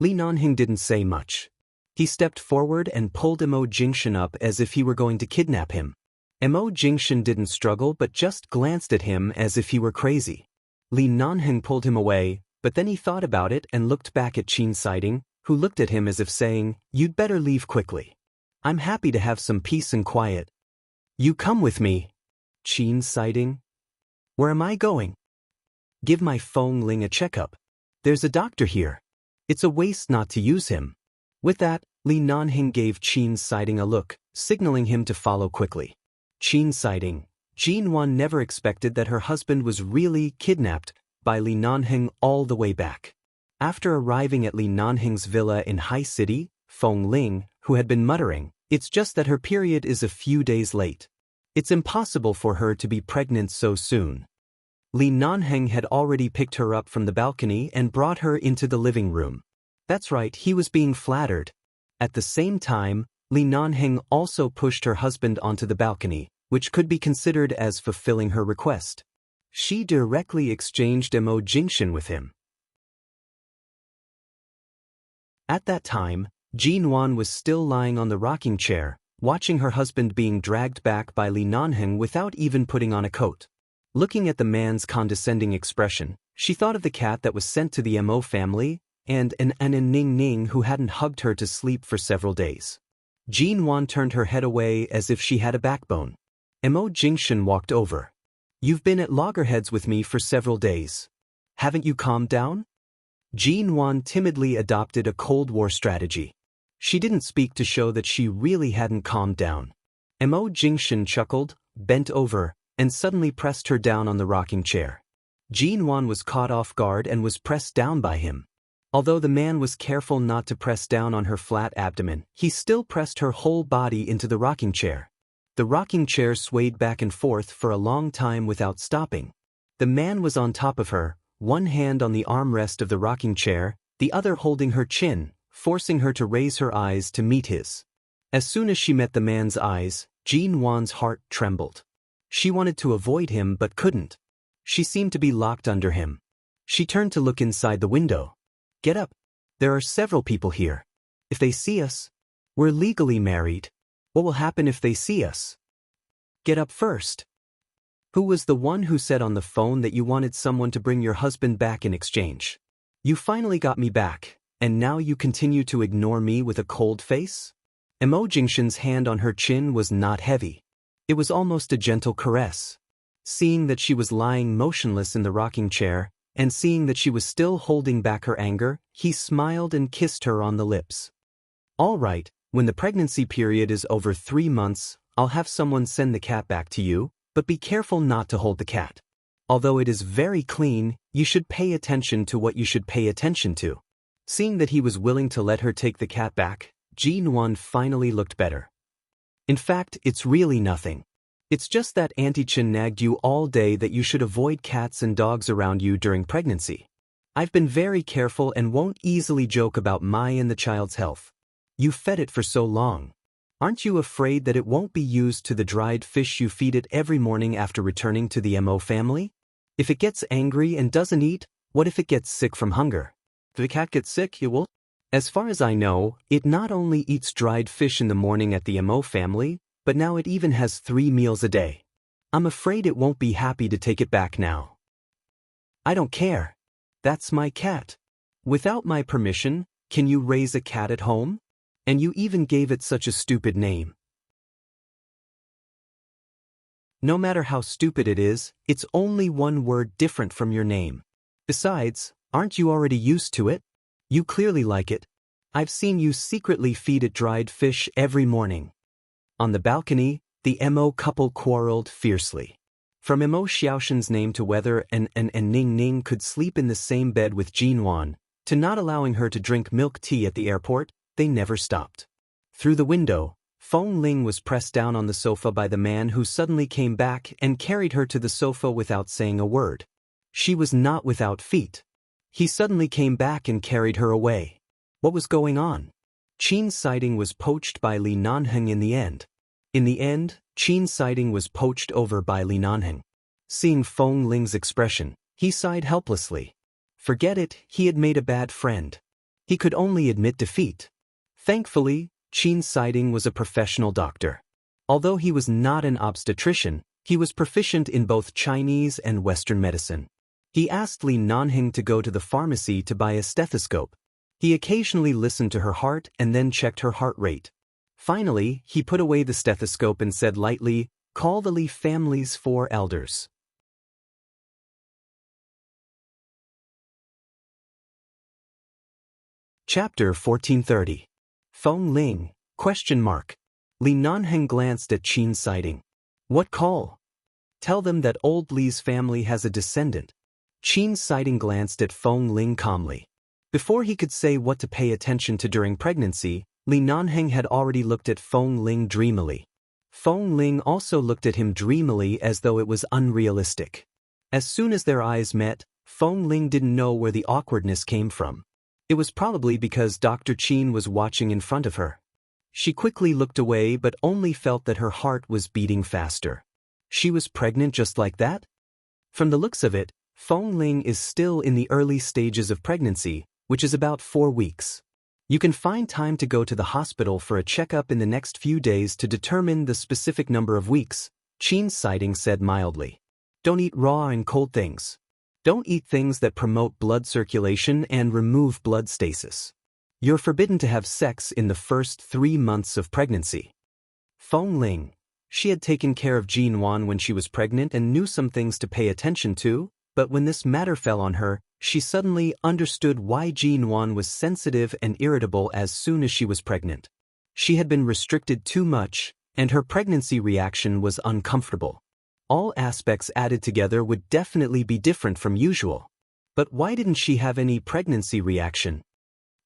Li Nanheng didn't say much. He stepped forward and pulled Mo Jingshan up as if he were going to kidnap him. Mo Jingshan didn't struggle but just glanced at him as if he were crazy. Li Nanheng pulled him away, but then he thought about it and looked back at Qin Siding, who looked at him as if saying, "You'd better leave quickly. I'm happy to have some peace and quiet." "You come with me." Qin Siding? "Where am I going?" "Give my Feng Ling a checkup. There's a doctor here. It's a waste not to use him." With that, Li Nanheng gave Qin Siding a look, signaling him to follow quickly. Qin Siding, Jinwan never expected that her husband was really kidnapped by Li Nanheng all the way back. After arriving at Li Nanheng's villa in High City, Feng Ling, who had been muttering, "It's just that her period is a few days late. It's impossible for her to be pregnant so soon." Li Nanheng had already picked her up from the balcony and brought her into the living room. That's right, he was being flattered. At the same time, Li Nanheng also pushed her husband onto the balcony, which could be considered as fulfilling her request. She directly exchanged Mo Jingshan with him. At that time, Jinwan was still lying on the rocking chair, watching her husband being dragged back by Li Nanheng without even putting on a coat. Looking at the man's condescending expression, she thought of the cat that was sent to the Mo family, and an Ning Ning who hadn't hugged her to sleep for several days. Jinwan turned her head away as if she had a backbone. Mo Jingshan walked over. "You've been at loggerheads with me for several days. Haven't you calmed down?" Jinwan timidly adopted a Cold War strategy. She didn't speak to show that she really hadn't calmed down. Mo Jingshan chuckled, bent over, and suddenly pressed her down on the rocking chair. Jinwan was caught off guard and was pressed down by him. Although the man was careful not to press down on her flat abdomen, he still pressed her whole body into the rocking chair. The rocking chair swayed back and forth for a long time without stopping. The man was on top of her, one hand on the armrest of the rocking chair, the other holding her chin, forcing her to raise her eyes to meet his. As soon as she met the man's eyes, Jinwan's heart trembled. She wanted to avoid him but couldn't. She seemed to be locked under him. She turned to look inside the window. "Get up. There are several people here. If they see us, we're legally married. What will happen if they see us? Get up first." "Who was the one who said on the phone that you wanted someone to bring your husband back in exchange? You finally got me back, and now you continue to ignore me with a cold face?" Mo Jingshan's hand on her chin was not heavy. It was almost a gentle caress. Seeing that she was lying motionless in the rocking chair, and seeing that she was still holding back her anger, he smiled and kissed her on the lips. "All right, when the pregnancy period is over 3 months, I'll have someone send the cat back to you, but be careful not to hold the cat. Although it is very clean, you should pay attention to what you should pay attention to." Seeing that he was willing to let her take the cat back, Jinwan finally looked better. "In fact, it's really nothing. It's just that Auntie Chen nagged you all day that you should avoid cats and dogs around you during pregnancy. I've been very careful and won't easily joke about my and the child's health. You fed it for so long. Aren't you afraid that it won't be used to the dried fish you feed it every morning after returning to the Mo family? If it gets angry and doesn't eat, what if it gets sick from hunger? If the cat gets sick, it will. As far as I know, it not only eats dried fish in the morning at the Mo family, but now it even has 3 meals a day. I'm afraid it won't be happy to take it back now." "I don't care. That's my cat. Without my permission, can you raise a cat at home? And you even gave it such a stupid name." No matter how stupid it is, it's only one word different from your name. Besides, aren't you already used to it? You clearly like it. I've seen you secretly feed it dried fish every morning. On the balcony, the Mo couple quarreled fiercely. From Mo Xiaoshen's name to whether and Ning Ning could sleep in the same bed with Jinwan, to not allowing her to drink milk tea at the airport, they never stopped. Through the window, Feng Ling was pressed down on the sofa by the man who suddenly came back and carried her to the sofa without saying a word. She was not without feet. He suddenly came back and carried her away. What was going on? Qin's sighting was poached by Li Nanheng in the end. In the end, Qin's sighting was poached over by Li Nanheng. Seeing Feng Ling's expression, he sighed helplessly. Forget it, he had made a bad friend. He could only admit defeat. Thankfully, Qin's sighting was a professional doctor. Although he was not an obstetrician, he was proficient in both Chinese and Western medicine. He asked Li Nanheng to go to the pharmacy to buy a stethoscope. He occasionally listened to her heart and then checked her heart rate. Finally, he put away the stethoscope and said lightly, "Call the Li family's 4 elders." Chapter 1430. Feng Ling, ? Li Nanheng glanced at Qin's sighting. What call? Tell them that old Li's family has a descendant. Qin's sighting glanced at Feng Ling calmly. Before he could say what to pay attention to during pregnancy, Li Nanheng had already looked at Feng Ling dreamily. Feng Ling also looked at him dreamily as though it was unrealistic. As soon as their eyes met, Feng Ling didn't know where the awkwardness came from. It was probably because Dr. Qin was watching in front of her. She quickly looked away but only felt that her heart was beating faster. She was pregnant just like that? From the looks of it, Feng Ling is still in the early stages of pregnancy, which is about 4 weeks. You can find time to go to the hospital for a checkup in the next few days to determine the specific number of weeks, Qin's sighting said mildly. Don't eat raw and cold things. Don't eat things that promote blood circulation and remove blood stasis. You're forbidden to have sex in the first 3 months of pregnancy. Feng Ling. She had taken care of Jinwan when she was pregnant and knew some things to pay attention to, but when this matter fell on her, she suddenly understood why Jinwan was sensitive and irritable as soon as she was pregnant. She had been restricted too much, and her pregnancy reaction was uncomfortable. All aspects added together would definitely be different from usual. But why didn't she have any pregnancy reaction?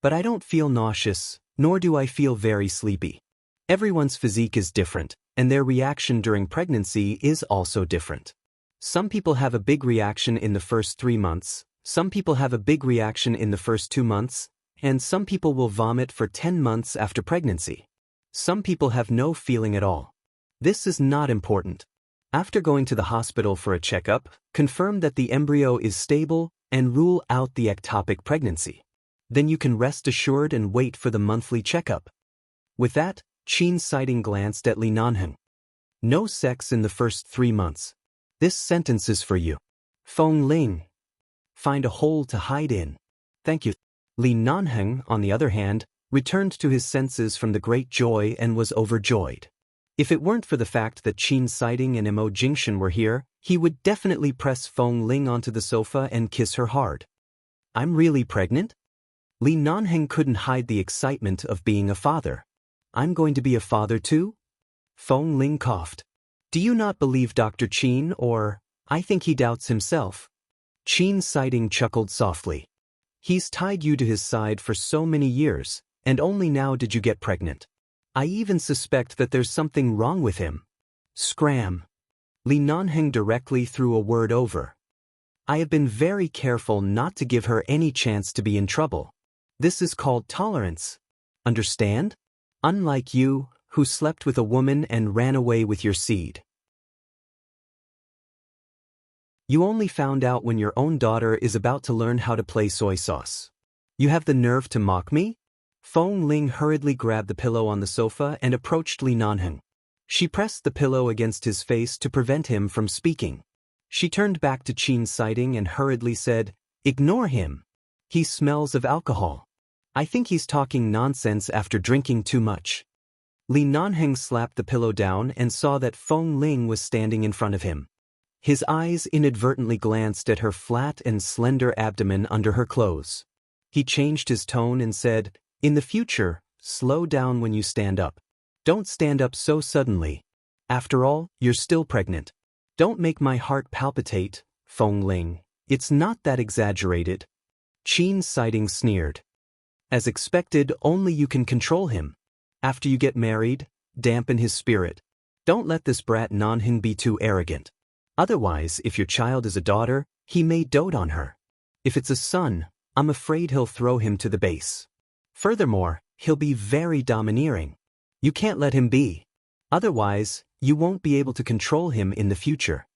But I don't feel nauseous, nor do I feel very sleepy. Everyone's physique is different, and their reaction during pregnancy is also different. Some people have a big reaction in the first 3 months, some people have a big reaction in the first 2 months, and some people will vomit for 10 months after pregnancy. Some people have no feeling at all. This is not important. After going to the hospital for a checkup, confirm that the embryo is stable and rule out the ectopic pregnancy. Then you can rest assured and wait for the monthly checkup. With that, Qin's sighting glanced at Li Nanheng. No sex in the first 3 months. This sentence is for you. Feng Ling. Find a hole to hide in. Thank you. Li Nanheng, on the other hand, returned to his senses from the great joy and was overjoyed. If it weren't for the fact that Qin's sighting and Mo Jingshan were here, he would definitely press Feng Ling onto the sofa and kiss her hard. I'm really pregnant? Li Nanheng couldn't hide the excitement of being a father. I'm going to be a father too? Feng Ling coughed. Do you not believe Dr. Qin, or, I think he doubts himself? Qin's sighting chuckled softly. He's tied you to his side for so many years, and only now did you get pregnant. I even suspect that there's something wrong with him. Scram. Li Nanheng directly threw a word over. I have been very careful not to give her any chance to be in trouble. This is called tolerance. Understand? Unlike you, who slept with a woman and ran away with your seed. You only found out when your own daughter is about to learn how to play soy sauce. You have the nerve to mock me? Feng Ling hurriedly grabbed the pillow on the sofa and approached Li Nanheng. She pressed the pillow against his face to prevent him from speaking. She turned back to Qin's sighting and hurriedly said, Ignore him. He smells of alcohol. I think he's talking nonsense after drinking too much. Li Nanheng slapped the pillow down and saw that Feng Ling was standing in front of him. His eyes inadvertently glanced at her flat and slender abdomen under her clothes. He changed his tone and said, "In the future, slow down when you stand up. Don't stand up so suddenly. After all, you're still pregnant. Don't make my heart palpitate, Feng Ling. It's not that exaggerated." Qin Siding sneered. "As expected, only you can control him. After you get married, dampen his spirit. Don't let this brat Nanheng be too arrogant. Otherwise, if your child is a daughter, he may dote on her. If it's a son, I'm afraid he'll throw him to the base. Furthermore, he'll be very domineering. You can't let him be. Otherwise, you won't be able to control him in the future."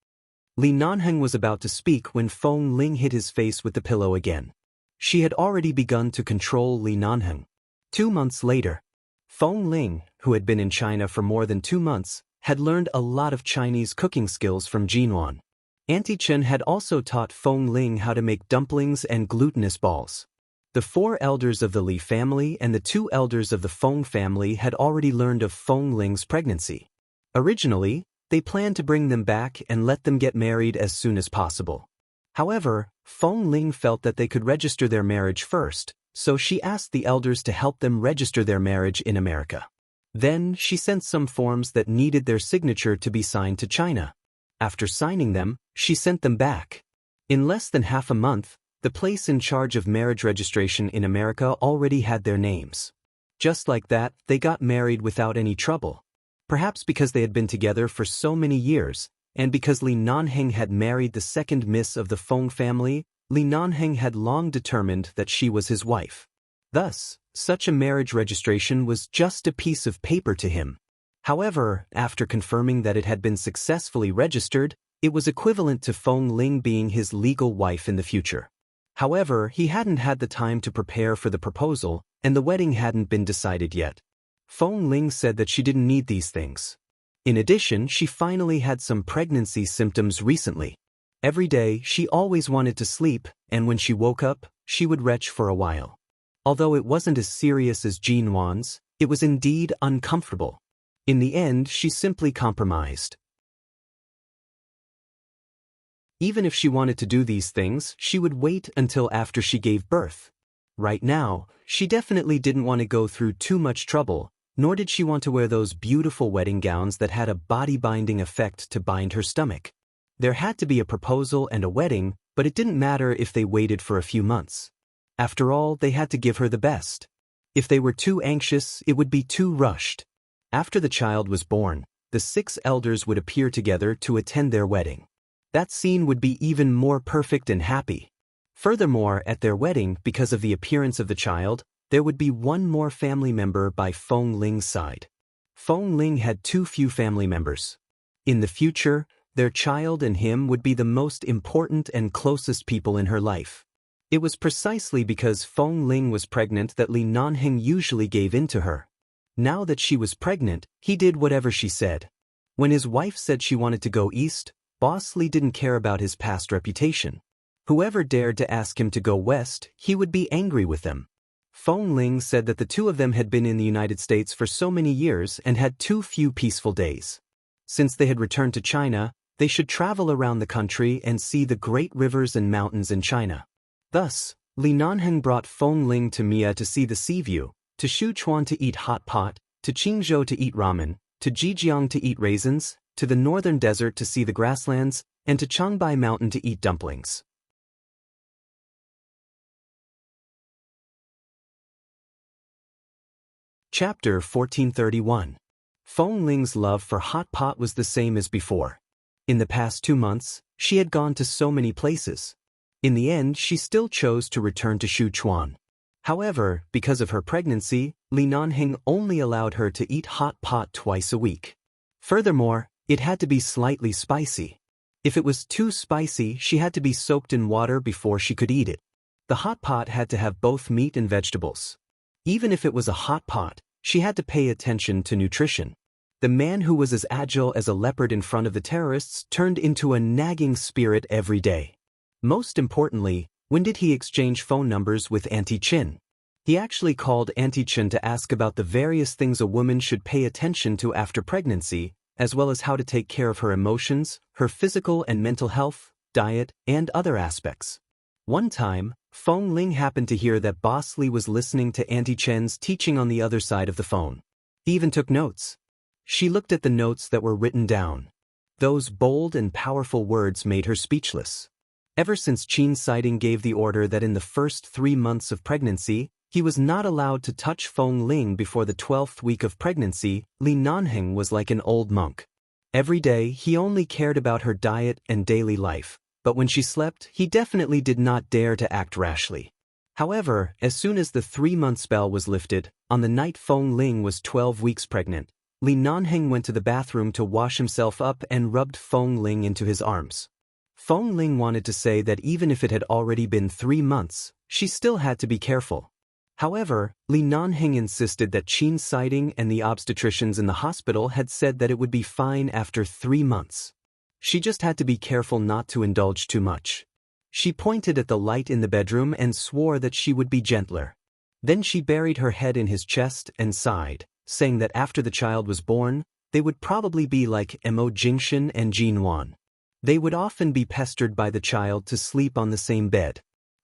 Li Nanheng was about to speak when Feng Ling hit his face with the pillow again. She had already begun to control Li Nanheng. 2 months later, Feng Ling, who had been in China for more than 2 months, had learned a lot of Chinese cooking skills from Jinwan. Auntie Chen had also taught Feng Ling how to make dumplings and glutinous balls. The 4 elders of the Li family and the 2 elders of the Feng family had already learned of Feng Ling's pregnancy. Originally, they planned to bring them back and let them get married as soon as possible. However, Feng Ling felt that they could register their marriage first, so she asked the elders to help them register their marriage in America. Then, she sent some forms that needed their signature to be signed to China. After signing them, she sent them back. In less than half a month, the place in charge of marriage registration in America already had their names. Just like that, they got married without any trouble. Perhaps because they had been together for so many years, and because Li Nanheng had married the second miss of the Feng family, Li Nanheng had long determined that she was his wife. Thus, such a marriage registration was just a piece of paper to him. However, after confirming that it had been successfully registered, it was equivalent to Feng Ling being his legal wife in the future. However, he hadn't had the time to prepare for the proposal, and the wedding hadn't been decided yet. Feng Ling said that she didn't need these things. In addition, she finally had some pregnancy symptoms recently. Every day, she always wanted to sleep, and when she woke up, she would retch for a while. Although it wasn't as serious as Jinwan's, it was indeed uncomfortable. In the end, she simply compromised. Even if she wanted to do these things, she would wait until after she gave birth. Right now, she definitely didn't want to go through too much trouble, nor did she want to wear those beautiful wedding gowns that had a body-binding effect to bind her stomach. There had to be a proposal and a wedding, but it didn't matter if they waited for a few months. After all, they had to give her the best. If they were too anxious, it would be too rushed. After the child was born, the 6 elders would appear together to attend their wedding. That scene would be even more perfect and happy. Furthermore, at their wedding, because of the appearance of the child, there would be one more family member by Feng Ling's side. Feng Ling had too few family members. In the future, their child and him would be the most important and closest people in her life. It was precisely because Feng Ling was pregnant that Li Nanheng usually gave in to her. Now that she was pregnant, he did whatever she said. When his wife said she wanted to go east, Boss Li didn't care about his past reputation. Whoever dared to ask him to go west, he would be angry with them. Feng Ling said that the 2 of them had been in the United States for so many years and had too few peaceful days. Since they had returned to China, they should travel around the country and see the great rivers and mountains in China. Thus, Li Nanheng brought Feng Ling to Mia to see the sea view, to Sichuan to eat hot pot, to Qingzhou to eat ramen, to Zhejiang to eat raisins, to the northern desert to see the grasslands, and to Changbai Mountain to eat dumplings. Chapter 1431. Feng Ling's love for hot pot was the same as before. In the past 2 months, she had gone to so many places. In the end, she still chose to return to Sichuan. However, because of her pregnancy, Li Nanheng only allowed her to eat hot pot twice a week. Furthermore, it had to be slightly spicy. If it was too spicy, she had to be soaked in water before she could eat it. The hot pot had to have both meat and vegetables. Even if it was a hot pot, she had to pay attention to nutrition. The man who was as agile as a leopard in front of the terrorists turned into a nagging spirit every day. Most importantly, when did he exchange phone numbers with Auntie Chin? He actually called Auntie Chen to ask about the various things a woman should pay attention to after pregnancy, as well as how to take care of her emotions, her physical and mental health, diet, and other aspects. One time, Feng Ling happened to hear that Boss Li was listening to Auntie Chen's teaching on the other side of the phone. He even took notes. She looked at the notes that were written down. Those bold and powerful words made her speechless. Ever since Qin Siding gave the order that in the first 3 months of pregnancy, he was not allowed to touch Feng Ling before the 12th week of pregnancy, Li Nanheng was like an old monk. Every day, he only cared about her diet and daily life, but when she slept, he definitely did not dare to act rashly. However, as soon as the 3-month spell was lifted, on the night Feng Ling was 12 weeks pregnant, Li Nanheng went to the bathroom to wash himself up and rubbed Feng Ling into his arms. Feng Ling wanted to say that even if it had already been 3 months, she still had to be careful. However, Li Nanheng insisted that Qin Siding and the obstetricians in the hospital had said that it would be fine after 3 months. She just had to be careful not to indulge too much. She pointed at the light in the bedroom and swore that she would be gentler. Then she buried her head in his chest and sighed, saying that after the child was born, they would probably be like Mo Jingshan and Jin Wan. They would often be pestered by the child to sleep on the same bed.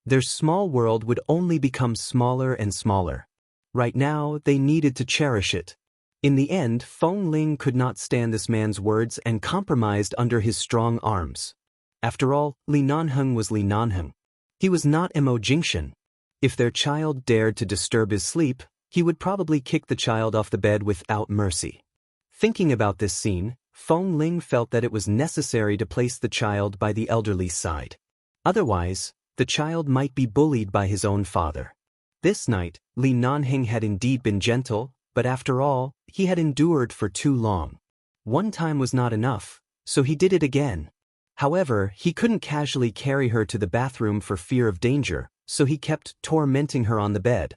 Their small world would only become smaller and smaller. Right now, they needed to cherish it. In the end, Feng Ling could not stand this man's words and compromised under his strong arms. After all, Li Nanheng was Li Nanheng. He was not Mo Jingshan. If their child dared to disturb his sleep, he would probably kick the child off the bed without mercy. Thinking about this scene, Feng Ling felt that it was necessary to place the child by the elderly's side. Otherwise, the child might be bullied by his own father. This night, Li Nanheng had indeed been gentle, but after all, he had endured for too long. One time was not enough, so he did it again. However, he couldn't casually carry her to the bathroom for fear of danger, so he kept tormenting her on the bed.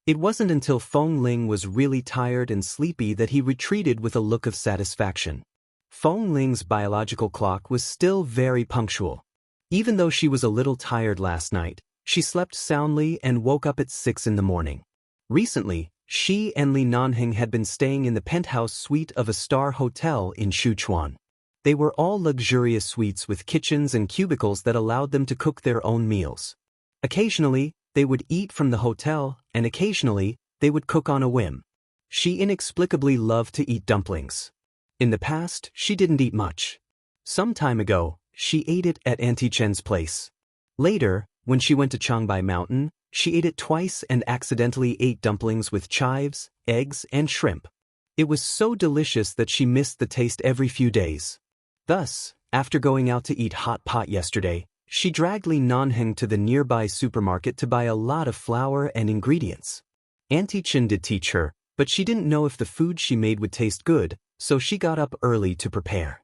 It wasn't until Feng Ling was really tired and sleepy that he retreated with a look of satisfaction. Feng Ling's biological clock was still very punctual. Even though she was a little tired last night, she slept soundly and woke up at 6 in the morning. Recently, she and Li Nanheng had been staying in the penthouse suite of a star hotel in Sichuan. They were all luxurious suites with kitchens and cubicles that allowed them to cook their own meals. Occasionally, they would eat from the hotel, and occasionally, they would cook on a whim. She inexplicably loved to eat dumplings. In the past, she didn't eat much. Some time ago, she ate it at Auntie Chen's place. Later, when she went to Changbai Mountain, she ate it twice and accidentally ate dumplings with chives, eggs, and shrimp. It was so delicious that she missed the taste every few days. Thus, after going out to eat hot pot yesterday, she dragged Li Nanheng to the nearby supermarket to buy a lot of flour and ingredients. Auntie Chen did teach her, but she didn't know if the food she made would taste good, so she got up early to prepare.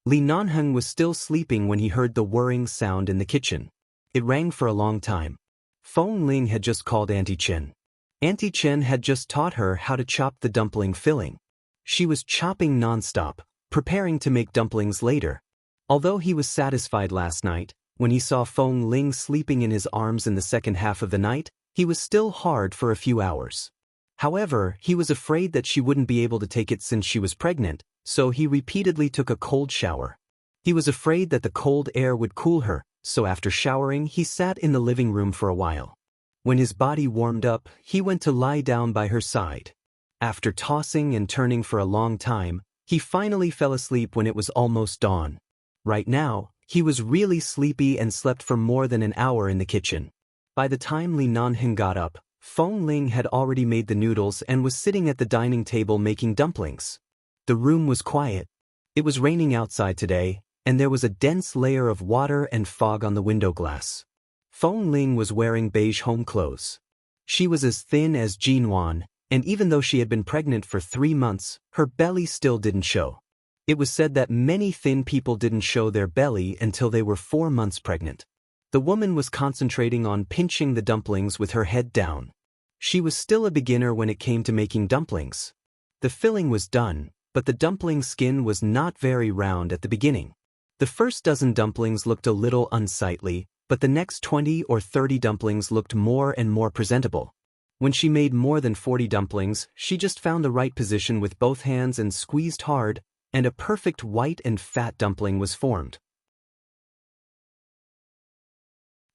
Li Nanheng was still sleeping when he heard the whirring sound in the kitchen. It rang for a long time. Feng Ling had just called Auntie Chen. Auntie Chen had just taught her how to chop the dumpling filling. She was chopping non-stop, preparing to make dumplings later. Although he was satisfied last night, when he saw Feng Ling sleeping in his arms in the second half of the night, he was still hard for a few hours. However, he was afraid that she wouldn't be able to take it since she was pregnant, so he repeatedly took a cold shower. He was afraid that the cold air would cool her, so after showering he sat in the living room for a while. When his body warmed up, he went to lie down by her side. After tossing and turning for a long time, he finally fell asleep when it was almost dawn. Right now, he was really sleepy and slept for more than an hour in the kitchen. By the time Li Nanheng got up, Feng Ling had already made the noodles and was sitting at the dining table making dumplings. The room was quiet. It was raining outside today, and there was a dense layer of water and fog on the window glass. Feng Ling was wearing beige home clothes. She was as thin as Jin Wan, and even though she had been pregnant for 3 months, her belly still didn't show. It was said that many thin people didn't show their belly until they were 4 months pregnant. The woman was concentrating on pinching the dumplings with her head down. She was still a beginner when it came to making dumplings. The filling was done, but the dumpling skin was not very round at the beginning. The first dozen dumplings looked a little unsightly, but the next 20 or 30 dumplings looked more and more presentable. When she made more than 40 dumplings, she just found the right position with both hands and squeezed hard, and a perfect white and fat dumpling was formed.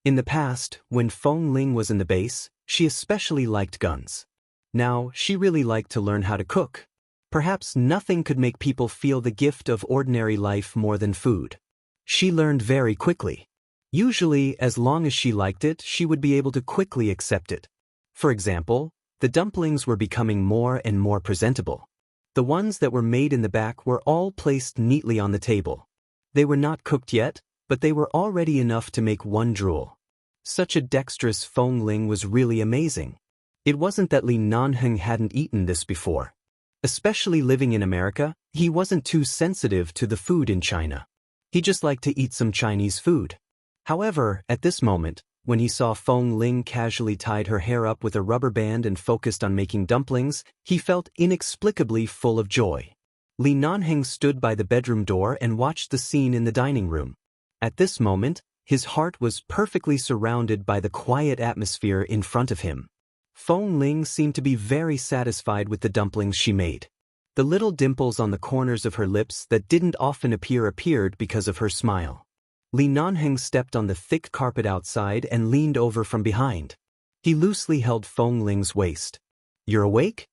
In the past, when Feng Ling was in the base, she especially liked guns. Now, she really liked to learn how to cook. Perhaps nothing could make people feel the gift of ordinary life more than food. She learned very quickly. Usually, as long as she liked it, she would be able to quickly accept it. For example, the dumplings were becoming more and more presentable. The ones that were made in the back were all placed neatly on the table. They were not cooked yet, but they were already enough to make one drool. Such a dexterous Feng Ling was really amazing. It wasn't that Li Nanheng hadn't eaten this before. Especially living in America, he wasn't too sensitive to the food in China. He just liked to eat some Chinese food. However, at this moment, when he saw Feng Ling casually tied her hair up with a rubber band and focused on making dumplings, he felt inexplicably full of joy. Li Nanheng stood by the bedroom door and watched the scene in the dining room. At this moment, his heart was perfectly surrounded by the quiet atmosphere in front of him. Feng Ling seemed to be very satisfied with the dumplings she made. The little dimples on the corners of her lips that didn't often appeared because of her smile. Li Nanheng stepped on the thick carpet outside and leaned over from behind. He loosely held Feng Ling's waist. "You're awake?"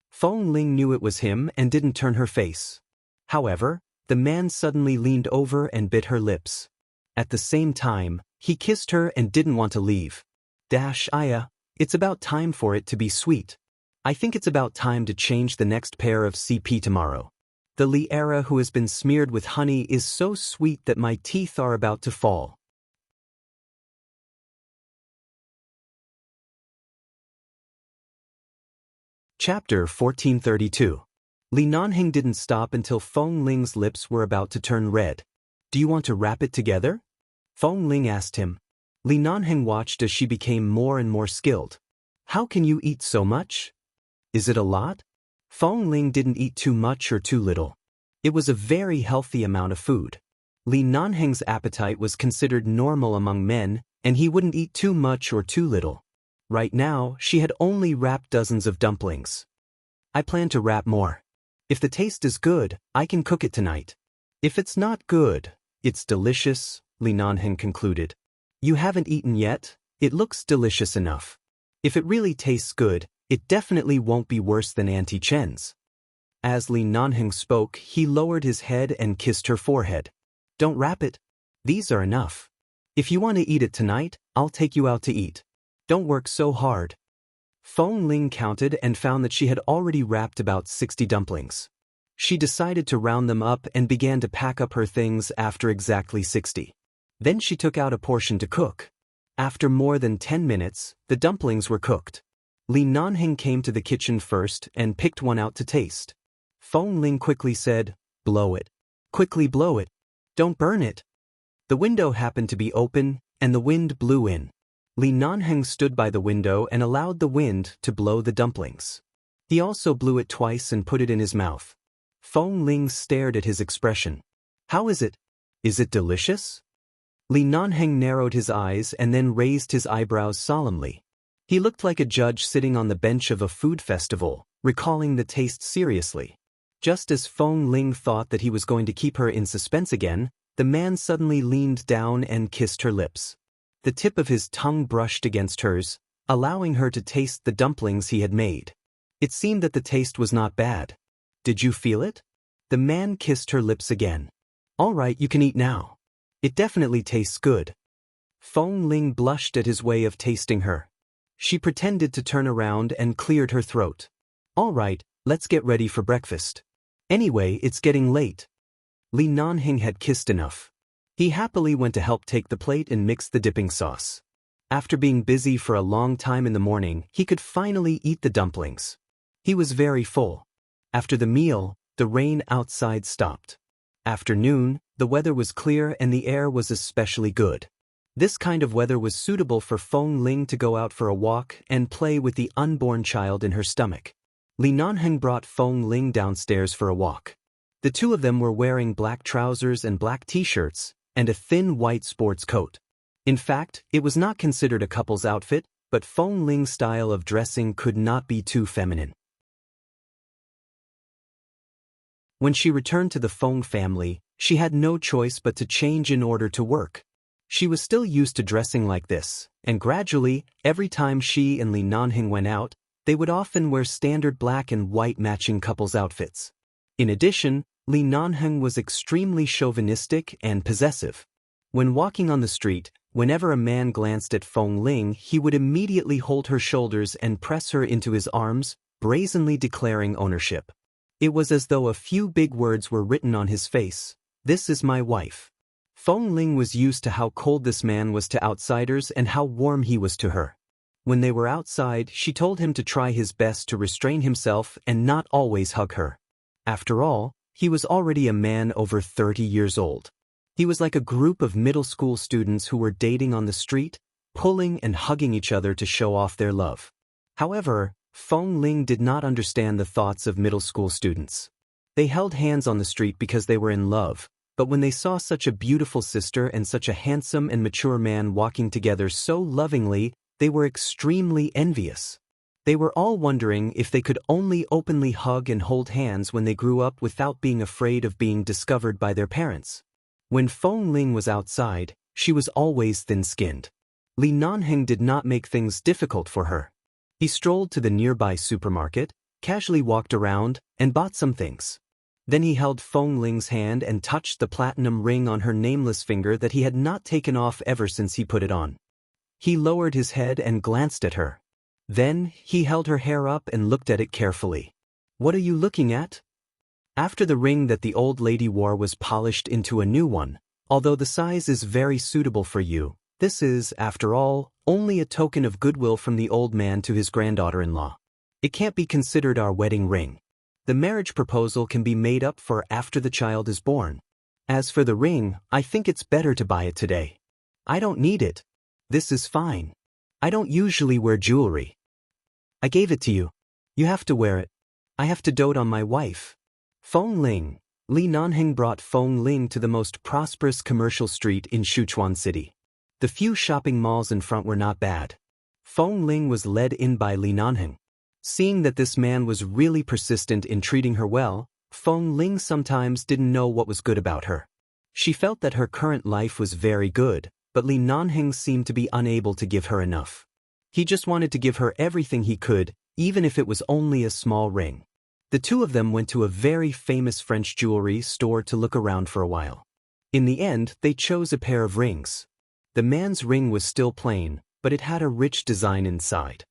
Feng Ling knew it was him and didn't turn her face. However, the man suddenly leaned over and bit her lips. At the same time, he kissed her and didn't want to leave. Aya, it's about time for it to be sweet. I think it's about time to change the next pair of CP tomorrow. The Liera who has been smeared with honey is so sweet that my teeth are about to fall. Chapter 1432. Li Nanheng didn't stop until Feng Ling's lips were about to turn red. "Do you want to wrap it together?" Feng Ling asked him. Li Nanheng watched as she became more and more skilled. "How can you eat so much? Is it a lot?" Feng Ling didn't eat too much or too little. It was a very healthy amount of food. Li Nanheng's appetite was considered normal among men, and he wouldn't eat too much or too little. Right now, she had only wrapped dozens of dumplings. "I plan to wrap more. If the taste is good, I can cook it tonight. If it's not good, it's delicious," Li Nanheng concluded. "You haven't eaten yet, it looks delicious enough. If it really tastes good, it definitely won't be worse than Auntie Chen's." As Li Nanheng spoke, he lowered his head and kissed her forehead. "Don't wrap it. These are enough. If you want to eat it tonight, I'll take you out to eat. Don't work so hard." Feng Ling counted and found that she had already wrapped about 60 dumplings. She decided to round them up and began to pack up her things after exactly 60. Then she took out a portion to cook. After more than 10 minutes, the dumplings were cooked. Li Nanheng came to the kitchen first and picked one out to taste. Feng Ling quickly said, "Blow it. Quickly blow it. Don't burn it." The window happened to be open, and the wind blew in. Li Nanheng stood by the window and allowed the wind to blow the dumplings. He also blew it twice and put it in his mouth. Feng Ling stared at his expression. "How is it? Is it delicious?" Li Nanheng narrowed his eyes and then raised his eyebrows solemnly. He looked like a judge sitting on the bench of a food festival, recalling the taste seriously. Just as Feng Ling thought that he was going to keep her in suspense again, the man suddenly leaned down and kissed her lips. The tip of his tongue brushed against hers, allowing her to taste the dumplings he had made. It seemed that the taste was not bad. "Did you feel it?" The man kissed her lips again. "All right, you can eat now. It definitely tastes good." Feng Ling blushed at his way of tasting her. She pretended to turn around and cleared her throat. "All right, let's get ready for breakfast. Anyway, it's getting late." Li Nanheng had kissed enough. He happily went to help take the plate and mix the dipping sauce. After being busy for a long time in the morning, he could finally eat the dumplings. He was very full. After the meal, the rain outside stopped. After noon, the weather was clear and the air was especially good. This kind of weather was suitable for Feng Ling to go out for a walk and play with the unborn child in her stomach. Li Nanheng brought Feng Ling downstairs for a walk. The two of them were wearing black trousers and black t-shirts, and a thin white sports coat. In fact, it was not considered a couple's outfit, but Feng Ling's style of dressing could not be too feminine. When she returned to the Feng family, she had no choice but to change in order to work. She was still used to dressing like this, and gradually, every time she and Li Nanheng went out, they would often wear standard black and white matching couples' outfits. In addition, Li Nanheng was extremely chauvinistic and possessive. When walking on the street, whenever a man glanced at Feng Ling, he would immediately hold her shoulders and press her into his arms, brazenly declaring ownership. It was as though a few big words were written on his face. "This is my wife." Feng Ling was used to how cold this man was to outsiders and how warm he was to her. When they were outside, she told him to try his best to restrain himself and not always hug her. After all, he was already a man over 30 years old. He was like a group of middle school students who were dating on the street, pulling and hugging each other to show off their love. However, Feng Ling did not understand the thoughts of middle school students. They held hands on the street because they were in love, but when they saw such a beautiful sister and such a handsome and mature man walking together so lovingly, they were extremely envious. They were all wondering if they could only openly hug and hold hands when they grew up without being afraid of being discovered by their parents. When Feng Ling was outside, she was always thin-skinned. Li Nanheng did not make things difficult for her. He strolled to the nearby supermarket, casually walked around, and bought some things. Then he held Feng Ling's hand and touched the platinum ring on her nameless finger that he had not taken off ever since he put it on. He lowered his head and glanced at her. Then, he held her hair up and looked at it carefully. "What are you looking at?" After the ring that the old lady wore was polished into a new one, although the size is very suitable for you, this is, after all, only a token of goodwill from the old man to his granddaughter-in-law. It can't be considered our wedding ring. The marriage proposal can be made up for after the child is born. As for the ring, I think it's better to buy it today. I don't need it. This is fine. I don't usually wear jewelry. I gave it to you. You have to wear it. I have to dote on my wife. Feng Ling. Li Nanheng brought Feng Ling to the most prosperous commercial street in Sichuan City. The few shopping malls in front were not bad. Feng Ling was led in by Li Nanheng. Seeing that this man was really persistent in treating her well, Feng Ling sometimes didn't know what was good about her. She felt that her current life was very good, but Li Nanheng seemed to be unable to give her enough. He just wanted to give her everything he could, even if it was only a small ring. The two of them went to a very famous French jewelry store to look around for a while. In the end, they chose a pair of rings. The man's ring was still plain, but it had a rich design inside.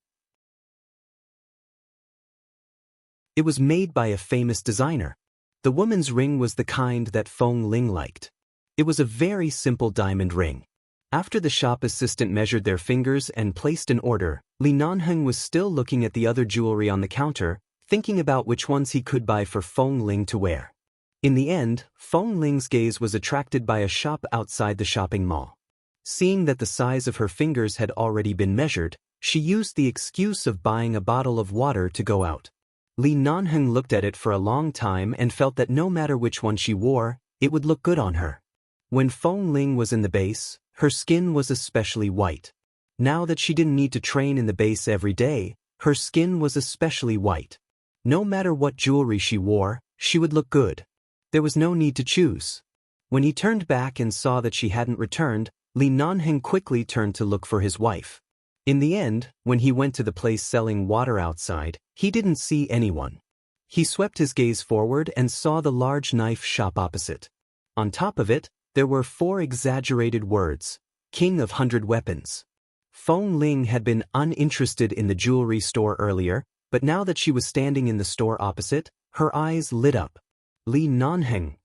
It was made by a famous designer. The woman's ring was the kind that Feng Ling liked. It was a very simple diamond ring. After the shop assistant measured their fingers and placed an order, Li Nanheng was still looking at the other jewelry on the counter, thinking about which ones he could buy for Feng Ling to wear. In the end, Feng Ling's gaze was attracted by a shop outside the shopping mall. Seeing that the size of her fingers had already been measured, she used the excuse of buying a bottle of water to go out. Li Nanheng looked at it for a long time and felt that no matter which one she wore, it would look good on her. When Feng Ling was in the base, her skin was especially white. Now that she didn't need to train in the base every day, her skin was especially white. No matter what jewelry she wore, she would look good. There was no need to choose. When he turned back and saw that she hadn't returned, Li Nanheng quickly turned to look for his wife. In the end, when he went to the place selling water outside, he didn't see anyone. He swept his gaze forward and saw the large knife shop opposite. On top of it, there were 4 exaggerated words, "King of 100 Weapons." Feng Ling had been uninterested in the jewelry store earlier, but now that she was standing in the store opposite, her eyes lit up. Li Nanheng.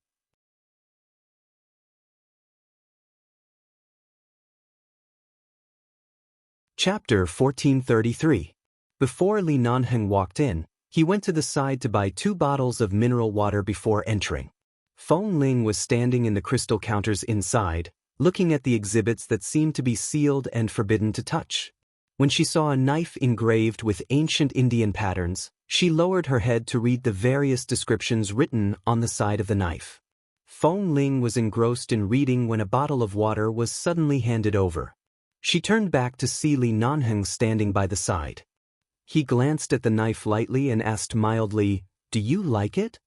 Chapter 1433. Before Li Nanheng walked in, he went to the side to buy 2 bottles of mineral water before entering. Feng Ling was standing in the crystal counters inside, looking at the exhibits that seemed to be sealed and forbidden to touch. When she saw a knife engraved with ancient Indian patterns, she lowered her head to read the various descriptions written on the side of the knife. Feng Ling was engrossed in reading when a bottle of water was suddenly handed over. She turned back to see Li Nanheng standing by the side. He glanced at the knife lightly and asked mildly, "Do you like it?"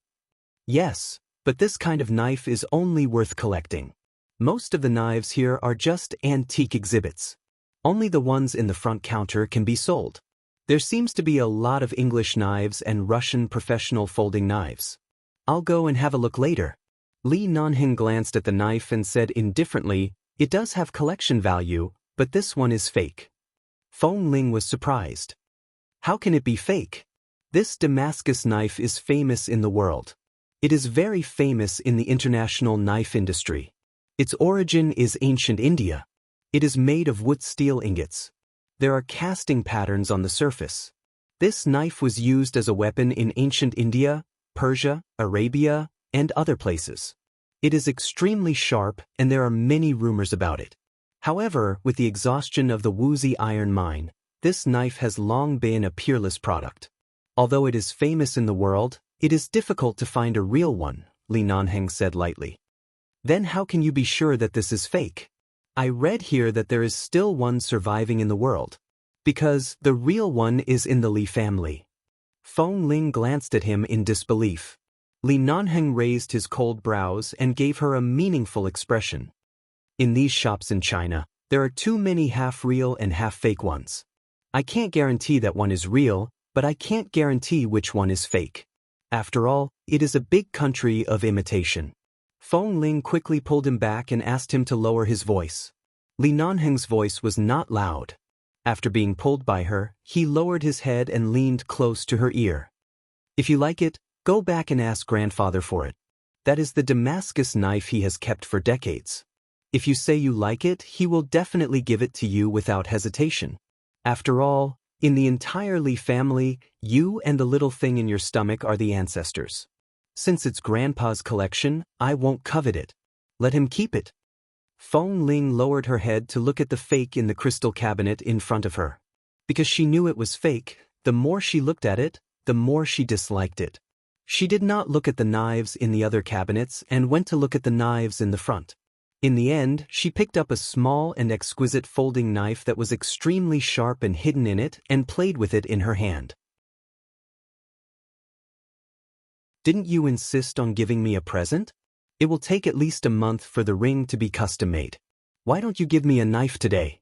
"Yes, but this kind of knife is only worth collecting. Most of the knives here are just antique exhibits. Only the ones in the front counter can be sold. There seems to be a lot of English knives and Russian professional folding knives. I'll go and have a look later." Li Nanheng glanced at the knife and said indifferently, "It does have collection value, but this one is fake." Feng Ling was surprised. "How can it be fake? This Damascus knife is famous in the world. It is very famous in the international knife industry. Its origin is ancient India. It is made of wood steel ingots. There are casting patterns on the surface. This knife was used as a weapon in ancient India, Persia, Arabia, and other places. It is extremely sharp and there are many rumors about it. However, with the exhaustion of the Wuxi iron mine, this knife has long been a peerless product. Although it is famous in the world, it is difficult to find a real one," Li Nanheng said lightly. "Then how can you be sure that this is fake? I read here that there is still one surviving in the world. Because the real one is in the Li family." Feng Ling glanced at him in disbelief. Li Nanheng raised his cold brows and gave her a meaningful expression. "In these shops in China, there are too many half-real and half-fake ones. I can't guarantee that one is real, but I can't guarantee which one is fake. After all, it is a big country of imitation." Feng Ling quickly pulled him back and asked him to lower his voice. Li Nanheng's voice was not loud. After being pulled by her, he lowered his head and leaned close to her ear. "If you like it, go back and ask grandfather for it. That is the Damascus knife he has kept for decades. If you say you like it, he will definitely give it to you without hesitation. After all, in the entire Li family, you and the little thing in your stomach are the ancestors. Since it's grandpa's collection, I won't covet it. Let him keep it." Feng Ling lowered her head to look at the fake in the crystal cabinet in front of her. Because she knew it was fake, the more she looked at it, the more she disliked it. She did not look at the knives in the other cabinets and went to look at the knives in the front. In the end, she picked up a small and exquisite folding knife that was extremely sharp and hidden in it and played with it in her hand. "Didn't you insist on giving me a present? It will take at least a month for the ring to be custom-made. Why don't you give me a knife today?"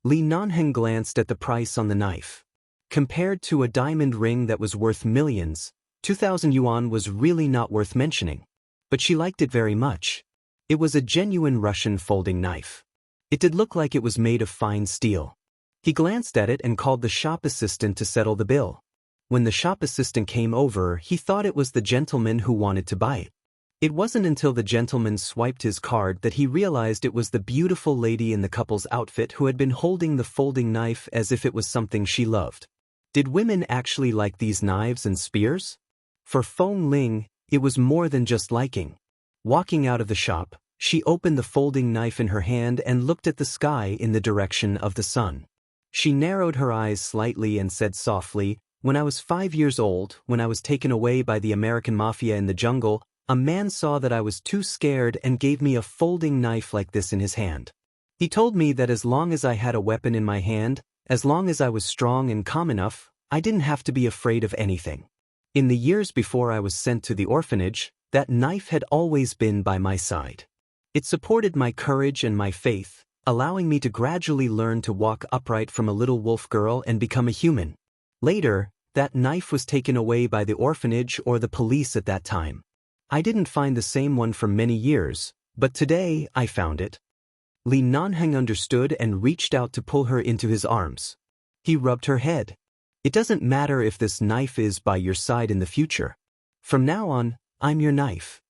Li Nanheng glanced at the price on the knife. Compared to a diamond ring that was worth millions, 2,000 yuan was really not worth mentioning. But she liked it very much. It was a genuine Russian folding knife. It did look like it was made of fine steel. He glanced at it and called the shop assistant to settle the bill. When the shop assistant came over, he thought it was the gentleman who wanted to buy it. It wasn't until the gentleman swiped his card that he realized it was the beautiful lady in the couple's outfit who had been holding the folding knife as if it was something she loved. Did women actually like these knives and spears? For Feng Ling, it was more than just liking. Walking out of the shop, she opened the folding knife in her hand and looked at the sky in the direction of the sun. She narrowed her eyes slightly and said softly, "When I was 5 years old, when I was taken away by the American mafia in the jungle, a man saw that I was too scared and gave me a folding knife like this in his hand. He told me that as long as I had a weapon in my hand, as long as I was strong and calm enough, I didn't have to be afraid of anything. In the years before I was sent to the orphanage, that knife had always been by my side. It supported my courage and my faith, allowing me to gradually learn to walk upright from a little wolf girl and become a human. Later, that knife was taken away by the orphanage or the police at that time. I didn't find the same one for many years, but today I found it." Li Nanheng understood and reached out to pull her into his arms. He rubbed her head. "It doesn't matter if this knife is by your side in the future. From now on, I'm your knife."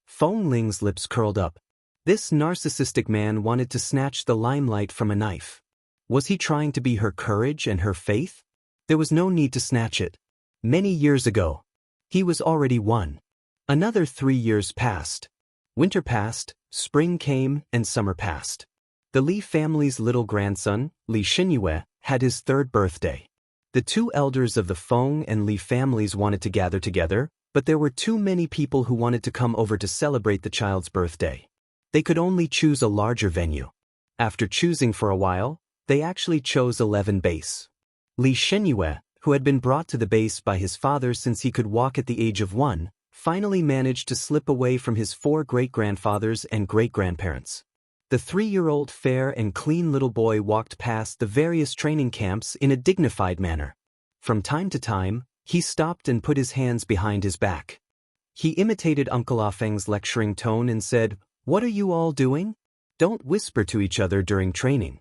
Feng Ling's lips curled up. This narcissistic man wanted to snatch the limelight from a knife. Was he trying to be her courage and her faith? There was no need to snatch it. Many years ago, he was already won. Another 3 years passed. Winter passed, spring came, and summer passed. The Li family's little grandson, Li Xinyue, had his 3rd birthday. The 2 elders of the Feng and Li families wanted to gather together, But there were too many people who wanted to come over to celebrate the child's birthday. They could only choose a larger venue. After choosing for a while, they actually chose 11 base. Li Shenyue, who had been brought to the base by his father since he could walk at the age of 1, finally managed to slip away from his 4 great-grandfathers and great-grandparents. The 3-year-old fair and clean little boy walked past the various training camps in a dignified manner. From time to time, he stopped and put his hands behind his back. He imitated Uncle Ah Feng's lecturing tone and said, "What are you all doing? Don't whisper to each other during training."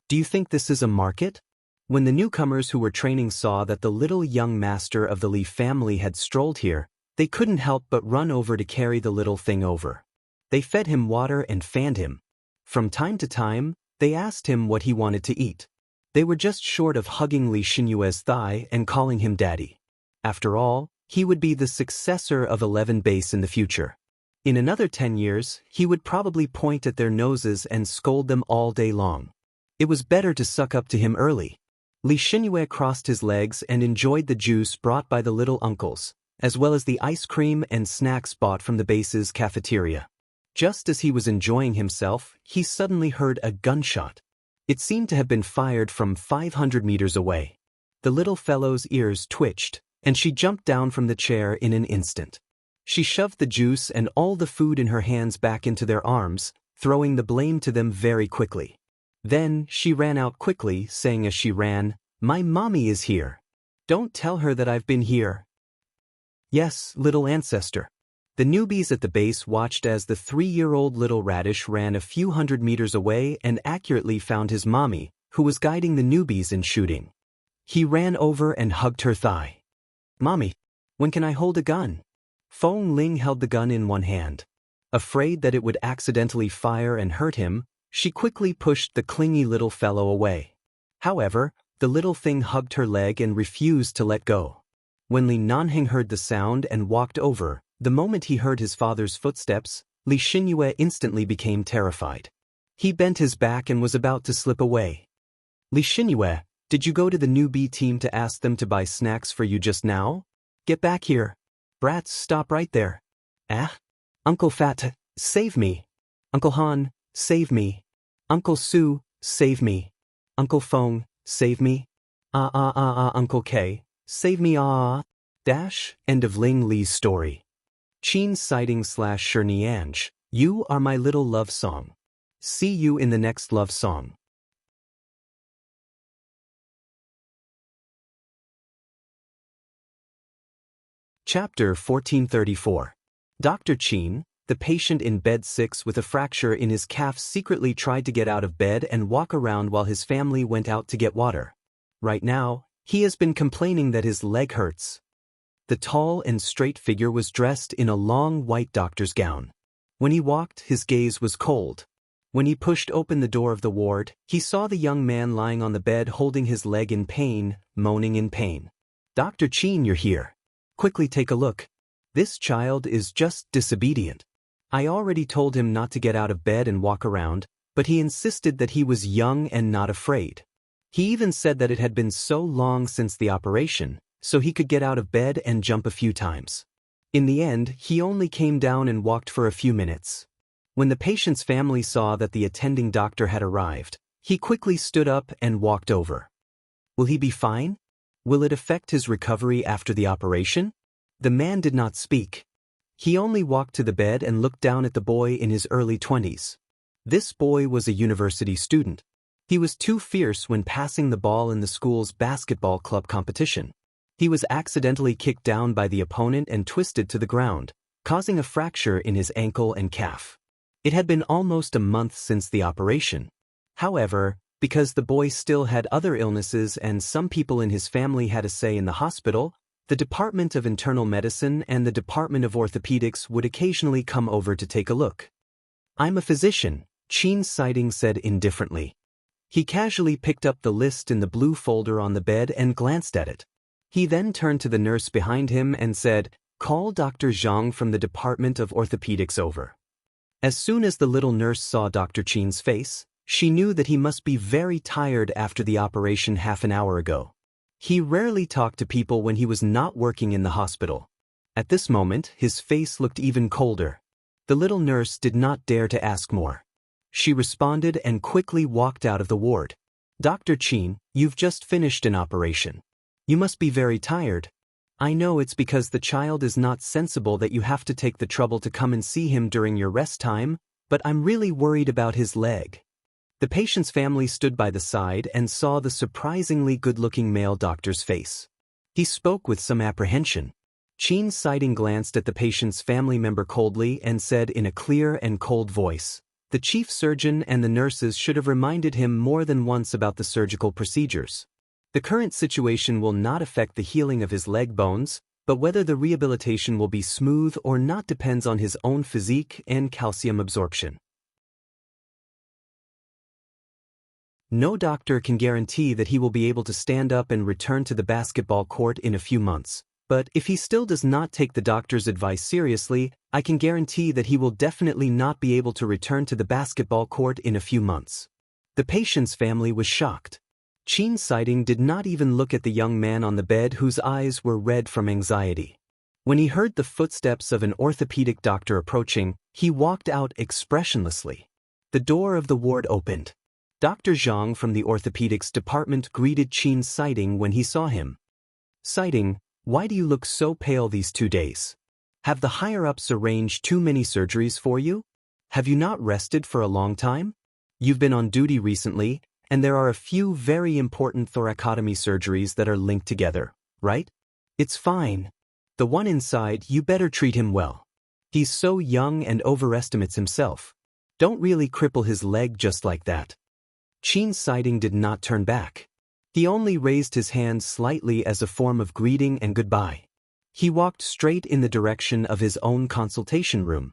Do you think this is a market? When the newcomers who were training saw that the little young master of the Li family had strolled here, they couldn't help but run over to carry the little thing over. They fed him water and fanned him. From time to time, they asked him what he wanted to eat. They were just short of hugging Li Xinyue's thigh and calling him daddy. After all, he would be the successor of 11 base in the future. In another 10 years, he would probably point at their noses and scold them all day long. It was better to suck up to him early. Li Xinyue crossed his legs and enjoyed the juice brought by the little uncles, as well as the ice cream and snacks bought from the base's cafeteria. Just as he was enjoying himself, he suddenly heard a gunshot. It seemed to have been fired from 500 meters away. The little fellow's ears twitched, and she jumped down from the chair in an instant. She shoved the juice and all the food in her hands back into their arms, throwing the blame to them very quickly. Then she ran out quickly, saying as she ran, "My mommy is here. Don't tell her that I've been here." Yes, little ancestor. The newbies at the base watched as the 3-year-old little radish ran a few hundred meters away and accurately found his mommy, who was guiding the newbies in shooting. He ran over and hugged her thigh. "Mommy, when can I hold a gun?" Feng Ling held the gun in one hand. Afraid that it would accidentally fire and hurt him, she quickly pushed the clingy little fellow away. However, the little thing hugged her leg and refused to let go. When Li Nanheng heard the sound and walked over, the moment he heard his father's footsteps, Li Xinyue instantly became terrified. He bent his back and was about to slip away. "Li Xinyue, did you go to the newbie team to ask them to buy snacks for you just now? Get back here. Brats, stop right there. Ah? Uncle Fat, save me. Uncle Han, save me. Uncle Su, save me. Uncle Feng, save me. Uncle K, save me End of Ling Li's story. Chin sighting/Shirniange, you are my little love song. See you in the next love song. Chapter 1434. Dr. Chin, the patient in bed 6 with a fracture in his calf, secretly tried to get out of bed and walk around while his family went out to get water. Right now, he has been complaining that his leg hurts. The tall and straight figure was dressed in a long white doctor's gown. When he walked, his gaze was cold. When he pushed open the door of the ward, he saw the young man lying on the bed holding his leg in pain, moaning in pain. "Dr. Chin, you're here. Quickly take a look. This child is just disobedient. I already told him not to get out of bed and walk around, but he insisted that he was young and not afraid. He even said that it had been so long since the operation, so he could get out of bed and jump a few times. In the end, he only came down and walked for a few minutes." When the patient's family saw that the attending doctor had arrived, he quickly stood up and walked over. "Will he be fine? Will it affect his recovery after the operation?" The man did not speak. He only walked to the bed and looked down at the boy in his early 20s. This boy was a university student. He was too fierce when passing the ball in the school's basketball club competition. He was accidentally kicked down by the opponent and twisted to the ground, causing a fracture in his ankle and calf. It had been almost a month since the operation. However, because the boy still had other illnesses and some people in his family had a say in the hospital, the Department of Internal Medicine and the Department of Orthopedics would occasionally come over to take a look. "I'm a physician," Chin Sighting said indifferently. He casually picked up the list in the blue folder on the bed and glanced at it. He then turned to the nurse behind him and said, "Call Dr. Zhang from the Department of Orthopedics over." As soon as the little nurse saw Dr. Chin's face, she knew that he must be very tired after the operation half an hour ago. He rarely talked to people when he was not working in the hospital. At this moment, his face looked even colder. The little nurse did not dare to ask more. She responded and quickly walked out of the ward. "Dr. Chin, you've just finished an operation. You must be very tired. I know it's because the child is not sensible that you have to take the trouble to come and see him during your rest time, but I'm really worried about his leg." The patient's family stood by the side and saw the surprisingly good-looking male doctor's face. He spoke with some apprehension. Chin Siding glanced at the patient's family member coldly and said in a clear and cold voice, "The chief surgeon and the nurses should have reminded him more than once about the surgical procedures. The current situation will not affect the healing of his leg bones, but whether the rehabilitation will be smooth or not depends on his own physique and calcium absorption. No doctor can guarantee that he will be able to stand up and return to the basketball court in a few months, but if he still does not take the doctor's advice seriously, I can guarantee that he will definitely not be able to return to the basketball court in a few months." The patient's family was shocked. Chin Siding did not even look at the young man on the bed whose eyes were red from anxiety. When he heard the footsteps of an orthopedic doctor approaching, he walked out expressionlessly. The door of the ward opened. Dr. Zhang from the orthopedics department greeted Chin Siding when he saw him. "Siding, why do you look so pale these 2 days? Have the higher-ups arranged too many surgeries for you? Have you not rested for a long time? You've been on duty recently, and there are a few very important thoracotomy surgeries that are linked together, right? It's fine. The one inside, you better treat him well. He's so young and overestimates himself. Don't really cripple his leg just like that." Chin Siding did not turn back. He only raised his hand slightly as a form of greeting and goodbye. He walked straight in the direction of his own consultation room.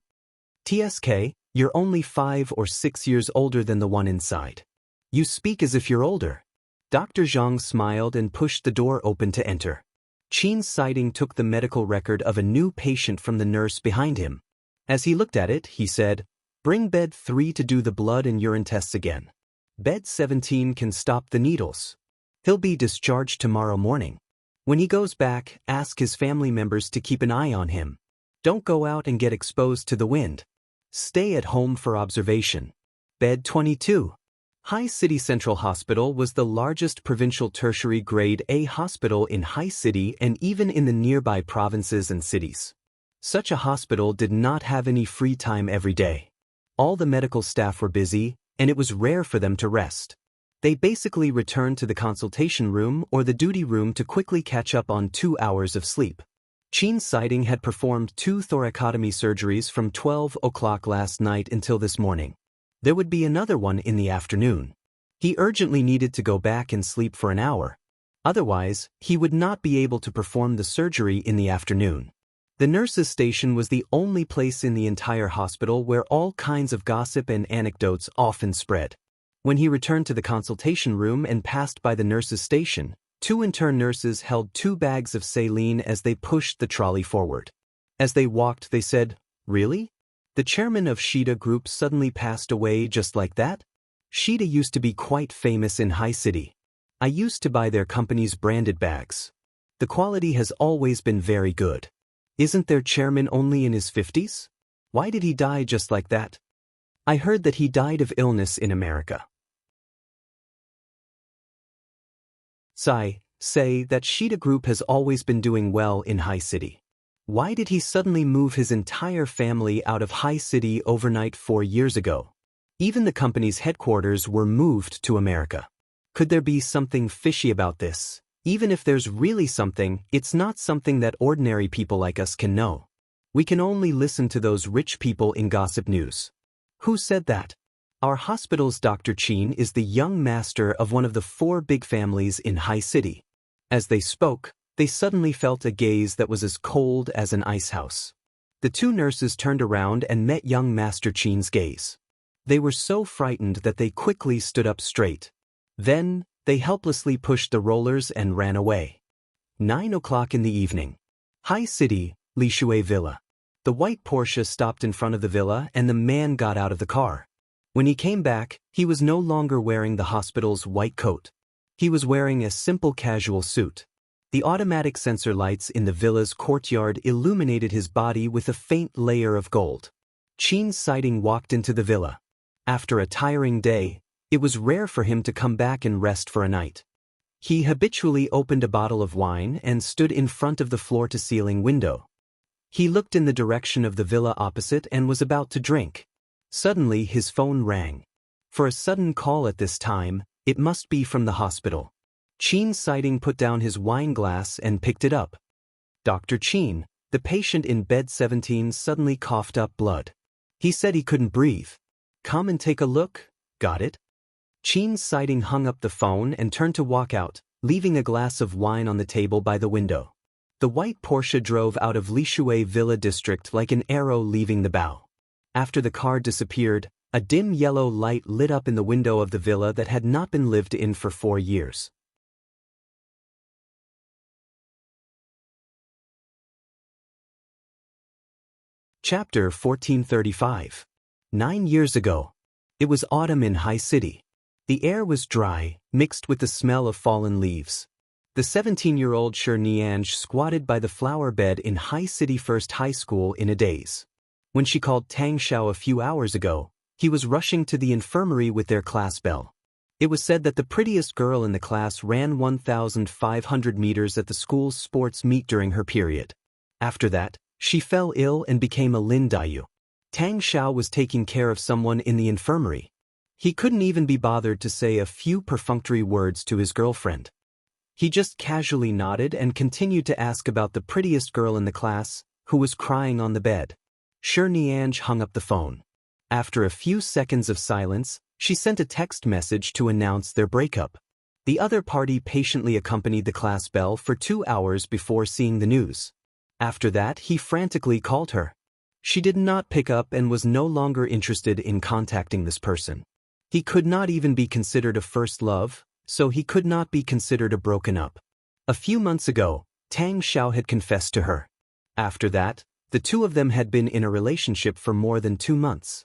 "TSK, you're only 5 or 6 years older than the one inside. You speak as if you're older." Dr. Zhang smiled and pushed the door open to enter. Chin Siding took the medical record of a new patient from the nurse behind him. As he looked at it, he said, "Bring bed 3 to do the blood and urine tests again. Bed 17 can stop the needles. He'll be discharged tomorrow morning. When he goes back, ask his family members to keep an eye on him. Don't go out and get exposed to the wind. Stay at home for observation. Bed 22. Hai City Central Hospital was the largest provincial tertiary grade A hospital in Hai City and even in the nearby provinces and cities. Such a hospital did not have any free time every day. All the medical staff were busy, and it was rare for them to rest. They basically returned to the consultation room or the duty room to quickly catch up on 2 hours of sleep. Chin Siding had performed 2 thoracotomy surgeries from 12 o'clock last night until this morning. There would be another one in the afternoon. He urgently needed to go back and sleep for an hour. Otherwise, he would not be able to perform the surgery in the afternoon. The nurses' station was the only place in the entire hospital where all kinds of gossip and anecdotes often spread. When he returned to the consultation room and passed by the nurses' station, 2 intern nurses held 2 bags of saline as they pushed the trolley forward. As they walked, they said, "Really? The chairman of Shida Group suddenly passed away just like that? Shida used to be quite famous in Hai City. I used to buy their company's branded bags. The quality has always been very good. Isn't their chairman only in his 50s? Why did he die just like that? I heard that he died of illness in America." Say that Shida Group has always been doing well in Hai City. Why did he suddenly move his entire family out of Hai City overnight 4 years ago? Even the company's headquarters were moved to America. Could there be something fishy about this? Even if there's really something, it's not something that ordinary people like us can know. We can only listen to those rich people in gossip news. Who said that? Our hospital's Dr. Chin is the young master of one of the 4 big families in Hai City. As they spoke, they suddenly felt a gaze that was as cold as an icehouse. The 2 nurses turned around and met young Master Chin's gaze. They were so frightened that they quickly stood up straight. Then, they helplessly pushed the rollers and ran away. 9 o'clock in the evening. Hai City, Li Shui Villa. The white Porsche stopped in front of the villa and the man got out of the car. When he came back, he was no longer wearing the hospital's white coat. He was wearing a simple casual suit. The automatic sensor lights in the villa's courtyard illuminated his body with a faint layer of gold. Qin Siding walked into the villa. After a tiring day, it was rare for him to come back and rest for a night. He habitually opened a bottle of wine and stood in front of the floor-to-ceiling window. He looked in the direction of the villa opposite and was about to drink. Suddenly his phone rang. For a sudden call at this time, it must be from the hospital. Qin Siding put down his wine glass and picked it up. Dr. Qin, the patient in bed 17 suddenly coughed up blood. He said he couldn't breathe. Come and take a look, got it? Qin Siding hung up the phone and turned to walk out, leaving a glass of wine on the table by the window. The white Porsche drove out of Lishui Villa district like an arrow leaving the bow. After the car disappeared, a dim yellow light lit up in the window of the villa that had not been lived in for 4 years. Chapter 1435. 9 years ago. It was autumn in High City. The air was dry, mixed with the smell of fallen leaves. The 17-year-old Shi Nianj squatted by the flower bed in High City First High School in a daze. When she called Tang Xiao a few hours ago, he was rushing to the infirmary with their class bell. It was said that the prettiest girl in the class ran 1,500 meters at the school's sports meet during her period. After that, she fell ill and became a Lin Dayu. Tang Xiao was taking care of someone in the infirmary. He couldn't even be bothered to say a few perfunctory words to his girlfriend. He just casually nodded and continued to ask about the prettiest girl in the class, who was crying on the bed. Shi Nianj hung up the phone. After a few seconds of silence, she sent a text message to announce their breakup. The other party patiently accompanied the class bell for 2 hours before seeing the news. After that, he frantically called her. She did not pick up and was no longer interested in contacting this person. He could not even be considered a first love, so he could not be considered a broken up. A few months ago, Tang Xiao had confessed to her. After that, the two of them had been in a relationship for more than 2 months.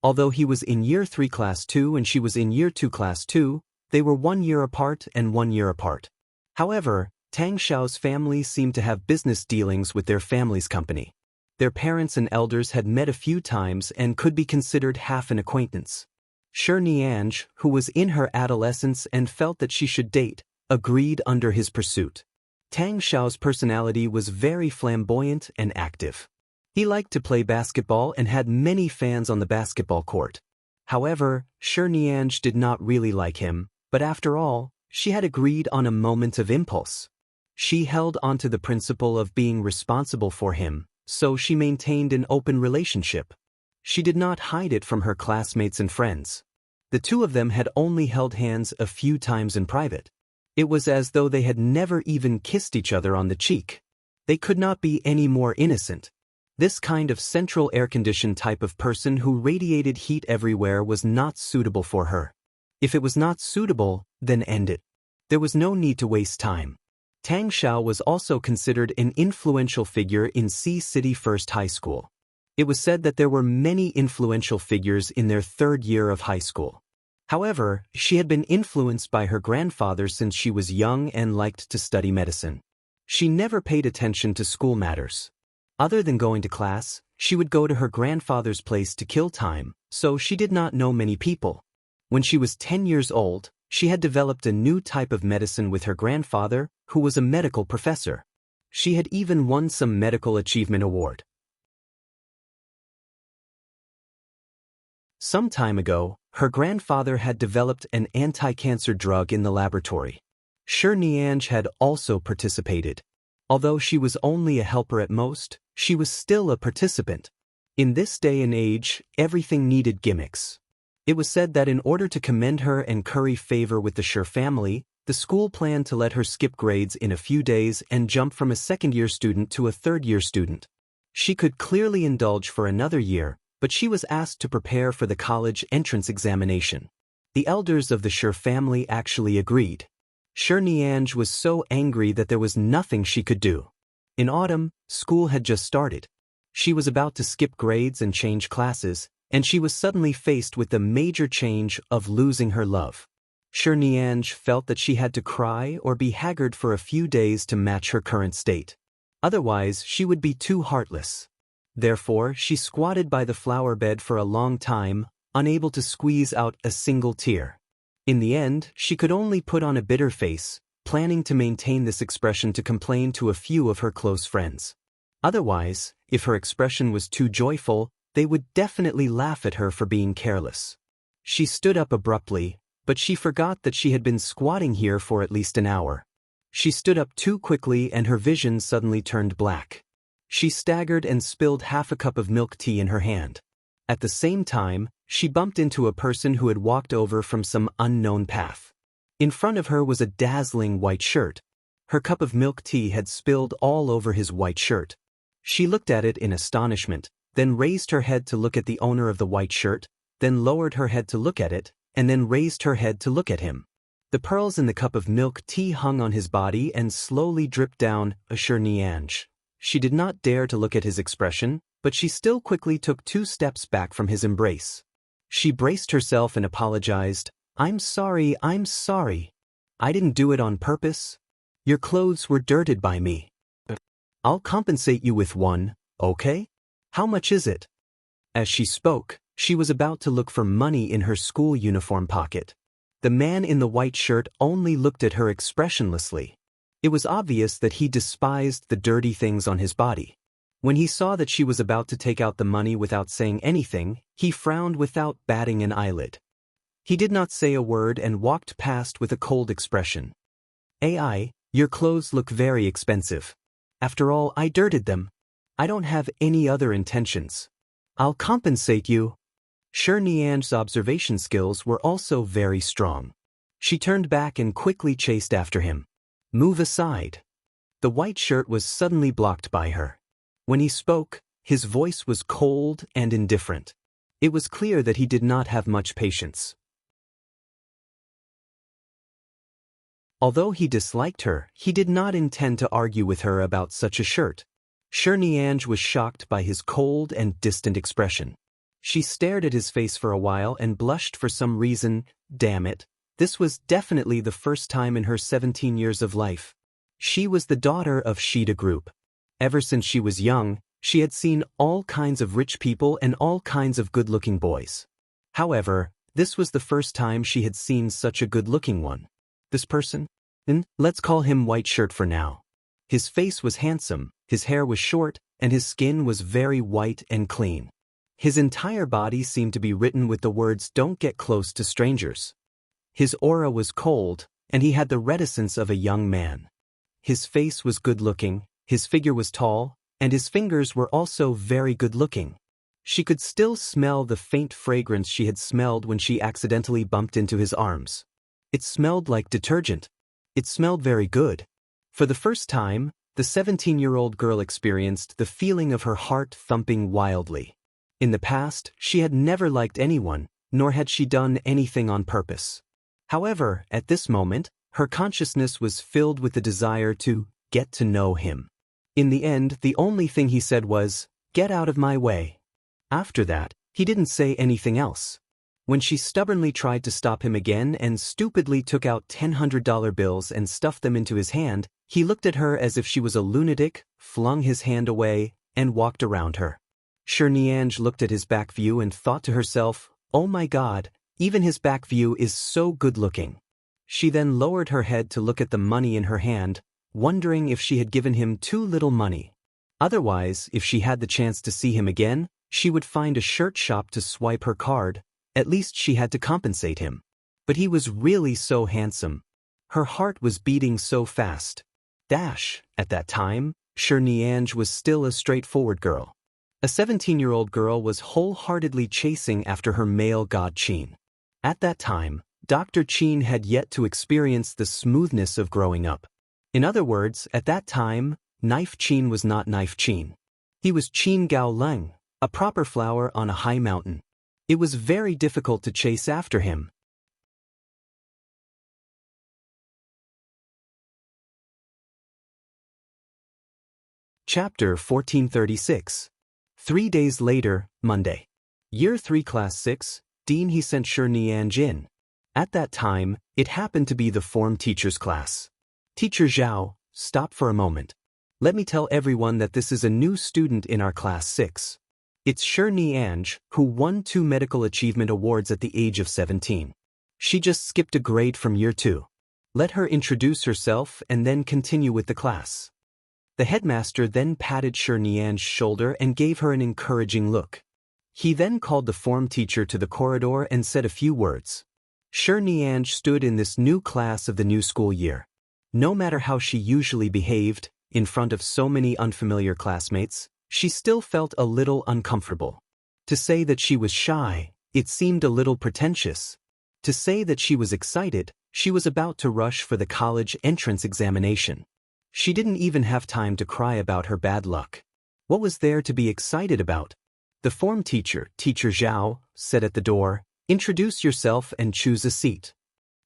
Although he was in Year 3 Class 2 and she was in Year 2 Class 2, they were 1 year apart and 1 year apart. However, Tang Xiao's family seemed to have business dealings with their family's company. Their parents and elders had met a few times and could be considered half an acquaintance. Shi Nianj, who was in her adolescence and felt that she should date, agreed under his pursuit. Tang Xiao's personality was very flamboyant and active. He liked to play basketball and had many fans on the basketball court. However, Shi Nianj did not really like him, but after all, she had agreed on a moment of impulse. She held onto the principle of being responsible for him, so she maintained an open relationship. She did not hide it from her classmates and friends. The two of them had only held hands a few times in private. It was as though they had never even kissed each other on the cheek. They could not be any more innocent. This kind of central air-conditioned type of person who radiated heat everywhere was not suitable for her. If it was not suitable, then end it. There was no need to waste time. Tang Xiao was also considered an influential figure in C City First High School. It was said that there were many influential figures in their 3rd year of high school. However, she had been influenced by her grandfather since she was young and liked to study medicine. She never paid attention to school matters. Other than going to class, she would go to her grandfather's place to kill time, so she did not know many people. When she was 10 years old, she had developed a new type of medicine with her grandfather, who was a medical professor. She had even won some medical achievement award. Some time ago, her grandfather had developed an anti-cancer drug in the laboratory. Shi Nianj had also participated. Although she was only a helper at most, she was still a participant. In this day and age, everything needed gimmicks. It was said that in order to commend her and curry favor with the Shi family, the school planned to let her skip grades in a few days and jump from a 2nd-year student to a 3rd-year student. She could clearly indulge for another year, but she was asked to prepare for the college entrance examination. The elders of the Shi family actually agreed. Shi Nianj was so angry that there was nothing she could do. In autumn, school had just started. She was about to skip grades and change classes, and she was suddenly faced with the major change of losing her love. Shirnianj felt that she had to cry or be haggard for a few days to match her current state. Otherwise, she would be too heartless. Therefore, she squatted by the flower bed for a long time, unable to squeeze out a single tear. In the end, she could only put on a bitter face, planning to maintain this expression to complain to a few of her close friends. Otherwise, if her expression was too joyful, they would definitely laugh at her for being careless. She stood up abruptly, but she forgot that she had been squatting here for at least an hour. She stood up too quickly and her vision suddenly turned black. She staggered and spilled half a cup of milk tea in her hand. At the same time, she bumped into a person who had walked over from some unknown path. In front of her was a dazzling white shirt. Her cup of milk tea had spilled all over his white shirt. She looked at it in astonishment, then raised her head to look at the owner of the white shirt, then lowered her head to look at it, and then raised her head to look at him. The pearls in the cup of milk tea hung on his body and slowly dripped down Shirnianj. She did not dare to look at his expression, but she still quickly took 2 steps back from his embrace. She braced herself and apologized. I'm sorry. I didn't do it on purpose. Your clothes were dirted by me. I'll compensate you with one, okay? How much is it? As she spoke, she was about to look for money in her school uniform pocket. The man in the white shirt only looked at her expressionlessly. It was obvious that he despised the dirty things on his body. When he saw that she was about to take out the money without saying anything, he frowned without batting an eyelid. He did not say a word and walked past with a cold expression. "Ai, your clothes look very expensive. After all, I dirted them. I don't have any other intentions. I'll compensate you." Shirnianj's observation skills were also very strong. She turned back and quickly chased after him. "Move aside." The white shirt was suddenly blocked by her. When he spoke, his voice was cold and indifferent. It was clear that he did not have much patience. Although he disliked her, he did not intend to argue with her about such a shirt. Shirnianj was shocked by his cold and distant expression. She stared at his face for a while and blushed for some reason. Damn it, this was definitely the first time in her 17 years of life. She was the daughter of Shida Group. Ever since she was young, she had seen all kinds of rich people and all kinds of good-looking boys. However, this was the first time she had seen such a good-looking one. This person? Let's call him White Shirt for now. His face was handsome, his hair was short, and his skin was very white and clean. His entire body seemed to be written with the words "Don't get close to strangers." His aura was cold, and he had the reticence of a young man. His face was good-looking, his figure was tall, and his fingers were also very good-looking. She could still smell the faint fragrance she had smelled when she accidentally bumped into his arms. It smelled like detergent. It smelled very good. For the first time, the 17-year-old girl experienced the feeling of her heart thumping wildly. In the past, she had never liked anyone, nor had she done anything on purpose. However, at this moment, her consciousness was filled with the desire to get to know him. In the end, the only thing he said was, "Get out of my way." After that, he didn't say anything else. When she stubbornly tried to stop him again and stupidly took out $100 bills and stuffed them into his hand, he looked at her as if she was a lunatic, flung his hand away, and walked around her. Shirnianj looked at his back view and thought to herself, "Oh my God, even his back view is so good-looking." She then lowered her head to look at the money in her hand, wondering if she had given him too little money. Otherwise, if she had the chance to see him again, she would find a shirt shop to swipe her card. At least she had to compensate him. But he was really so handsome. Her heart was beating so fast. At that time, Shirnianj was still a straightforward girl. A 17-year-old girl was wholeheartedly chasing after her male god Chin. At that time, Dr. Chin had yet to experience the smoothness of growing up. In other words, at that time, Knife Chin was not Knife Chin. He was Chin Gao Leng, a proper flower on a high mountain. It was very difficult to chase after him. Chapter 1436. 3 days later, Monday. Year 3 Class 6, Dean he sent Shirnianj in. At that time, it happened to be the form teacher's class. Teacher Zhao, stop for a moment. Let me tell everyone that this is a new student in our class 6. It's Shi Nianj, who won 2 medical achievement awards at the age of 17. She just skipped a grade from year 2. Let her introduce herself and then continue with the class. The headmaster then patted Shi Nianj's shoulder and gave her an encouraging look. He then called the form teacher to the corridor and said a few words. Shi Nianj stood in this new class of the new school year. No matter how she usually behaved, in front of so many unfamiliar classmates, she still felt a little uncomfortable. To say that she was shy, it seemed a little pretentious. To say that she was excited, she was about to rush for the college entrance examination. She didn't even have time to cry about her bad luck. What was there to be excited about? The form teacher, Teacher Zhao, said at the door, "Introduce yourself and choose a seat."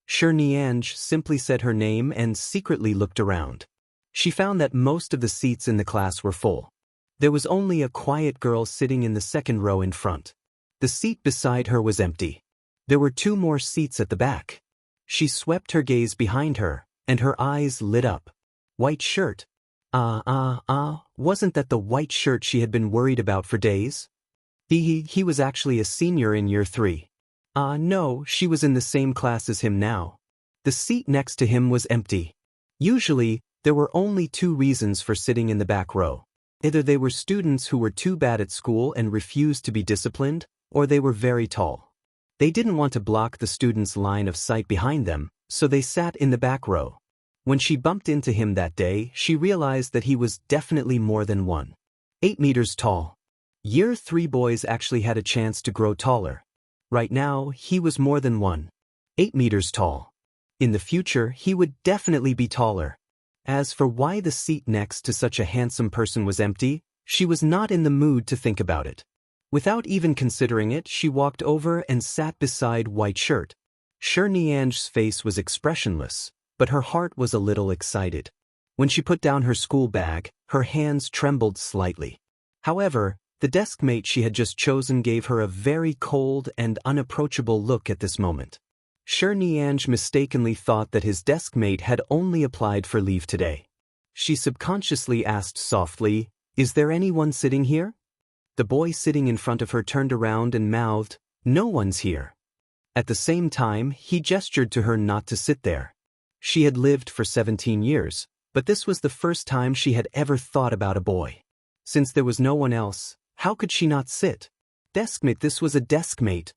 Shi Nianj simply said her name and secretly looked around. She found that most of the seats in the class were full. There was only a quiet girl sitting in the second row in front. The seat beside her was empty. There were 2 more seats at the back. She swept her gaze behind her, and her eyes lit up. White shirt. Wasn't that the white shirt she had been worried about for days? He was actually a senior in year 3. No, she was in the same class as him now. The seat next to him was empty. Usually, there were only 2 reasons for sitting in the back row. Either they were students who were too bad at school and refused to be disciplined, or they were very tall. They didn't want to block the students' line of sight behind them, so they sat in the back row. When she bumped into him that day, she realized that he was definitely more than 1.8 meters tall. Year 3 boys actually had a chance to grow taller. Right now, he was more than 1.8 meters tall. In the future, he would definitely be taller. As for why the seat next to such a handsome person was empty, she was not in the mood to think about it. Without even considering it, she walked over and sat beside White Shirt. Shi Nianj's face was expressionless, but her heart was a little excited. When she put down her school bag, her hands trembled slightly. However, the desk mate she had just chosen gave her a very cold and unapproachable look at this moment. Shi Nianj mistakenly thought that his desk mate had only applied for leave today. She subconsciously asked softly, "Is there anyone sitting here?" The boy sitting in front of her turned around and mouthed, "No one's here." At the same time, he gestured to her not to sit there. She had lived for 17 years, but this was the first time she had ever thought about a boy. Since there was no one else, how could she not sit? Deskmate, this was a deskmate.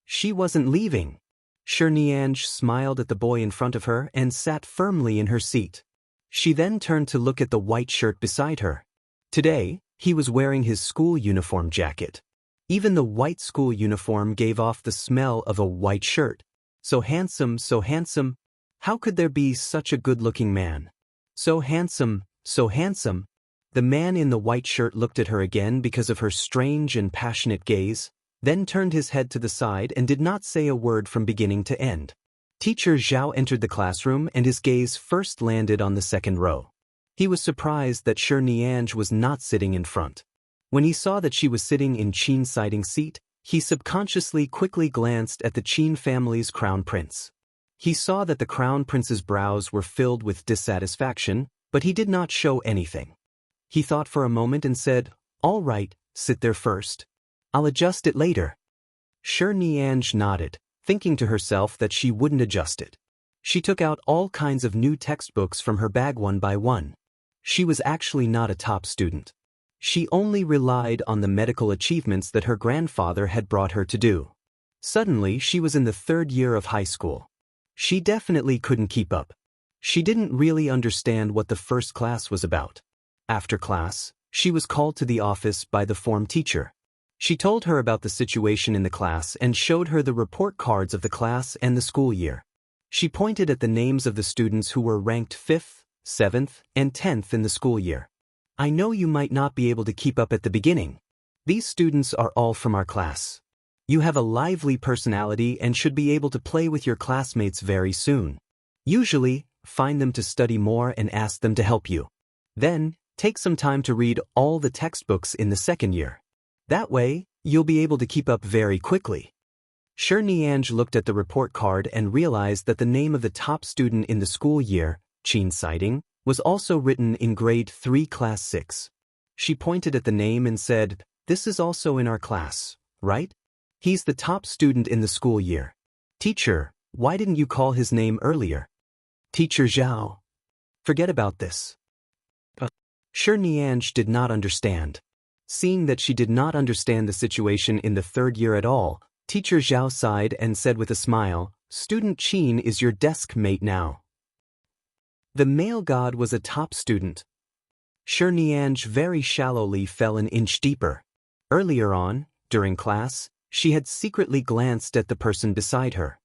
She wasn't leaving. Shi Nianj smiled at the boy in front of her and sat firmly in her seat. She then turned to look at the white shirt beside her. Today, he was wearing his school uniform jacket. Even the white school uniform gave off the smell of a white shirt. So handsome, so handsome. How could there be such a good-looking man? So handsome, so handsome. The man in the white shirt looked at her again because of her strange and passionate gaze, then turned his head to the side and did not say a word from beginning to end. Teacher Zhao entered the classroom and his gaze first landed on the second row. He was surprised that Shi Nianj was not sitting in front. When he saw that she was sitting in Qin's siding seat, he subconsciously quickly glanced at the Qin family's crown prince. He saw that the crown prince's brows were filled with dissatisfaction, but he did not show anything. He thought for a moment and said, "All right, sit there first. I'll adjust it later." Shi Nianj nodded, thinking to herself that she wouldn't adjust it. She took out all kinds of new textbooks from her bag one by one. She was actually not a top student. She only relied on the medical achievements that her grandfather had brought her to do. Suddenly, she was in the 3rd year of high school. She definitely couldn't keep up. She didn't really understand what the first class was about. After class, she was called to the office by the form teacher. She told her about the situation in the class and showed her the report cards of the class and the school year. She pointed at the names of the students who were ranked 5th, 7th, and 10th in the school year. "I know you might not be able to keep up at the beginning. These students are all from our class. You have a lively personality and should be able to play with your classmates very soon. Usually, find them to study more and ask them to help you. Then, take some time to read all the textbooks in the 2nd year. That way, you'll be able to keep up very quickly. Shi Nianj looked at the report card and realized that the name of the top student in the school year, Qin Siding, was also written in grade 3 class 6. She pointed at the name and said, "This is also in our class, right? He's the top student in the school year. Teacher, why didn't you call his name earlier?" "Teacher Zhao." "Forget about this." Shi Nianj did not understand. Seeing that she did not understand the situation in the third year at all, Teacher Zhao sighed and said with a smile, "Student Qin is your desk mate now." The male god was a top student. Shi Nianj very shallowly fell an inch deeper. Earlier on, during class, she had secretly glanced at the person beside her.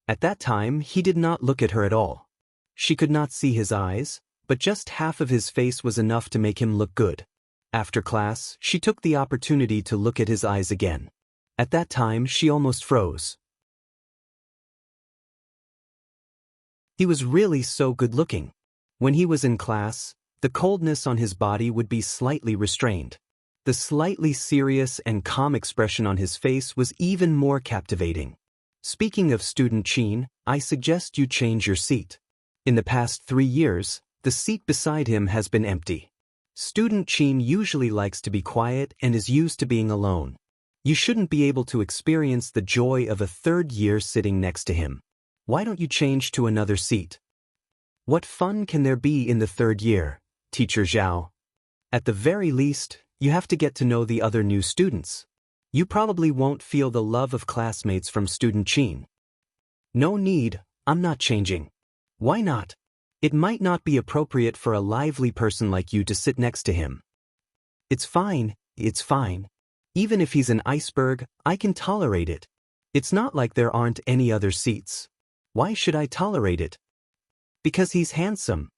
At that time, he did not look at her at all. She could not see his eyes, but just half of his face was enough to make him look good. After class, she took the opportunity to look at his eyes again. At that time, she almost froze. He was really so good-looking. When he was in class, the coldness on his body would be slightly restrained. The slightly serious and calm expression on his face was even more captivating. "Speaking of student Qin, I suggest you change your seat. In the past 3 years, the seat beside him has been empty. Student Qin usually likes to be quiet and is used to being alone. You shouldn't be able to experience the joy of a third year sitting next to him. Why don't you change to another seat?" "What fun can there be in the third year, Teacher Zhao? At the very least, you have to get to know the other new students. You probably won't feel the love of classmates from student Qin." "No need, I'm not changing." "Why not? It might not be appropriate for a lively person like you to sit next to him." It's fine. Even if he's an iceberg, I can tolerate it. It's not like there aren't any other seats. Why should I tolerate it?" "Because he's handsome."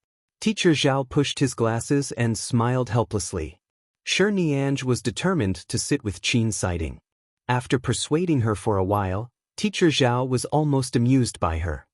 Teacher Zhao pushed his glasses and smiled helplessly. Shi Nianj was determined to sit with Qin Siding. After persuading her for a while, Teacher Zhao was almost amused by her.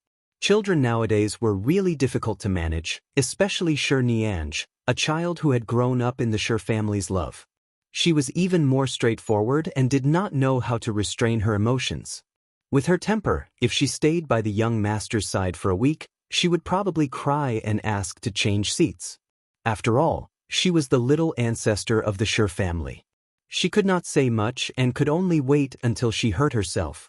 Children nowadays were really difficult to manage, especially Shi Nianj, a child who had grown up in the Shi family's love. She was even more straightforward and did not know how to restrain her emotions. With her temper, if she stayed by the young master's side for a week, she would probably cry and ask to change seats. After all, she was the little ancestor of the Shi family. She could not say much and could only wait until she hurt herself.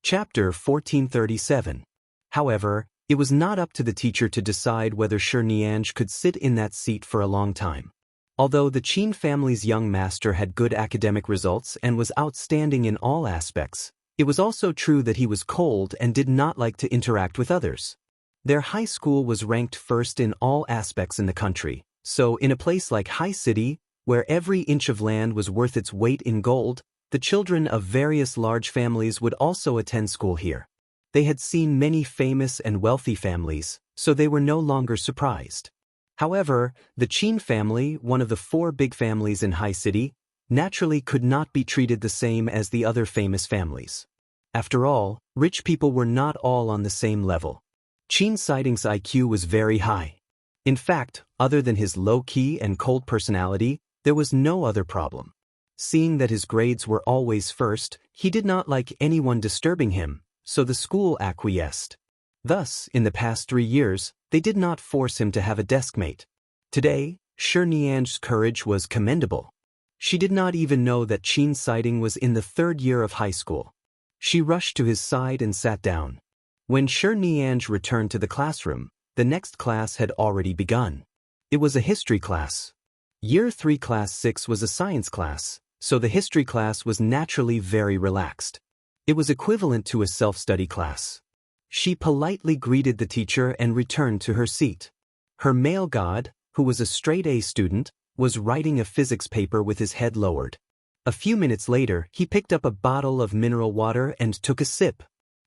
Chapter 1437. However, it was not up to the teacher to decide whether Shi Nianj could sit in that seat for a long time. Although the Qin family's young master had good academic results and was outstanding in all aspects, it was also true that he was cold and did not like to interact with others. Their high school was ranked first in all aspects in the country, so in a place like High City, where every inch of land was worth its weight in gold, the children of various large families would also attend school here. They had seen many famous and wealthy families, so they were no longer surprised. However, the Qin family, one of the 4 big families in High City, naturally could not be treated the same as the other famous families. After all, rich people were not all on the same level. Qin Siding's IQ was very high. In fact, other than his low-key and cold personality, there was no other problem. Seeing that his grades were always first, he did not like anyone disturbing him, so the school acquiesced. Thus, in the past 3 years, they did not force him to have a deskmate. Today, Shi Nianj's courage was commendable. She did not even know that Qin Siding was in the 3rd year of high school. She rushed to his side and sat down. When Shi Nianj returned to the classroom, the next class had already begun. It was a history class. Year 3 class 6 was a science class, so the history class was naturally very relaxed. It was equivalent to a self-study class. She politely greeted the teacher and returned to her seat. Her male god, who was a straight-A student, was writing a physics paper with his head lowered. A few minutes later, he picked up a bottle of mineral water and took a sip.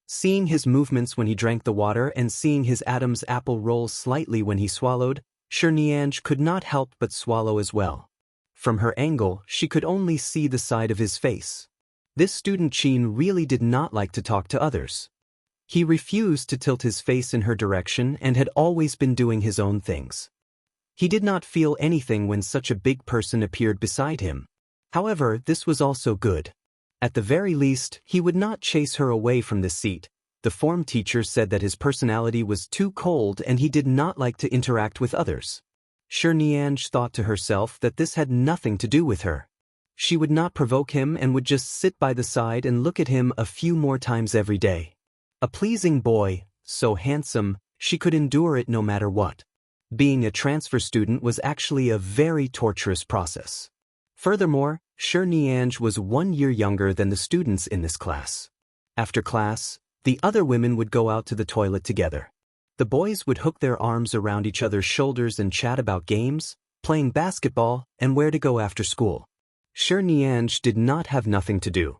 Seeing his movements when he drank the water and seeing his Adam's apple roll slightly when he swallowed, Shi Nianj could not help but swallow as well. From her angle, she could only see the side of his face. This student Qin really did not like to talk to others. He refused to tilt his face in her direction and had always been doing his own things. He did not feel anything when such a big person appeared beside him. However, this was also good. At the very least, he would not chase her away from the seat. The form teacher said that his personality was too cold and he did not like to interact with others. Shirnianj thought to herself that this had nothing to do with her. She would not provoke him and would just sit by the side and look at him a few more times every day. A pleasing boy, so handsome, she could endure it no matter what. Being a transfer student was actually a very torturous process. Furthermore, Shirnianj was 1 year younger than the students in this class. After class, the other women would go out to the toilet together. The boys would hook their arms around each other's shoulders and chat about games, playing basketball, and where to go after school. Shirnianj did not have nothing to do.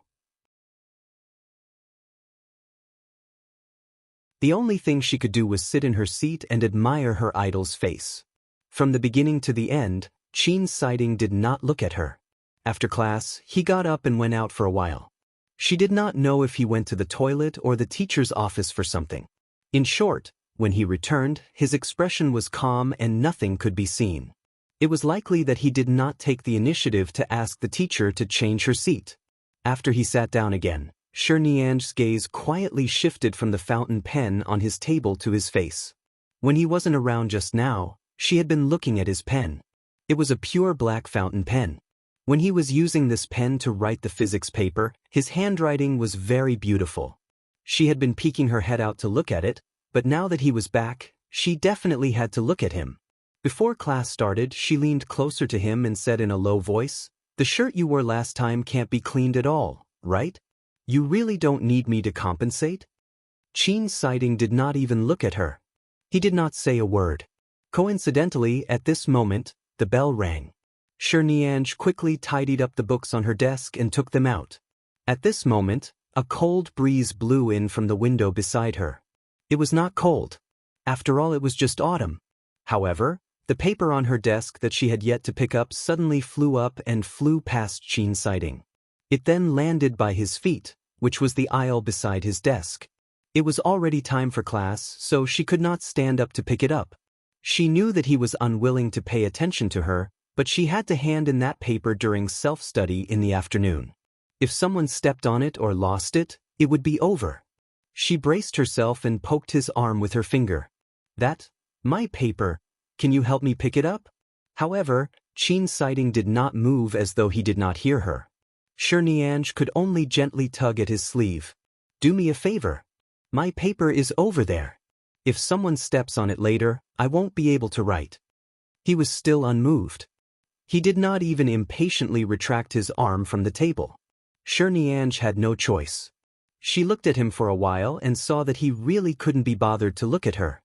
The only thing she could do was sit in her seat and admire her idol's face. From the beginning to the end, Chin Siding did not look at her. After class, he got up and went out for a while. She did not know if he went to the toilet or the teacher's office for something. In short, when he returned, his expression was calm and nothing could be seen. It was likely that he did not take the initiative to ask the teacher to change her seat. After he sat down again, Shirnianj's gaze quietly shifted from the fountain pen on his table to his face. When he wasn't around just now, she had been looking at his pen. It was a pure black fountain pen. When he was using this pen to write the physics paper, his handwriting was very beautiful. She had been peeking her head out to look at it, but now that he was back, she definitely had to look at him. Before class started, she leaned closer to him and said in a low voice, "The shirt you wore last time can't be cleaned at all, right? You really don't need me to compensate?" Chin Siding did not even look at her. He did not say a word. Coincidentally, at this moment, the bell rang. Shirnianj quickly tidied up the books on her desk and took them out. At this moment, a cold breeze blew in from the window beside her. It was not cold. After all, it was just autumn. However, the paper on her desk that she had yet to pick up suddenly flew up and flew past Chin Siding. It then landed by his feet, which was the aisle beside his desk. It was already time for class, so she could not stand up to pick it up. She knew that he was unwilling to pay attention to her, but she had to hand in that paper during self-study in the afternoon. If someone stepped on it or lost it, it would be over. She braced herself and poked his arm with her finger. "That? My paper. Can you help me pick it up?" However, Chin Siding did not move as though he did not hear her. Shirnianj could only gently tug at his sleeve. "Do me a favor. My paper is over there. If someone steps on it later, I won't be able to write." He was still unmoved. He did not even impatiently retract his arm from the table. Shirnianj had no choice. She looked at him for a while and saw that he really couldn't be bothered to look at her.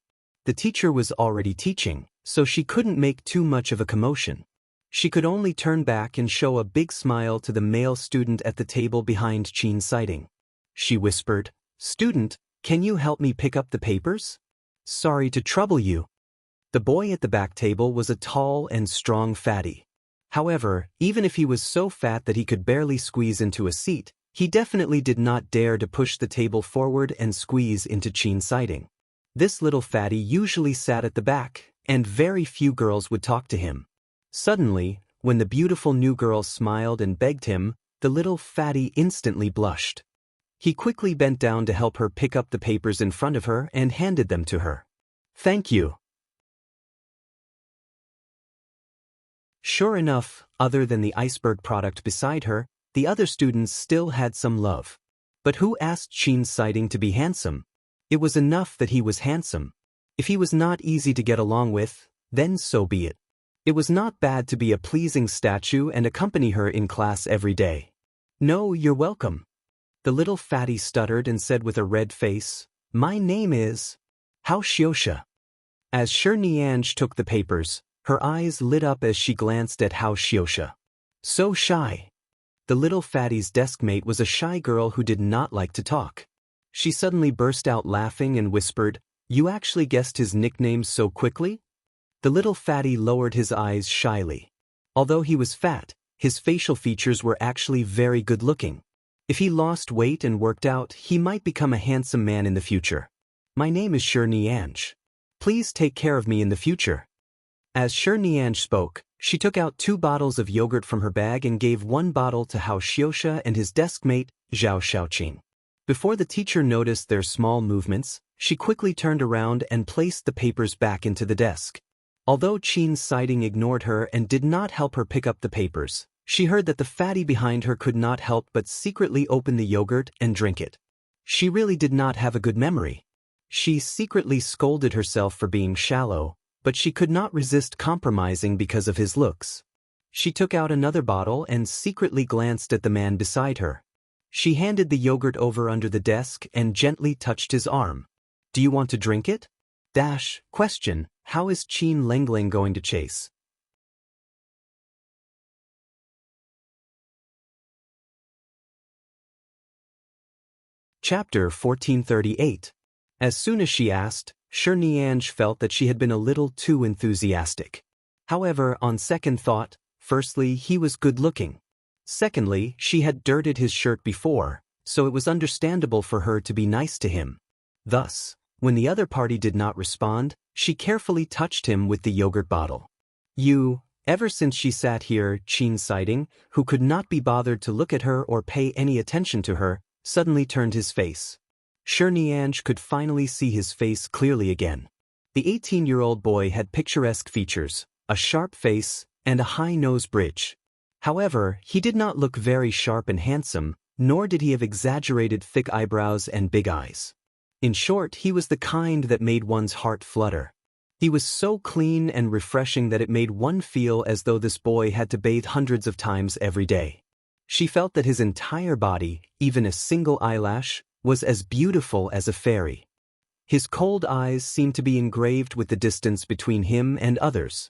The teacher was already teaching, so she couldn't make too much of a commotion. She could only turn back and show a big smile to the male student at the table behind Chin Siding. She whispered, "Student, can you help me pick up the papers? Sorry to trouble you." The boy at the back table was a tall and strong fatty. However, even if he was so fat that he could barely squeeze into a seat, he definitely did not dare to push the table forward and squeeze into Chin Siding. This little fatty usually sat at the back, and very few girls would talk to him. Suddenly, when the beautiful new girl smiled and begged him, the little fatty instantly blushed. He quickly bent down to help her pick up the papers in front of her and handed them to her. "Thank you." Sure enough, other than the iceberg product beside her, the other students still had some love. But who asked Chin Siding to be handsome? It was enough that he was handsome. If he was not easy to get along with, then so be it. It was not bad to be a pleasing statue and accompany her in class every day. "No, you're welcome." The little fatty stuttered and said with a red face, "My name is Hao Xiosha." As Shirnianj took the papers, her eyes lit up as she glanced at Hao Xiosha. So shy. The little fatty's deskmate was a shy girl who did not like to talk. She suddenly burst out laughing and whispered, "You actually guessed his nickname so quickly?" The little fatty lowered his eyes shyly. Although he was fat, his facial features were actually very good-looking. If he lost weight and worked out, he might become a handsome man in the future. My name is Nianj. Please take care of me in the future. As Nianj spoke, she took out 2 bottles of yogurt from her bag and gave 1 bottle to Hao Xiuxia and his desk mate, Zhao Xiaoqing. Before the teacher noticed their small movements, she quickly turned around and placed the papers back into the desk. Although Qin's sighting ignored her and did not help her pick up the papers, she heard that the fatty behind her could not help but secretly open the yogurt and drink it. She really did not have a good memory. She secretly scolded herself for being shallow, but she could not resist compromising because of his looks. She took out another bottle and secretly glanced at the man beside her. She handed the yogurt over under the desk and gently touched his arm. Do you want to drink it? Question, how is Qin Lengling going to chase? Chapter 1438. As soon as she asked, Nianj felt that she had been a little too enthusiastic. However, on second thought, firstly, he was good-looking. Secondly, she had dirted his shirt before, so it was understandable for her to be nice to him. Thus, when the other party did not respond, she carefully touched him with the yogurt bottle. Ever since she sat here, Qin sighting, who could not be bothered to look at her or pay any attention to her, suddenly turned his face. Nianj could finally see his face clearly again. The 18-year-old boy had picturesque features, a sharp face, and a high nose bridge. However, he did not look very sharp and handsome, nor did he have exaggerated thick eyebrows and big eyes. In short, he was the kind that made one's heart flutter. He was so clean and refreshing that it made one feel as though this boy had to bathe hundreds of times every day. She felt that his entire body, even a single eyelash, was as beautiful as a fairy. His cold eyes seemed to be engraved with the distance between him and others.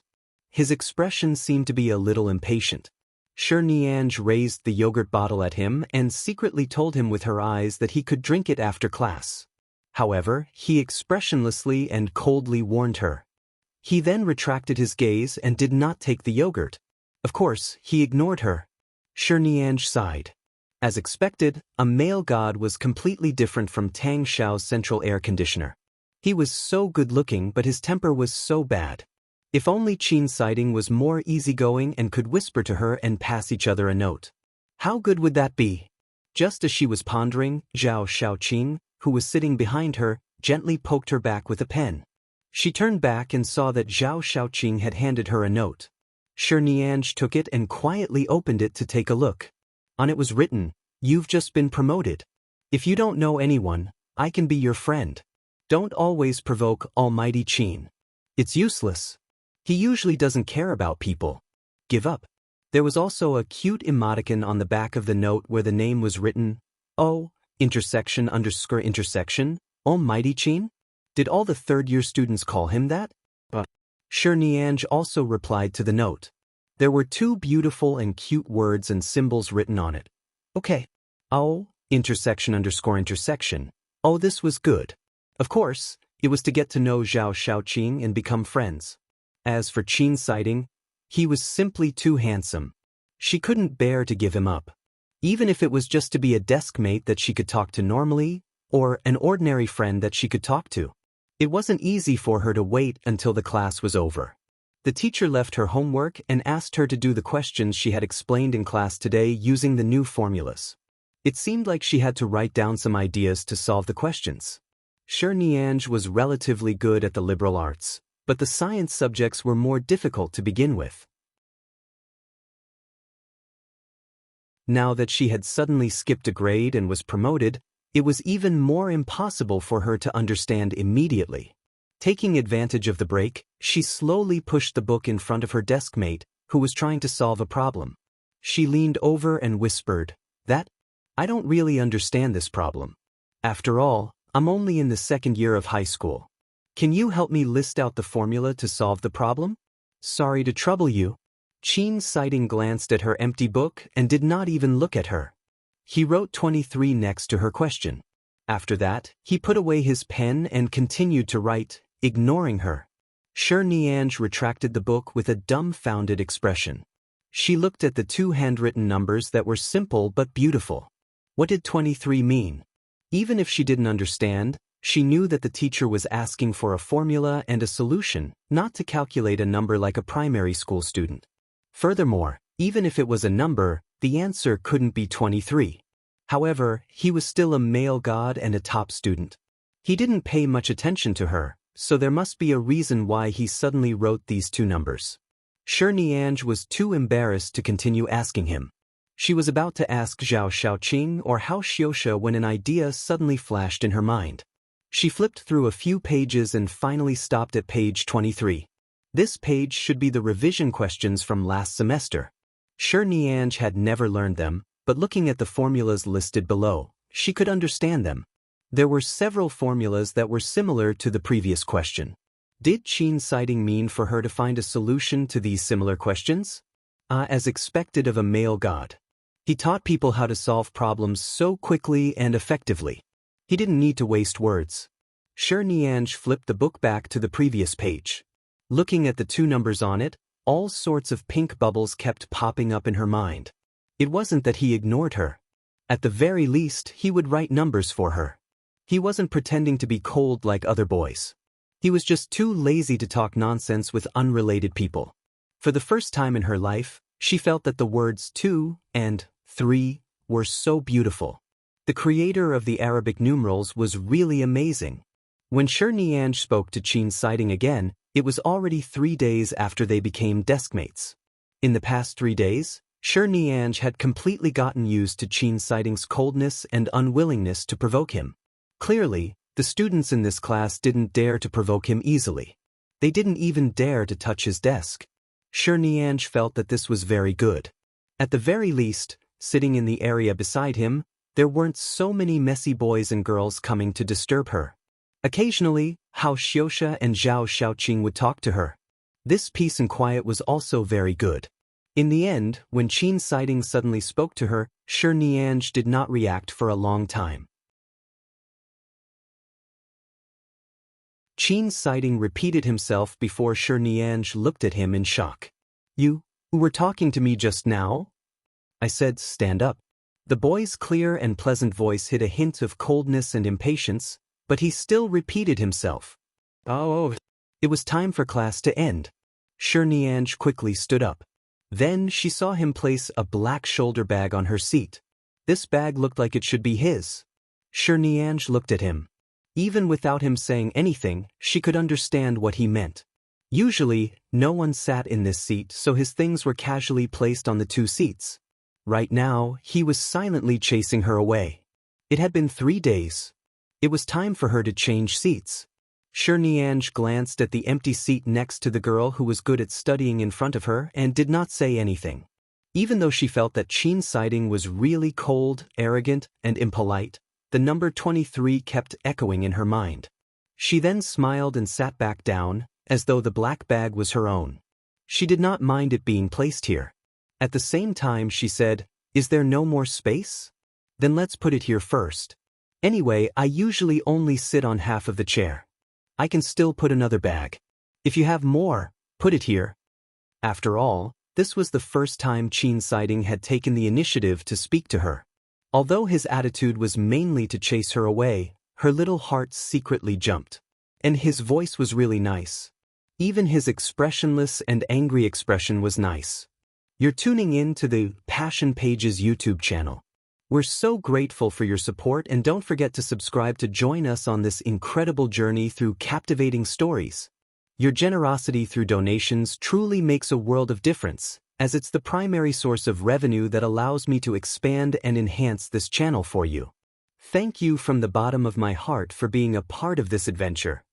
His expression seemed to be a little impatient. Nianj raised the yogurt bottle at him and secretly told him with her eyes that he could drink it after class. However, he expressionlessly and coldly warned her. He then retracted his gaze and did not take the yogurt. Of course, he ignored her. Nianj sighed. As expected, a male god was completely different from Tang Xiao's central air conditioner. He was so good-looking, but his temper was so bad. If only Qin sighting was more easygoing and could whisper to her and pass each other a note. How good would that be? Just as she was pondering, Zhao Xiaoqing, who was sitting behind her, gently poked her back with a pen. She turned back and saw that Zhao Xiaoqing had handed her a note. Nianj took it and quietly opened it to take a look. On it was written, "You've just been promoted. If you don't know anyone, I can be your friend. Don't always provoke Almighty Qin. It's useless. He usually doesn't care about people. Give up." There was also a cute emoticon on the back of the note where the name was written, _intersection, Almighty Qin? Did all the third-year students call him that? But Nianj also replied to the note. There were 2 beautiful and cute words and symbols written on it. Okay. _intersection. Oh, this was good. Of course, it was to get to know Zhao Xiaoqing and become friends. As for Qin sighting, he was simply too handsome. She couldn't bear to give him up. Even if it was just to be a desk mate that she could talk to normally, or an ordinary friend that she could talk to. It wasn't easy for her to wait until the class was over. The teacher left her homework and asked her to do the questions she had explained in class today using the new formulas. It seemed like she had to write down some ideas to solve the questions. Nianj was relatively good at the liberal arts, but the science subjects were more difficult to begin with. Now that she had suddenly skipped a grade and was promoted, it was even more impossible for her to understand immediately. Taking advantage of the break, she slowly pushed the book in front of her desk mate, who was trying to solve a problem. She leaned over and whispered, I don't really understand this problem. After all, I'm only in the 2nd year of high school. Can you help me list out the formula to solve the problem? Sorry to trouble you. Qin sighting glanced at her empty book and did not even look at her. He wrote 23 next to her question. After that, he put away his pen and continued to write, ignoring her. Nianj retracted the book with a dumbfounded expression. She looked at the 2 handwritten numbers that were simple but beautiful. What did 23 mean? Even if she didn't understand, she knew that the teacher was asking for a formula and a solution, not to calculate a number like a primary school student. Furthermore, even if it was a number, the answer couldn't be 23. However, he was still a male god and a top student. He didn't pay much attention to her, so there must be a reason why he suddenly wrote these two numbers. Niange was too embarrassed to continue asking him. She was about to ask Zhao Xiaoqing or Hao Xiuxia when an idea suddenly flashed in her mind. She flipped through a few pages and finally stopped at page 23. This page should be the revision questions from last semester. Niange had never learned them, but looking at the formulas listed below, she could understand them. There were several formulas that were similar to the previous question. Did Qin sighting mean for her to find a solution to these similar questions? As expected of a male god. He taught people how to solve problems so quickly and effectively. He didn't need to waste words. Niange flipped the book back to the previous page. Looking at the two numbers on it, all sorts of pink bubbles kept popping up in her mind. It wasn't that he ignored her. At the very least, he would write numbers for her. He wasn't pretending to be cold like other boys. He was just too lazy to talk nonsense with unrelated people. For the first time in her life, she felt that the words 2 and 3 were so beautiful. The creator of the Arabic numerals was really amazing. When Niange spoke to Qin sighting again, it was already 3 days after they became deskmates. In the past 3 days, Niange had completely gotten used to Qin sighting's coldness and unwillingness to provoke him. Clearly, the students in this class didn't dare to provoke him easily. They didn't even dare to touch his desk. Niange felt that this was very good. At the very least, sitting in the area beside him, there weren't so many messy boys and girls coming to disturb her. Occasionally, Hao Xiuxia and Zhao Xiaoqing would talk to her. This peace and quiet was also very good. In the end, when Qin sighting suddenly spoke to her, Niange did not react for a long time. Qin sighting repeated himself before Niange looked at him in shock. "You were talking to me just now?" I said, "Stand up." The boy's clear and pleasant voice hid a hint of coldness and impatience, but he still repeated himself. "Oh." It was time for class to end. Niange quickly stood up. Then she saw him place a black shoulder bag on her seat. This bag looked like it should be his. Niange looked at him. Even without him saying anything, she could understand what he meant. Usually, no one sat in this seat, so his things were casually placed on the two seats. Right now, he was silently chasing her away. It had been 3 days. It was time for her to change seats. Niange glanced at the empty seat next to the girl who was good at studying in front of her and did not say anything. Even though she felt that Qin sighting was really cold, arrogant, and impolite, the number 23 kept echoing in her mind. She then smiled and sat back down, as though the black bag was her own. She did not mind it being placed here. At the same time she said, "Is there no more space? Then let's put it here first. Anyway, I usually only sit on half of the chair. I can still put another bag. If you have more, put it here." After all, this was the first time Qin sighting had taken the initiative to speak to her. Although his attitude was mainly to chase her away, her little heart secretly jumped. And his voice was really nice. Even his expressionless and angry expression was nice. You're tuning in to the Passion Pages YouTube channel. We're so grateful for your support, and don't forget to subscribe to join us on this incredible journey through captivating stories. Your generosity through donations truly makes a world of difference, as it's the primary source of revenue that allows me to expand and enhance this channel for you. Thank you from the bottom of my heart for being a part of this adventure.